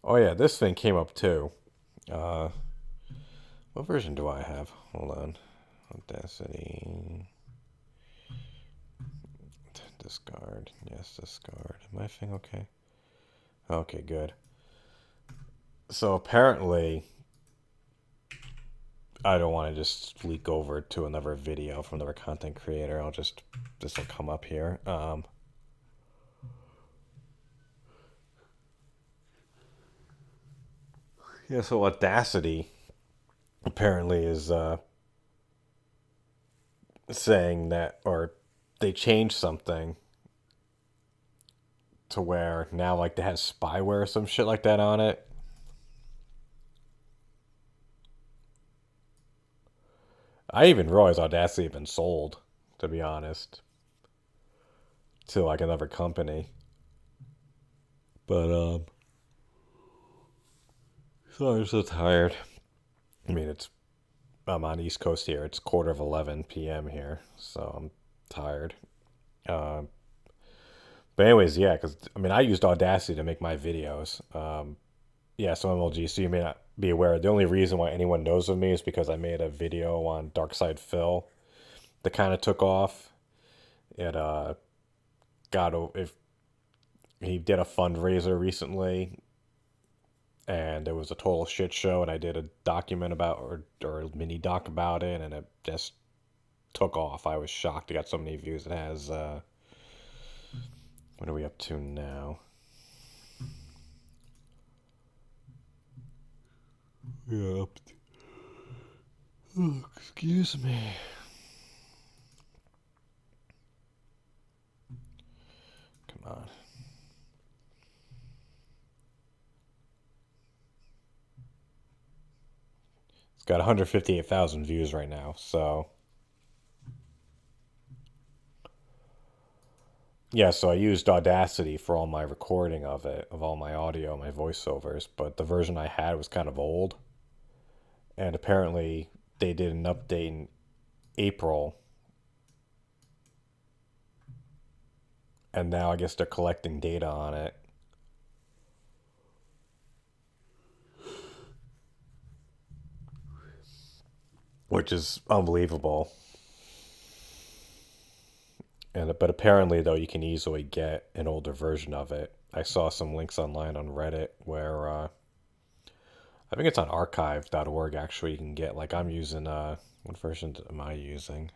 oh yeah, this thing came up too. What version do I have? Hold on. Audacity. Discard. Yes, discard. My thing okay? Okay, good. So apparently, I don't want to just leak over to another video from another content creator. This will come up here. Yeah, so Audacity apparently is saying that, or they changed something to where now like they have spyware or some shit like that on it. I even realized Audacity had been sold, to be honest, to like another company. But so I'm so tired. I mean, I'm on East Coast here. It's 11:15 p.m. here, so I'm tired. Um, but anyways, yeah, because I mean, I used Audacity to make my videos. Yeah, so MLG. So you may not be aware. The only reason why anyone knows of me is because I made a video on Darkside Phil that kind of took off. It if he did a fundraiser recently, and it was a total shit show, and I did a document about or a mini doc about it, and it just took off. I was shocked it got so many views. It has what are we up to now? Yeah, oh, excuse me. Come on. It's got 158,000 views right now, so yeah, so I used Audacity for all my recording of it, of all my audio, my voiceovers, but the version I had was kind of old. And apparently they did an update in April. And now I guess they're collecting data on it. Which is unbelievable. But apparently, though, you can easily get an older version of it. I saw some links online on Reddit where I think it's on archive.org. Actually, you can get, like, I'm using what version am I using?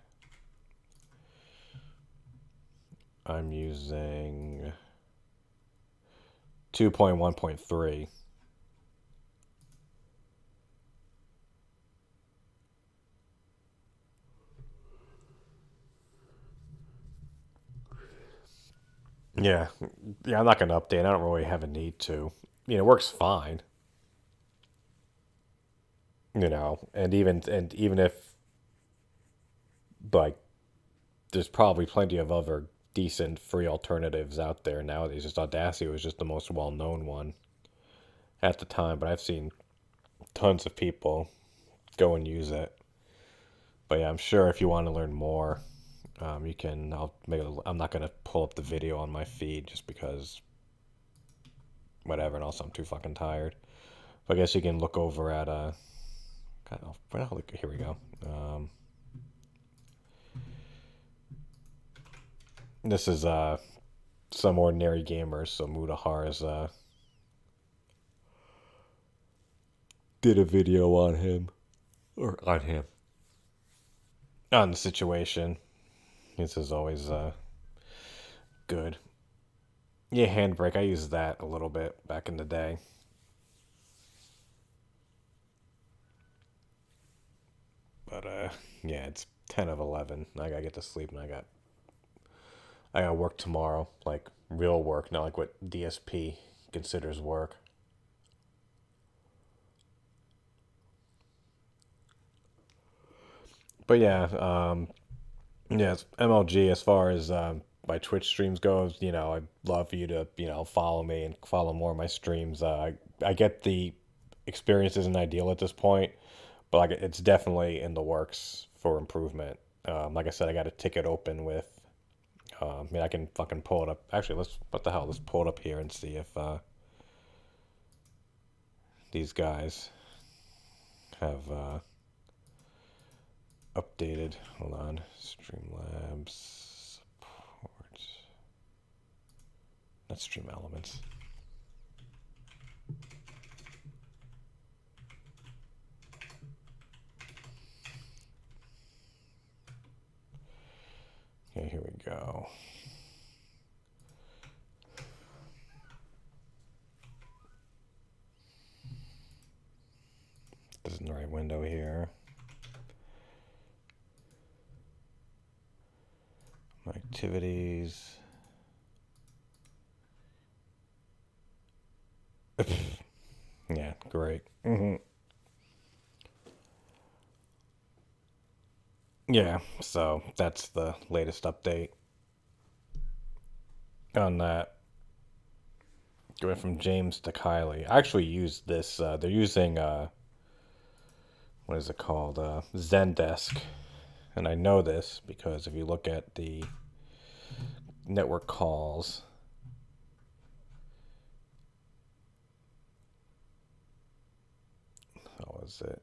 I'm using 2.1.3. Yeah, I'm not gonna update. I don't really have a need to. It works fine. And even if like there's probably plenty of other decent free alternatives out there nowadays. Just Audacity was just the most well-known one at the time, but I've seen tons of people go and use it. But yeah, I'm sure if you want to learn more, you can. I'm not gonna pull up the video on my feed just because, whatever. And also, I'm too fucking tired. But I guess you can look over at here we go. This is Some Ordinary Gamers. So Mudahar's did a video on him, or on him, on the situation. This is always good. Yeah, Handbrake. I used that a little bit back in the day. But yeah, it's 10 of 11. I gotta get to sleep, and I gotta work tomorrow, like real work, not like what DSP considers work. But yeah, yes, MLG. As far as my Twitch streams goes, I'd love for you to follow me and follow more of my streams. I get the experience isn't ideal at this point, but like it's definitely in the works for improvement. Like I said, I got a ticket open with. I mean, I can fucking pull it up. Actually, let's pull it up here and see if these guys have updated. Hold on, Streamlabs support. Not Stream Elements. Okay, here we go. This isn't the right window here. activities. Yeah, great. Yeah, so that's the latest update on that. Going from James to Kylie. I actually used this. They're using, what is it called? Zendesk. And I know this because if you look at the network calls, how was it?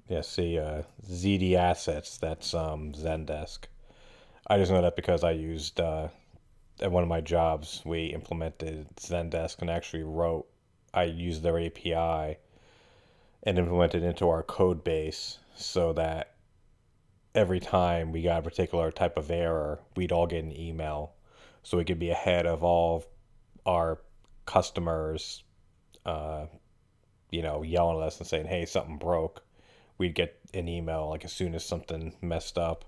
Yeah, see, ZD Assets, that's Zendesk. I just know that because I used, at one of my jobs, we implemented Zendesk and actually I used their API and implemented into our code base so that every time we got a particular type of error, we'd all get an email so we could be ahead of all our customers, yelling at us and saying, hey, something broke. We'd get an email like as soon as something messed up.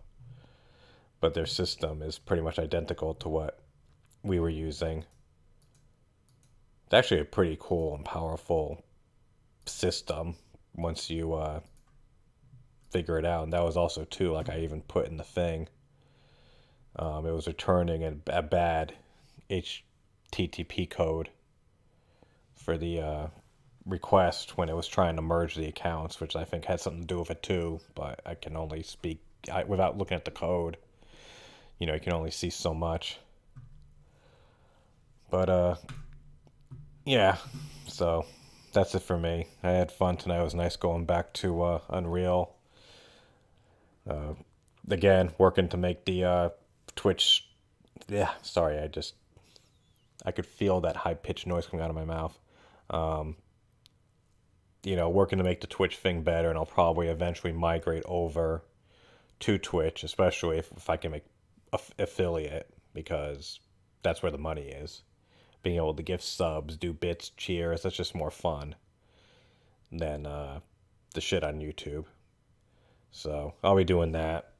But their system is pretty much identical to what we were using. It's actually a pretty cool and powerful system once you figure it out. And that was also too, like I even put in the thing, it was returning a bad HTTP code for the request when it was trying to merge the accounts, which I think had something to do with it too, but I can only speak without looking at the code. You can only see so much. But yeah, so that's it for me. I had fun tonight. It was nice going back to Unreal. Again, working to make the Twitch. Yeah, sorry, I could feel that high pitched noise coming out of my mouth. Working to make the Twitch thing better, and I'll probably eventually migrate over to Twitch, especially if I can make affiliate, because that's where the money is. Being able to give subs, do bits, cheers, that's just more fun than the shit on YouTube. So I'll be doing that,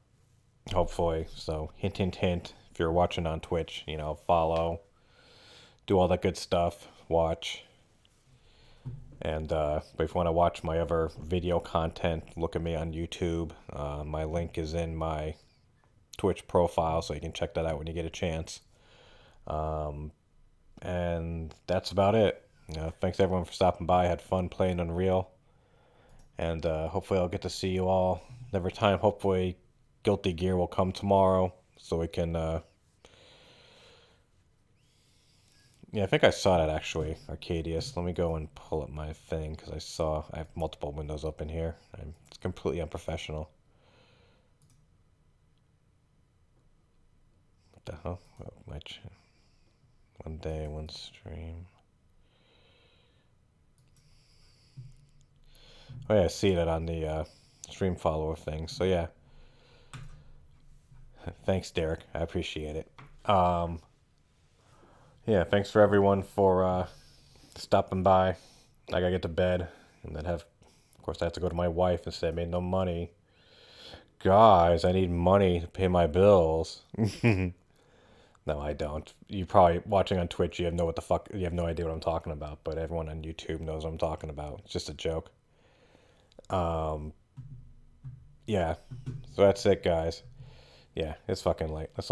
hopefully. So hint, hint, hint. If you're watching on Twitch, follow, do all that good stuff, watch. And but if you want to watch my other video content, look at me on YouTube. My link is in my Twitch profile, so you can check that out when you get a chance. And that's about it. Thanks everyone for stopping by. I had fun playing Unreal. And hopefully I'll get to see you all another time. Hopefully Guilty Gear will come tomorrow so we can... Yeah, I think I saw that actually, Arcadius. Let me go and pull up my thing because I have multiple windows open here. It's completely unprofessional. What the hell? Oh, one day, one stream. Oh yeah, I see that on the stream follower thing. So yeah. Thanks, Derek. I appreciate it. Yeah, thanks for everyone for stopping by. I gotta get to bed and then of course I have to go to my wife and say I made no money. Guys, I need money to pay my bills. No, I don't. You probably watching on Twitch, you have no idea what I'm talking about, but everyone on YouTube knows what I'm talking about. It's just a joke. Yeah. So that's it, guys. Yeah, it's fucking late. That's all.